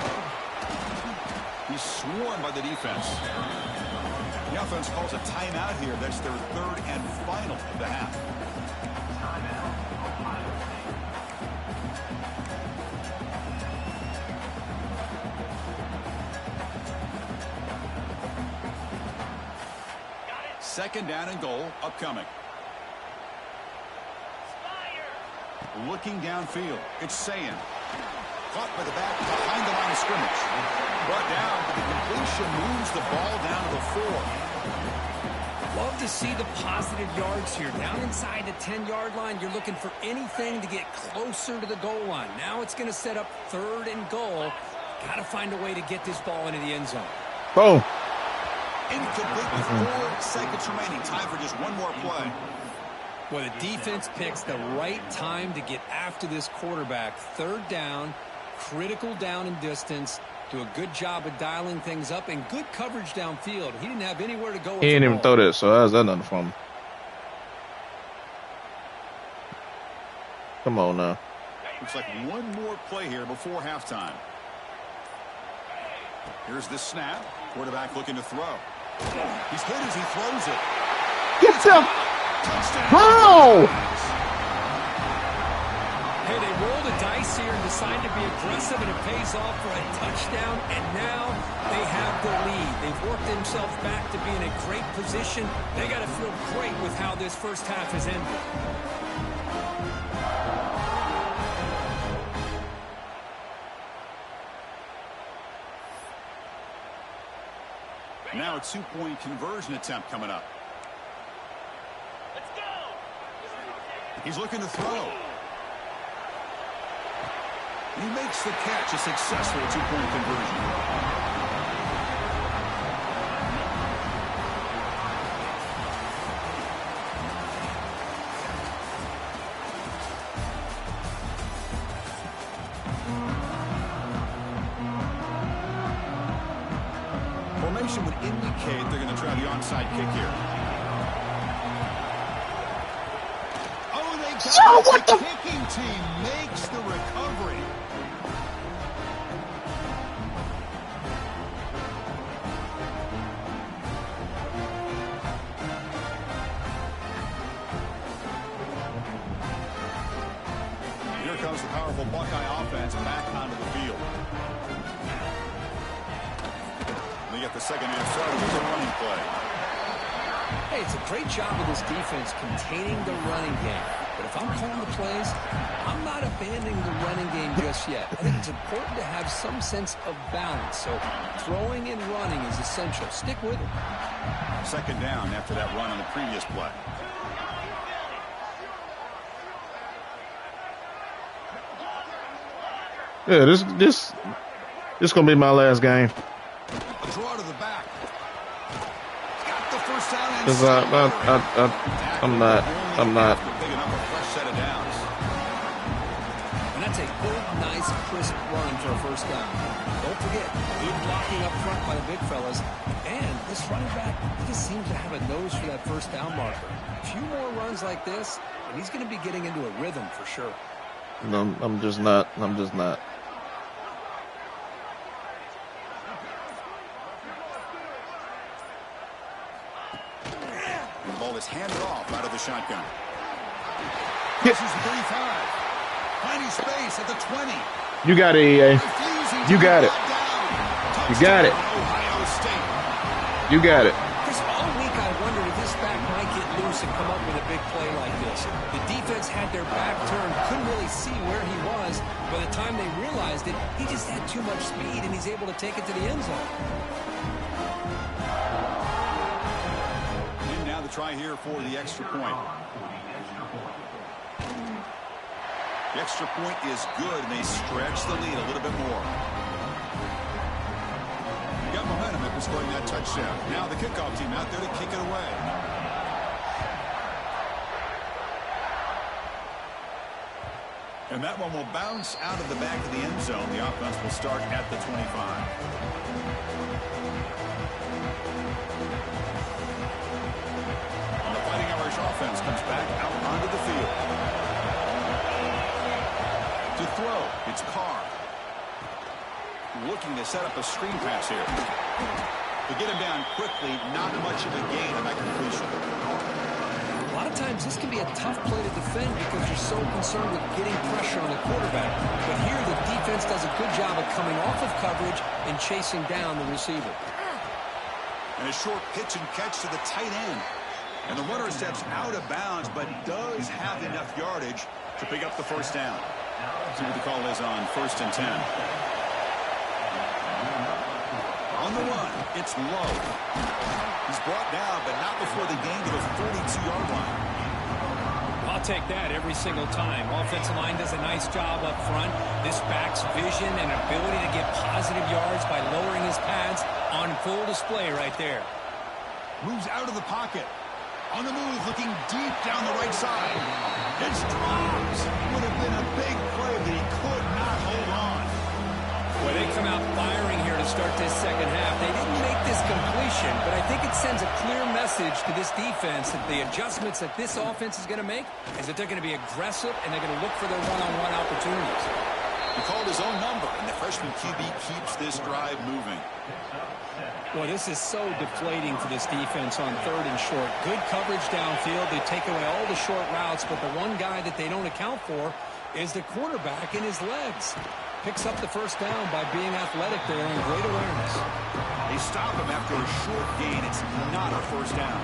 He's swarmed by the defense. The offense calls a timeout here. That's their third and final of the half. Second down and goal upcoming. Looking downfield. It's Sayin. Caught by the back behind the line of scrimmage. Brought down, but the completion moves the ball down to the 4. Love to see the positive yards here. Down inside the 10-yard line, you're looking for anything to get closer to the goal line. Now it's going to set up third and goal. Got to find a way to get this ball into the end zone. Boom. Incomplete with 4 seconds remaining. Time for just one more play. Well, the defense picks the right time to get after this quarterback. Third down, critical down and distance. Do a good job of dialing things up and good coverage downfield. He didn't have anywhere to go with He didn't the even ball. throw that, so how's that nothing for him? Come on now. Looks like one more play here before halftime. Here's the snap. Quarterback looking to throw. He's hit as he throws it. Get the Touchdown. how? Hey, they roll the dice here and decide to be aggressive, and it pays off for a touchdown, and now they have the lead. They've worked themselves back to be in a great position. They got to feel great with how this first half has ended. Now a 2-point conversion attempt coming up. Let's go. He's looking to throw. He makes the catch, a successful two-point conversion. Formation would indicate they're going to try the onside kick here. Oh, they got it. The kicking team makes the recovery. Here comes the powerful Buckeye offense back onto the field. They get the second half started with a running play. Hey, it's a great job of this defense containing the running game. But if I'm calling the plays, I'm not abandoning the running game just yet. I think it's important to have some sense of balance. So throwing and running is essential. Stick with it. Second down after that run on the previous play. Yeah, this gonna be my last game. A draw to the back. Got the first down. Cause I'm not. Big enough a fresh set of downs. And that's a good, nice, crisp run for a first down. Don't forget, good blocking up front by the big fellas. And this running back just seems to have a nose for that first down marker. A few more runs like this, and he's going to be getting into a rhythm for sure. No, I'm just not. The ball is handed off out of the shotgun. Yeah. This is the 35. Finding space at the 20. You got it, EA. You got it. You got it. Ohio State. You got it. Chris, all week I wondered if this back might get loose and come up with a big play like this. The defense had their back turned, couldn't really see where he was. By the time they realized it, he just had too much speed, and he's able to take it to the end zone. And now the try here for the extra point. The extra point is good, and they stretch the lead a little bit more. You got momentum after scoring that touchdown. Now the kickoff team out there to kick it away. And that one will bounce out of the back of the end zone. The offense will start at the 25. And the Fighting Irish offense comes back out onto the field. To throw, it's Carr. Looking to set up a screen pass here. To get him down quickly, not much of a gain on that completion. A lot of times this can be a tough play to defend because you're so concerned with getting pressure on the quarterback. But here the defense does a good job of coming off of coverage and chasing down the receiver. And a short pitch and catch to the tight end. And the runner steps out of bounds, but does have enough yardage to pick up the first down. See what the call is on 1st and 10. On the run, it's Lowe. He's brought down, but not before the gain to the 42-yard line. I'll take that every single time. Offensive line does a nice job up front. This back's vision and ability to get positive yards by lowering his pads on full display right there. Moves out of the pocket. On the move, looking deep down the right side. It's dropped. Would have been a big play, but he could not hold on. Well, they come out firing here to start this second half. They didn't make this completion, but I think it sends a clear message to this defense that the adjustments that this offense is going to make is that they're going to be aggressive and they're going to look for their one-on-one opportunities. He called his own number, and the freshman QB keeps this drive moving. Well, this is so deflating for this defense on 3rd and short. Good coverage downfield. They take away all the short routes, but the one guy that they don't account for is the quarterback in his legs. Picks up the first down by being athletic there and great awareness. They stop him after a short gain. It's not a first down.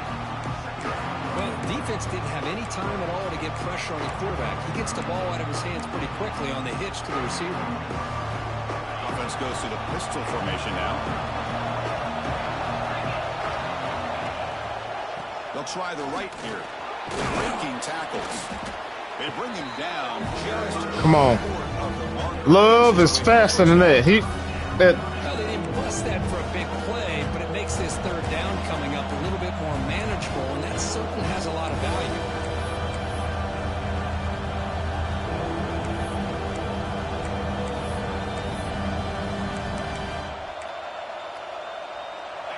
Well, the defense didn't have any time at all to get pressure on the quarterback. He gets the ball out of his hands pretty quickly on the hitch to the receiver. Offense goes to the pistol formation now. They'll try the right here. Breaking tackles. They bring him down just Come on. Love is faster than that. Well, they didn't bust that for a big play, but it makes this third down coming up a little bit more manageable, and that certainly has a lot of value.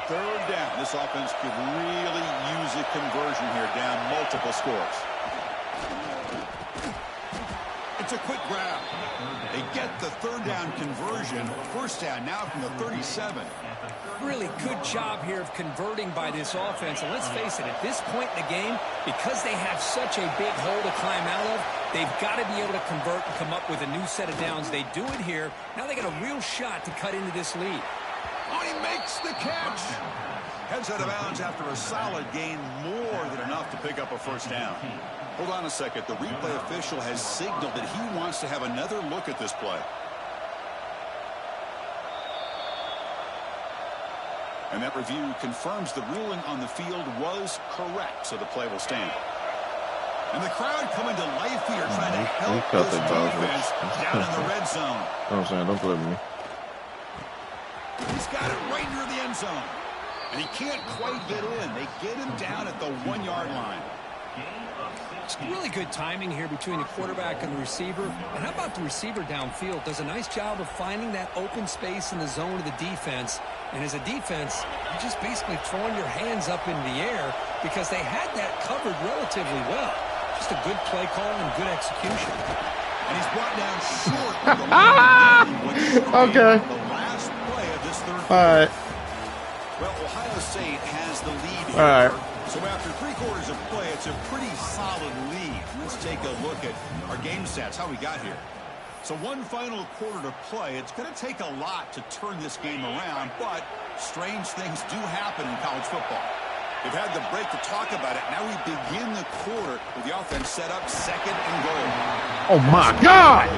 Third down. This offense could really use a conversion here, down multiple scores. It's a quick grab. They get the third down conversion. First down now from the 37. Really good job here of converting by this offense. And let's face it, at this point in the game, because they have such a big hole to climb out of, they've got to be able to convert and come up with a new set of downs. They do it here. Now they got a real shot to cut into this lead. Oh, he makes the catch. Heads out of bounds after a solid gain, more than enough to pick up a first down. Hold on a second. The replay official has signaled that he wants to have another look at this play. And that review confirms the ruling on the field was correct, so the play will stand. And the crowd coming to life here, trying to help this defense down in the red zone. I'm saying, don't play with me. He's got it right near the end zone. And he can't quite get in. They get him down at the 1-yard line. It's really good timing here between the quarterback and the receiver. And how about the receiver downfield? Does a nice job of finding that open space in the zone of the defense. And as a defense, you're just basically throwing your hands up in the air because they had that covered relatively well. Just a good play call and good execution. And he's brought down short of the line. Okay. The last play of this third quarter. All right. Well, Ohio State has the lead here. All right. So after 3 quarters of play, it's a pretty solid lead. Let's take a look at our game stats, how we got here. So one final quarter to play. It's going to take a lot to turn this game around, but strange things do happen in college football. They've had the break to talk about it. Now we begin the quarter with the offense set up 2nd and goal. Oh, my God.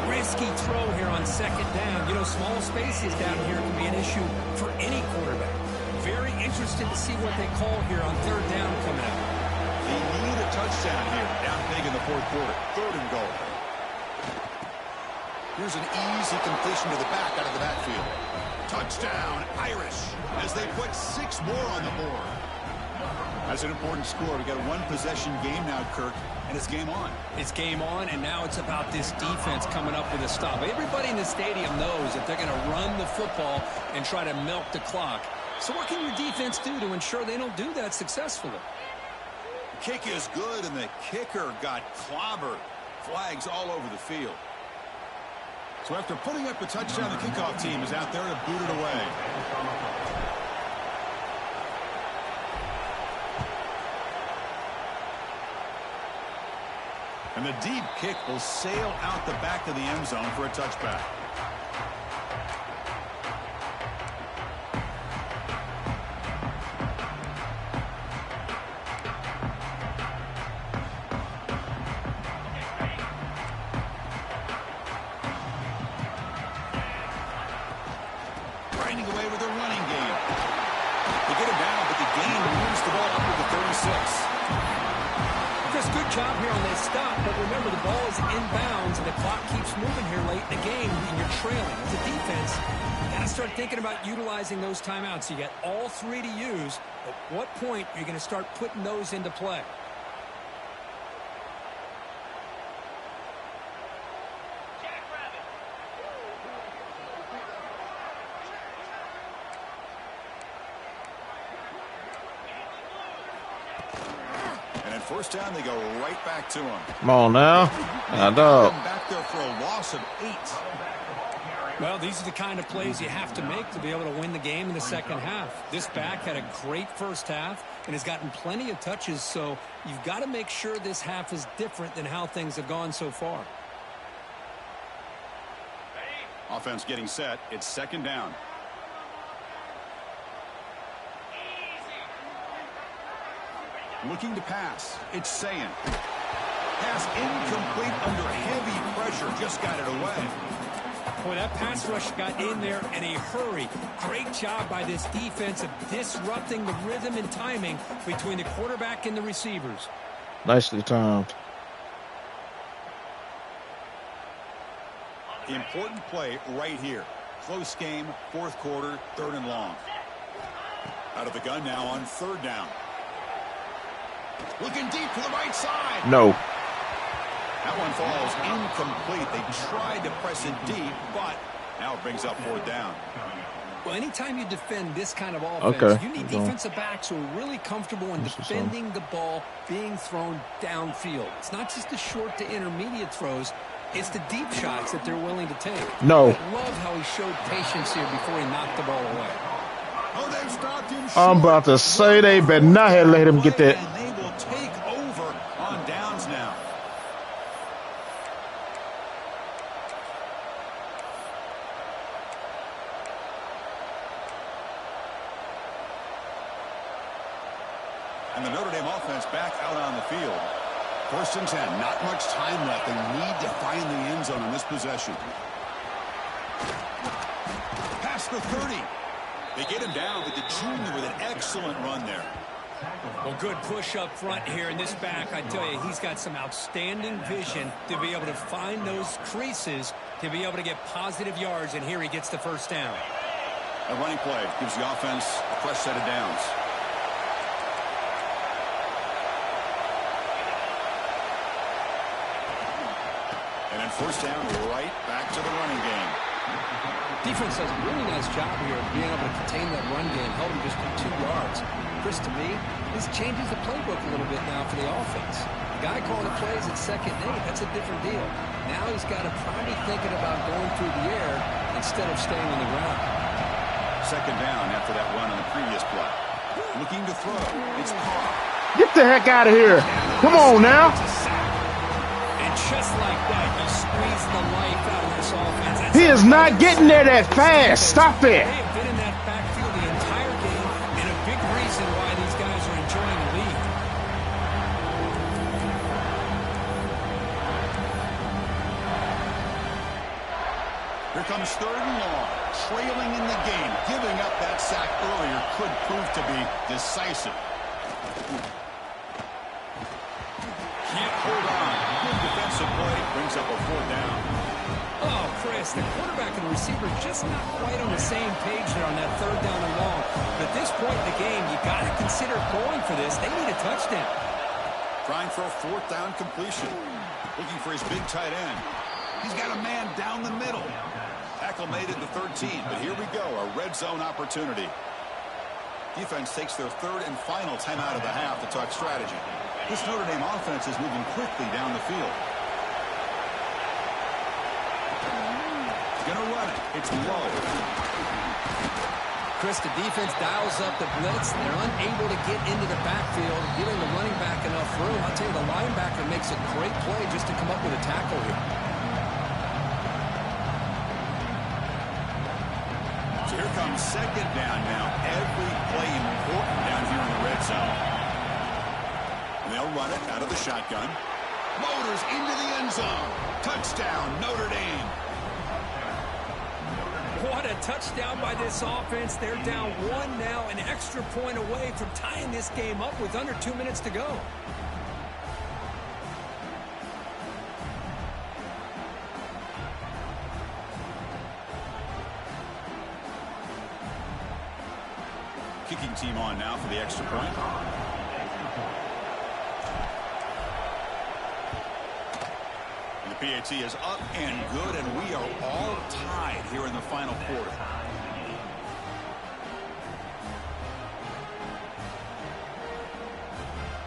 Risky throw here on 2nd down. You know, small spaces down here can be an issue for any quarterback. Very interested to see what they call here on 3rd down coming out. They need a touchdown here. Down big in the 4th quarter. 3rd and goal. Here's an easy completion to the back out of the backfield. Touchdown, Irish, as they put 6 more on the board. That's an important score. We got a 1-possession game now, Kirk, and it's game on. It's game on, and now it's about this defense coming up with a stop. Everybody in the stadium knows that they're going to run the football and try to milk the clock. So what can your defense do to ensure they don't do that successfully? The kick is good, and the kicker got clobbered. Flags all over the field. So after putting up a touchdown, the kickoff team is out there to boot it away. And the deep kick will sail out the back of the end zone for a touchback. Grinding away with a running game. They get him down, but the game moves the ball up to the 36. Chris, good job here on this stop, but remember the ball is inbounds and the clock keeps moving here late in the game and you're trailing. As a defense, you got to start thinking about utilizing those timeouts. You got all 3 to use. At what point are you going to start putting those into play? First down, they go right back to him. Come on now. Dog. Back there for a loss of 8. Well, these are the kind of plays you have to make to be able to win the game in the second half. This back had a great first half and has gotten plenty of touches, so you've got to make sure this half is different than how things have gone so far. Offense getting set. It's 2nd down. Looking to pass. It's Sayin. Pass incomplete under heavy pressure. Just got it away. Boy, that pass rush got in there in a hurry. Great job by this defense of disrupting the rhythm and timing between the quarterback and the receivers. Nicely timed. Important play right here. Close game, fourth quarter, 3rd and long. Out of the gun now on 3rd down. Looking deep to the right side. No. That one falls incomplete. They tried to press it deep, but now it brings up 4th down. Well, anytime you defend this kind of offense, you need defensive backs who are really comfortable in defending the ball being thrown downfield. It's not just the short to intermediate throws. It's the deep shots that they're willing to take. No. I love how he showed patience here before he knocked the ball away. Oh, they've stopped him short. I'm about to say they better not have let him get that. And they will take over on downs now. And the Notre Dame offense back out on the field. 1st and 10. Not much time left. They need to find the end zone on this possession. Past the 30. They get him down with the junior with an excellent run there. Well, good push up front here in this back. I tell you, he's got some outstanding vision to be able to find those creases, to be able to get positive yards, and here he gets the 1st down. A running play gives the offense a fresh set of downs. And then 1st down, right back to the running game. Defense does a really nice job here of being able to contain that run game, held him just for 2 yards. Chris, to me, this changes the playbook a little bit now for the offense. The guy calling the plays at 2nd and 8, that's a different deal. Now he's got to probably be thinking about going through the air instead of staying on the ground. 2nd down after that run on the previous play. Looking to throw. It's Carr. Get the heck out of here. Come on now. And just like that, you squeeze the life out of this offense. He is not getting there that fast. Stop it. They have been in that backfield the entire game, and a big reason why these guys are enjoying the lead. Here comes 3rd and long. Trailing in the game. Giving up that sack earlier could prove to be decisive. Can't hold on. Good defensive play. Brings up a 4th down. Oh, Chris, the quarterback and the receiver just not quite on the same page there on that 3rd down and long. But at this point in the game, you got to consider going for this. They need a touchdown. Trying for a 4th down completion. Looking for his big tight end. He's got a man down the middle. Tackle made at the 13, but here we go, a red zone opportunity. Defense takes their 3rd and final timeout of the half to talk strategy. This Notre Dame offense is moving quickly down the field. Gonna run it. It's low. Chris, the defense dials up the blitz. They're unable to get into the backfield, giving the running back enough room. I'll tell you, the linebacker makes a great play just to come up with a tackle here. So here comes 2nd down now. Every play important down here in the red zone. And they'll run it out of the shotgun. Motors into the end zone. Touchdown, Notre Dame. What a touchdown by this offense. They're down 1 now, an extra point away from tying this game up with under 2 minutes to go. Kicking team on now for the extra point. The PAT is up and good, and we are all tied here in the final quarter.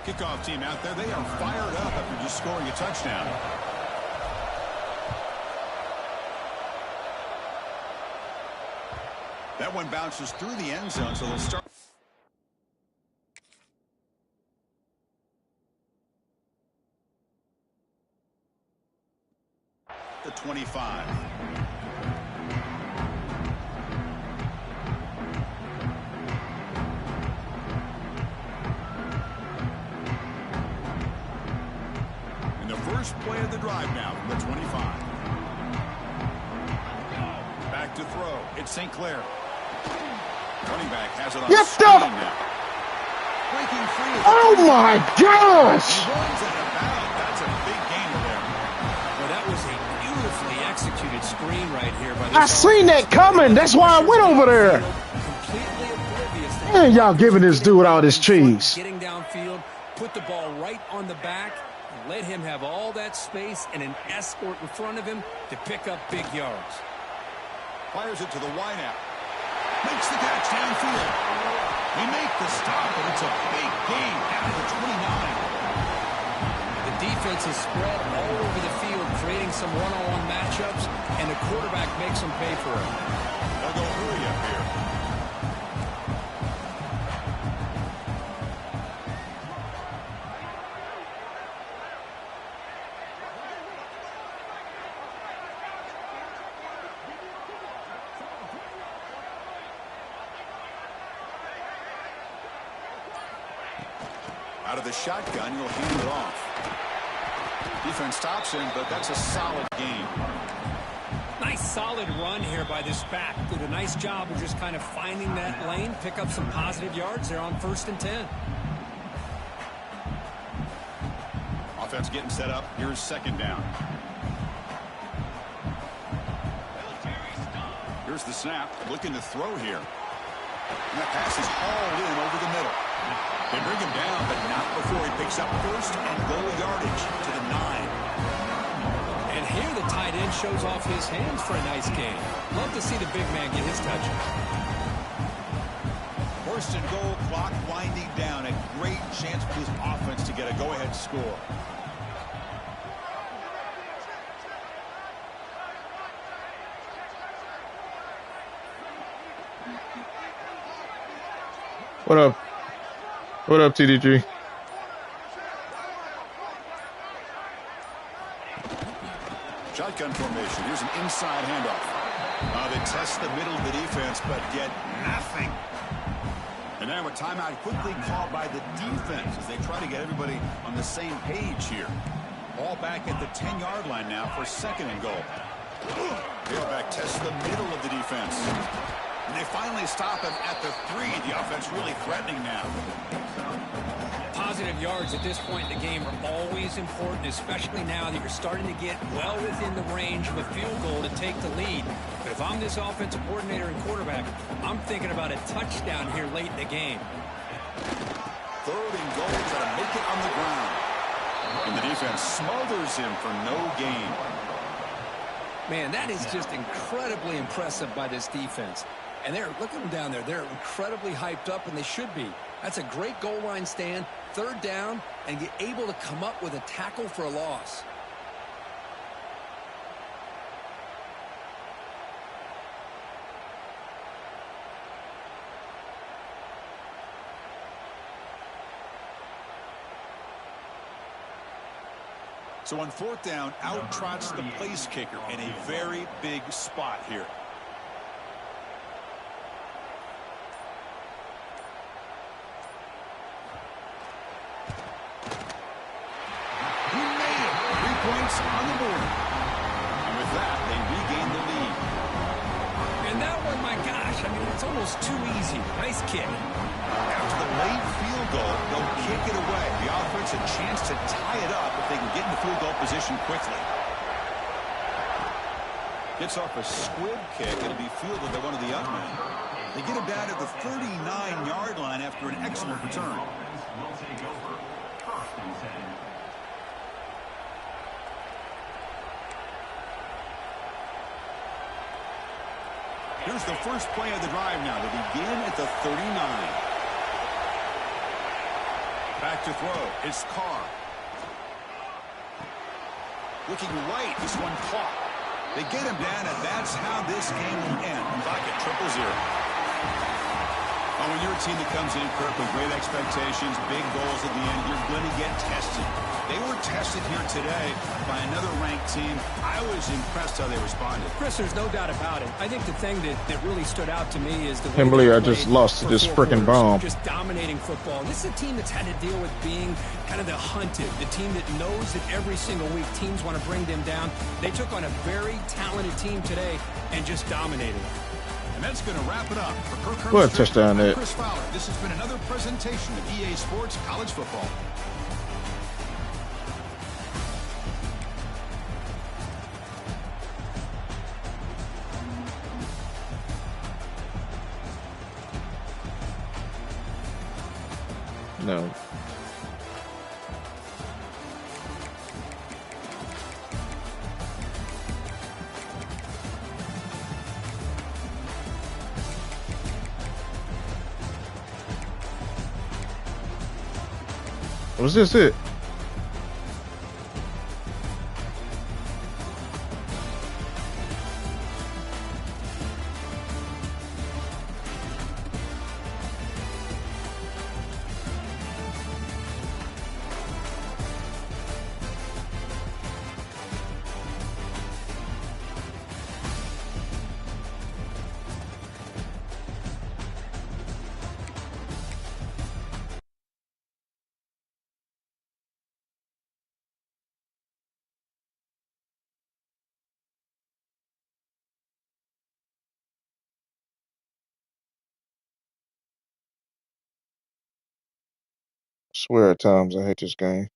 Kickoff team out there, they are fired up after just scoring a touchdown. That one bounces through the end zone, so they'll start. The 25. And the first play of the drive now from the 25. Back to throw. It's St. Clair. Running back has it on screen now. Breaking free. Oh my gosh! He runs out of bounds. That's a big gainer there. Well, that was a beautifully executed screen right here by I seen that coming. That's why I went over there. Completely oblivious. Man, y'all giving this dude all this cheese. Getting downfield, put the ball right on the back, and let him have all that space and an escort in front of him to pick up big yards. Fires it to the wideout. Makes the catch downfield. We make the stop, and it's a big gain down to the 29. The defense is spread all over the field, creating some one-on-one matchups, and the quarterback makes them pay for it. They'll go hurry up here. Out of the shotgun, he'll hand it off. Defense stops him, but that's a solid game. Nice solid run here by this back. Did a nice job of just kind of finding that lane, pick up some positive yards there on 1st and 10. Offense getting set up. Here's 2nd down. Here's the snap. Looking to throw here. And that pass is hauled in over the middle. They bring him down, but not before he picks up 1st and goal yardage to the 9. And here the tight end shows off his hands for a nice gain. Love to see the big man get his touch. 1st and goal, clock winding down. A great chance for this offense to get a go-ahead score. What up? What up, TDG? Shotgun formation. Here's an inside handoff. They test the middle of the defense, but get nothing. And now a timeout quickly called by the defense as they try to get everybody on the same page here. Ball back at the 10-yard line now for 2nd and goal. Tailback tests the middle of the defense. And they finally stop him at the 3. The offense really threatening now. Positive yards at this point in the game are always important, especially now that you're starting to get well within the range of a field goal to take the lead. But if I'm this offensive coordinator and quarterback, I'm thinking about a touchdown here late in the game. 3rd and goal, try to make it on the ground. And the defense smothers him for no gain. Man, that is just incredibly impressive by this defense. And look at them down there. They're incredibly hyped up, and they should be. That's a great goal line stand, 3rd down, and get able to come up with a tackle for a loss. So on 4th down, out trots the place kicker in a very big spot here. He made it. 3 points on the board. And with that, they regain the lead. And that one, my gosh, I mean, it's almost too easy. Nice kick. After the late field goal, they'll kick it away. The offense a chance to tie it up if they can get in the field goal position quickly. Gets off a squib kick. It'll be fielded by one of the young men. They get him down at the 39-yard line after an excellent return. Here's the first play of the drive now. They begin at the 39. Back to throw. It's Carr. Looking right. This one caught. They get him down, and that's how this game will end. Clock at 0-0. Well, when you're a team that comes in, Kirk, with great expectations, big goals at the end, you're going to get tested. They were tested here today by another ranked team. I was impressed how they responded. Chris, there's no doubt about it. I think the thing that really stood out to me is the way Can't believe I just lost to this freaking bomb. Just dominating football. This is a team that's had to deal with being kind of the hunted, the team that knows that every single week teams want to bring them down. They took on a very talented team today and just dominated. And that's going to wrap it up for Kirk. What a touchdown that. Chris Fowler. This has been another presentation of EA Sports College Football. No. Was this it? I swear at times I hate this game.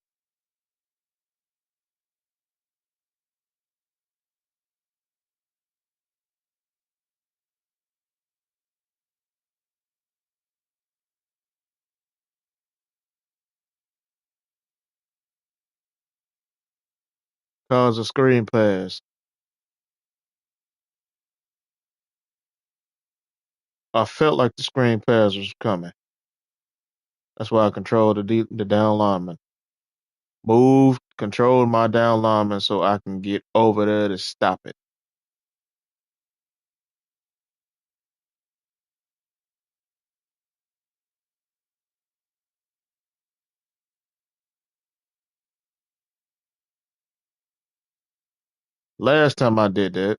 Cause a screen pass. I felt like the screen pass was coming. That's why I controlled the down lineman. Moved, controlled my down lineman so I can get over there to stop it. Last time I did that,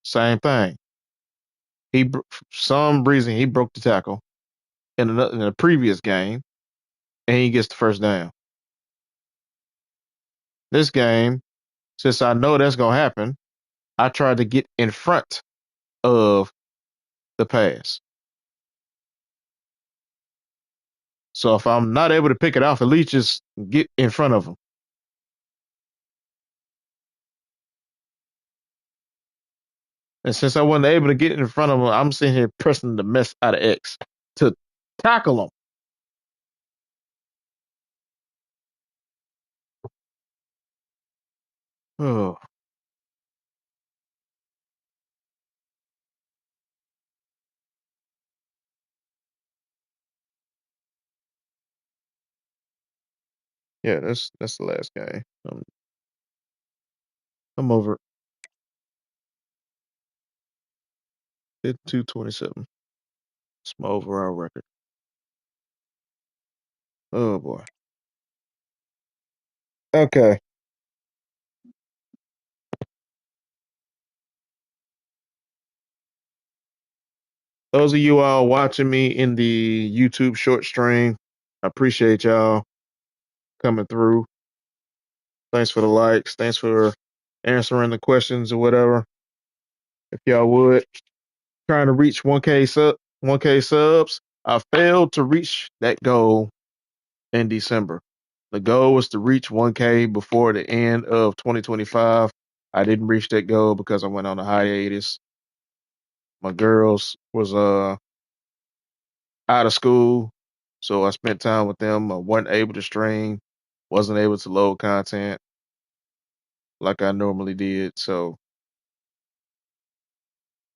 same thing. For some reason he broke the tackle in a previous game, and he gets the first down. This game, since I know that's gonna happen, I tried to get in front of the pass. So if I'm not able to pick it off, at least just get in front of him. And since I wasn't able to get in front of him, I'm sitting here pressing the mess out of X to tackle him. Oh, yeah, that's the last game. I'm over 52-27. It's my overall record. Oh boy. Okay. Those of you all watching me in the YouTube short stream, I appreciate y'all coming through. Thanks for the likes. Thanks for answering the questions or whatever. If y'all would, trying to reach 1K subs. I failed to reach that goal in December. The goal was to reach 1K before the end of 2025. I didn't reach that goal because I went on a hiatus. My girls was out of school, so I spent time with them. I wasn't able to stream, wasn't able to load content like I normally did, so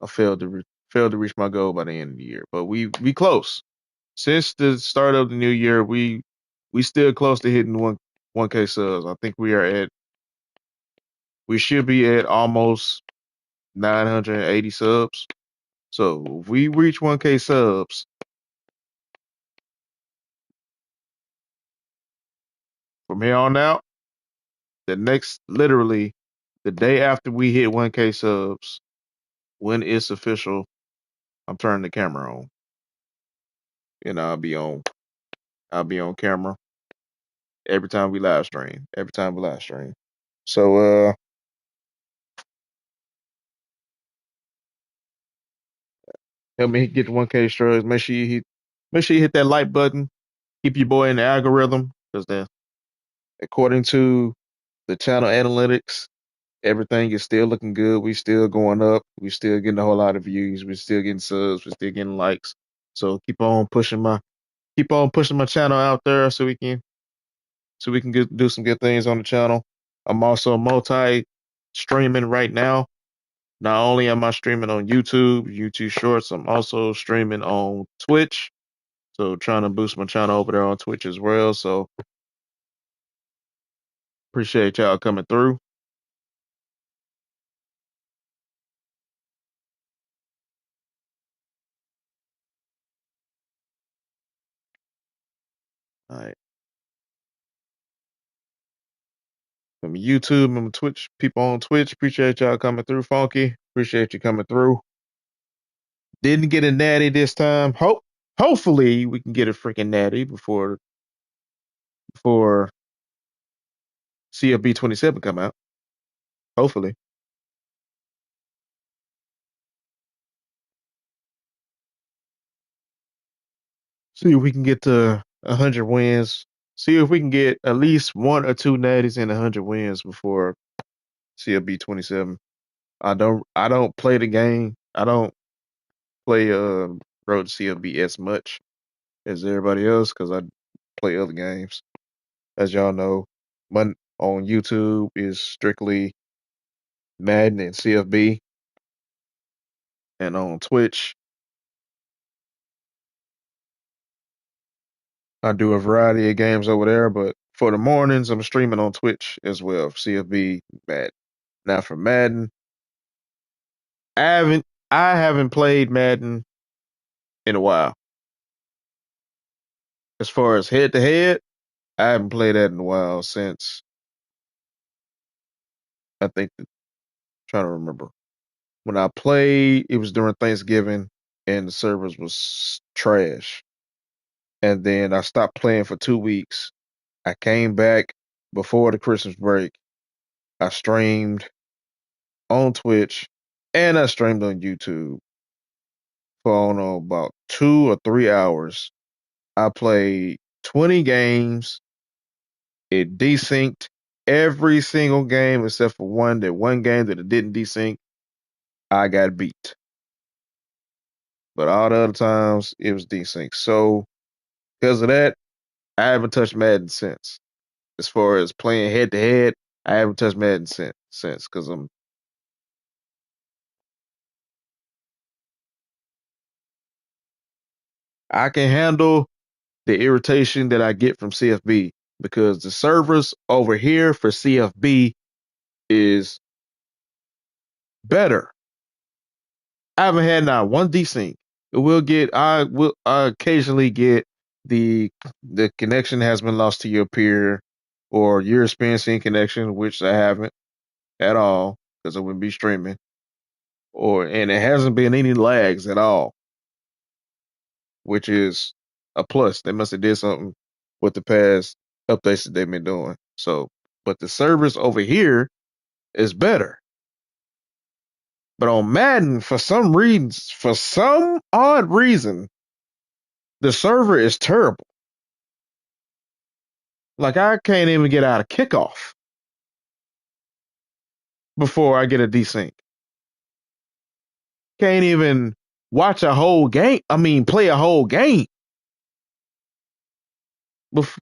I failed to reach my goal by the end of the year. But we close. Since the start of the new year, we still close to hitting 1K subs. I think we should be at almost 980 subs. So if we reach 1K subs, from here on out, literally the day after we hit 1K subs, when it's official, I'm turning the camera on. And I'll be on camera every time we live stream. Every time we live stream. So help me get to 1K strugs. Make sure you hit that like button. Keep your boy in the algorithm because according to the channel analytics, everything is still looking good. We still going up. We still getting a whole lot of views. We still getting subs. We still getting likes. So keep on keep on pushing my channel out there so we can do some good things on the channel. I'm also multi streaming right now. Not only am I streaming on YouTube Shorts, I'm also streaming on Twitch. So trying to boost my channel over there on Twitch as well. So appreciate y'all coming through. All right. From YouTube and Twitch, people on Twitch, appreciate y'all coming through. Funky, appreciate you coming through. Didn't get a natty this time. Hopefully we can get a freaking natty before CFB 27 come out. Hopefully. See if we can get to 100 wins. See if we can get at least one or two natties and 100 wins before CFB 27. I don't play the game. I don't play Road to CFB as much as everybody else because I play other games. As y'all know, my on YouTube is strictly Madden and CFB, and on Twitch I do a variety of games over there. But for the mornings, I'm streaming on Twitch as well, CFB Madden. Now for Madden, I haven't I haven't played Madden in a while. As far as head to head, I haven't played that in a while since I think trying to remember. When I played, it was during Thanksgiving and the servers was trash. And then I stopped playing for 2 weeks. I came back before the Christmas break. I streamed on Twitch and I streamed on YouTube for I don't know about 2 or 3 hours. I played 20 games. It desynced every single game except for one. That one game that it didn't desync, I got beat. But all the other times it was desynced. So because of that, I haven't touched Madden since. As far as playing head to head, I haven't touched Madden since because I can handle the irritation that I get from CFB because the servers over here for CFB is better. I haven't had not one desync. I occasionally get the connection has been lost to your peer or you're experiencing connection, which I haven't at all because I wouldn't be streaming. And it hasn't been any lags at all, which is a plus. They must have did something with the past updates that they've been doing. So, but the service over here is better. But on Madden, for some odd reason, the server is terrible. Like I can't even get out of kickoff before I get a desync. Can't even watch a whole game. I mean, play a whole game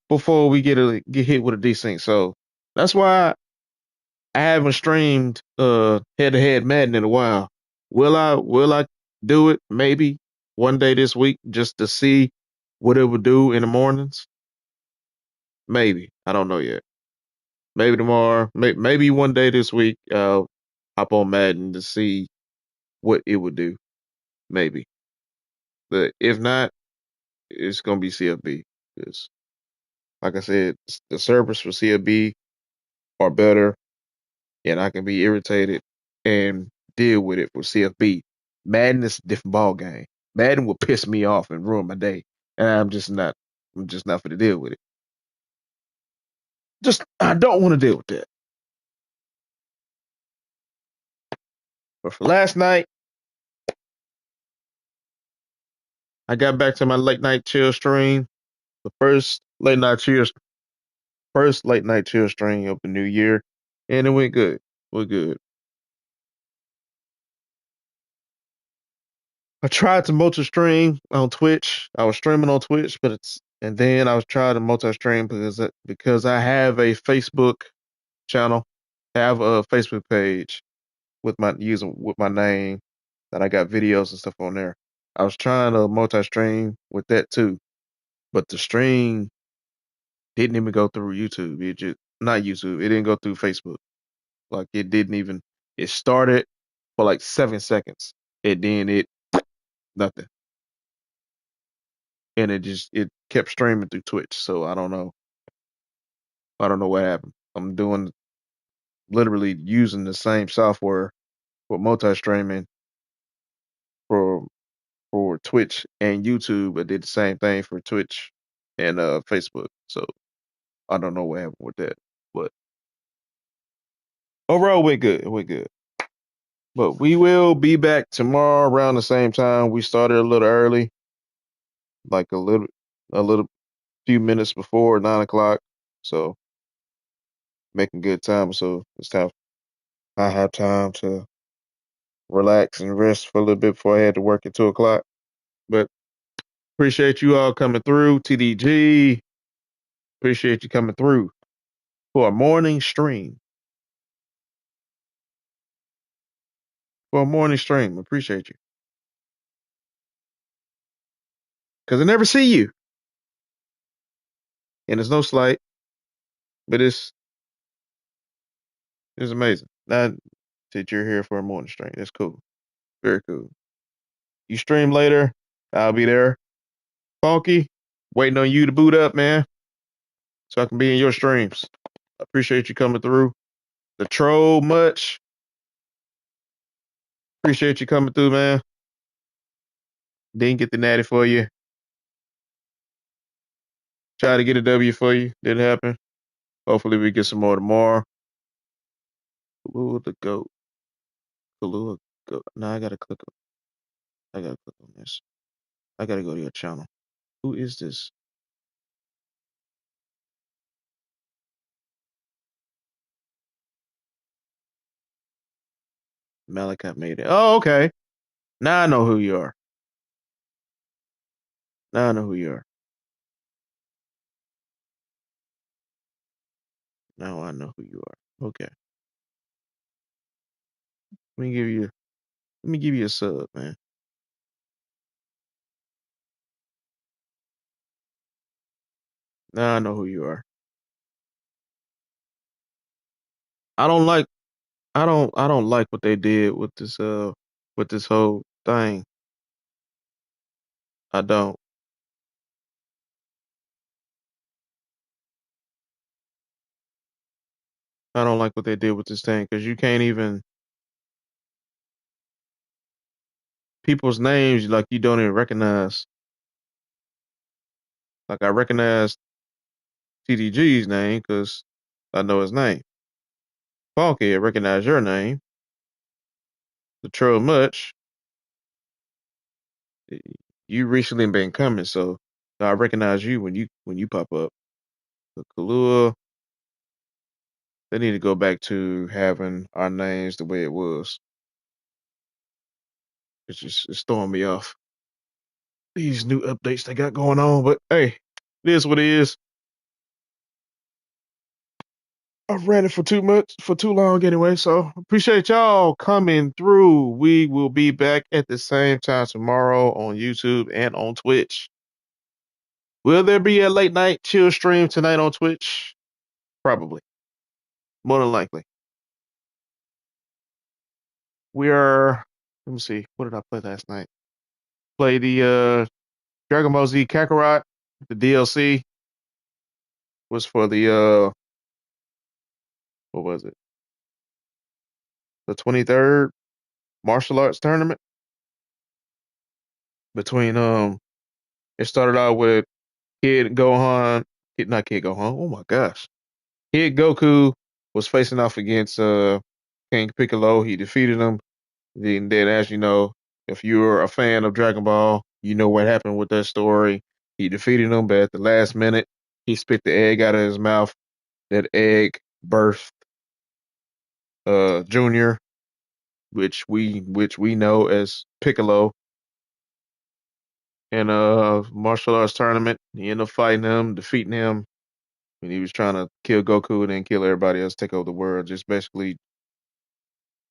before we get hit with a desync. So that's why I haven't streamed head to head Madden in a while. Will I do it maybe one day this week just to see what it would do in the mornings? Maybe. I don't know yet. Maybe tomorrow. Maybe one day this week I'll hop on Madden to see what it would do. Maybe. But if not, it's gonna be CFB. Because like I said, the servers for CFB are better and I can be irritated and deal with it for CFB. Madden is a different ball game. Madden will piss me off and ruin my day, and I'm just not for to deal with it. Just I don't want to deal with that. But for last night, I got back to my late night chill stream. The first late night chill stream of the new year, and it went good. We're good. I tried to multi stream on Twitch. I was streaming on Twitch, but And then I was trying to multi-stream because I have a Facebook channel, have a Facebook page with my name that I got videos and stuff on there. I was trying to multi-stream with that too, but the stream didn't even go through YouTube. It just not YouTube. It didn't go through Facebook. Like it didn't even. It started for like 7 seconds, and then it nothing, and it kept streaming through Twitch. So I don't know. I don't know what happened. I'm doing literally using the same software for multi-streaming for Twitch and YouTube. I did the same thing for Twitch and Facebook. So I don't know what happened with that, but overall, we're good. We're good. But we will be back tomorrow around the same time. We started a little early, like a little few minutes before 9 o'clock. So making good time. So it's time. I have time to relax and rest for a little bit before I had to work at 2 o'clock. But appreciate you all coming through. TDG, appreciate you coming through for a morning stream. For a morning stream, appreciate you. Because I never see you. And it's no slight, but it's amazing. Now that you're here for a morning stream. That's cool. Very cool. You stream later, I'll be there. Funky, waiting on you to boot up, man, so I can be in your streams. I appreciate you coming through. The troll much. Appreciate you coming through, man. Didn't get the natty for you. Try to get a W for you. Didn't happen. Hopefully we get some more tomorrow. Kalua the goat. Kalua goat. Now I gotta click. I gotta click on this. I gotta go to your channel. Who is this? Malachi made it. Oh, okay. Now I know who you are. Now I know who you are. Now I know who you are. Okay. Let me give you a sub, man. Now I know who you are. I don't like I don't like what they did with this whole thing. I don't. I don't like what they did with this thing because you can't even people's names like you don't even recognize. Like I recognize TDG's name because I know his name. Funky, I recognize your name. The Troll Much, you recently been coming, so I recognize you when you pop up. The Kalua, they need to go back to having our names the way it was. It's throwing me off. These new updates they got going on, but hey, it is what it is. I've ran it for too long anyway, so appreciate y'all coming through. We will be back at the same time tomorrow on YouTube and on Twitch. Will there be a late night chill stream tonight on Twitch? Probably. More than likely. We are let me see, what did I play last night? Play the Dragon Ball Z Kakarot. The DLC was for the what was it? The 23rd martial arts tournament between it started out with Kid Gohan, not Kid Gohan. Oh my gosh. Kid Goku was facing off against King Piccolo. He defeated him. Then as you know, if you're a fan of Dragon Ball, you know what happened with that story. He defeated him, but at the last minute, he spit the egg out of his mouth. That egg birthed Junior, which we know as Piccolo. in a martial arts tournament. He ended up fighting him, defeating him. And he was trying to kill Goku and then kill everybody else, take over the world. Just basically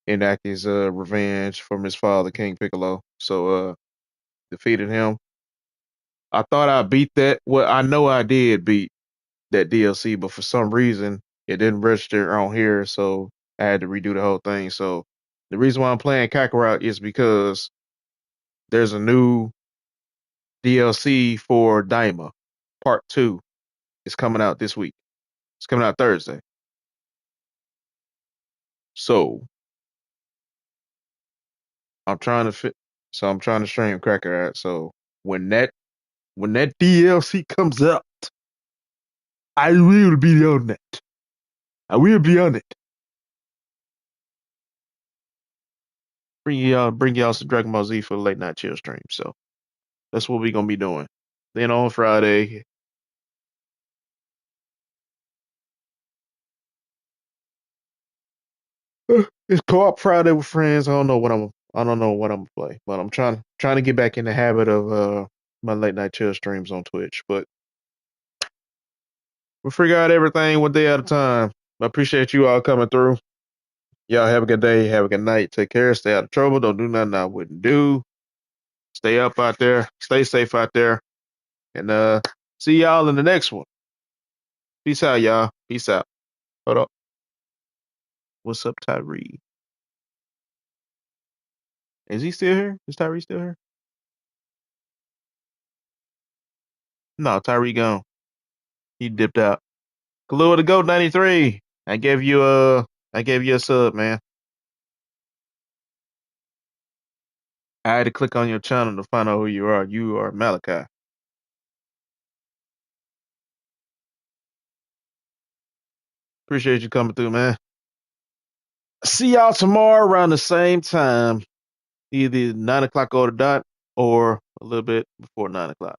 enact his revenge from his father, King Piccolo. So defeated him. I thought I beat that. Well, I know I did beat that DLC, but for some reason it didn't register on here, so I had to redo the whole thing. So the reason why I'm playing Kakarot is because there's a new DLC for Daima, Part 2. It's coming out this week. It's coming out Thursday. So I'm trying to fit. So I'm trying to stream Kakarot. So when that when that DLC comes out, I will be on it. I will be on it. Bring y'all some Dragon Ball Z for the late night chill stream. So that's what we're gonna be doing. Then on Friday, it's co-op Friday with friends. I don't know what I'm gonna play, but I'm trying to get back in the habit of my late night chill streams on Twitch. But we'll figure out everything one day at a time. I appreciate you all coming through. Y'all have a good day. Have a good night. Take care. Stay out of trouble. Don't do nothing I wouldn't do. Stay up out there. Stay safe out there. And see y'all in the next one. Peace out, y'all. Peace out. Hold up. What's up, Tyree? Is he still here? Is Tyree still here? No, Tyree gone. He dipped out. Kahlua the Goat 93. I gave you a sub, man. I had to click on your channel to find out who you are. You are Malachi. Appreciate you coming through, man. See y'all tomorrow around the same time. Either 9 o'clock or the dot or a little bit before 9 o'clock.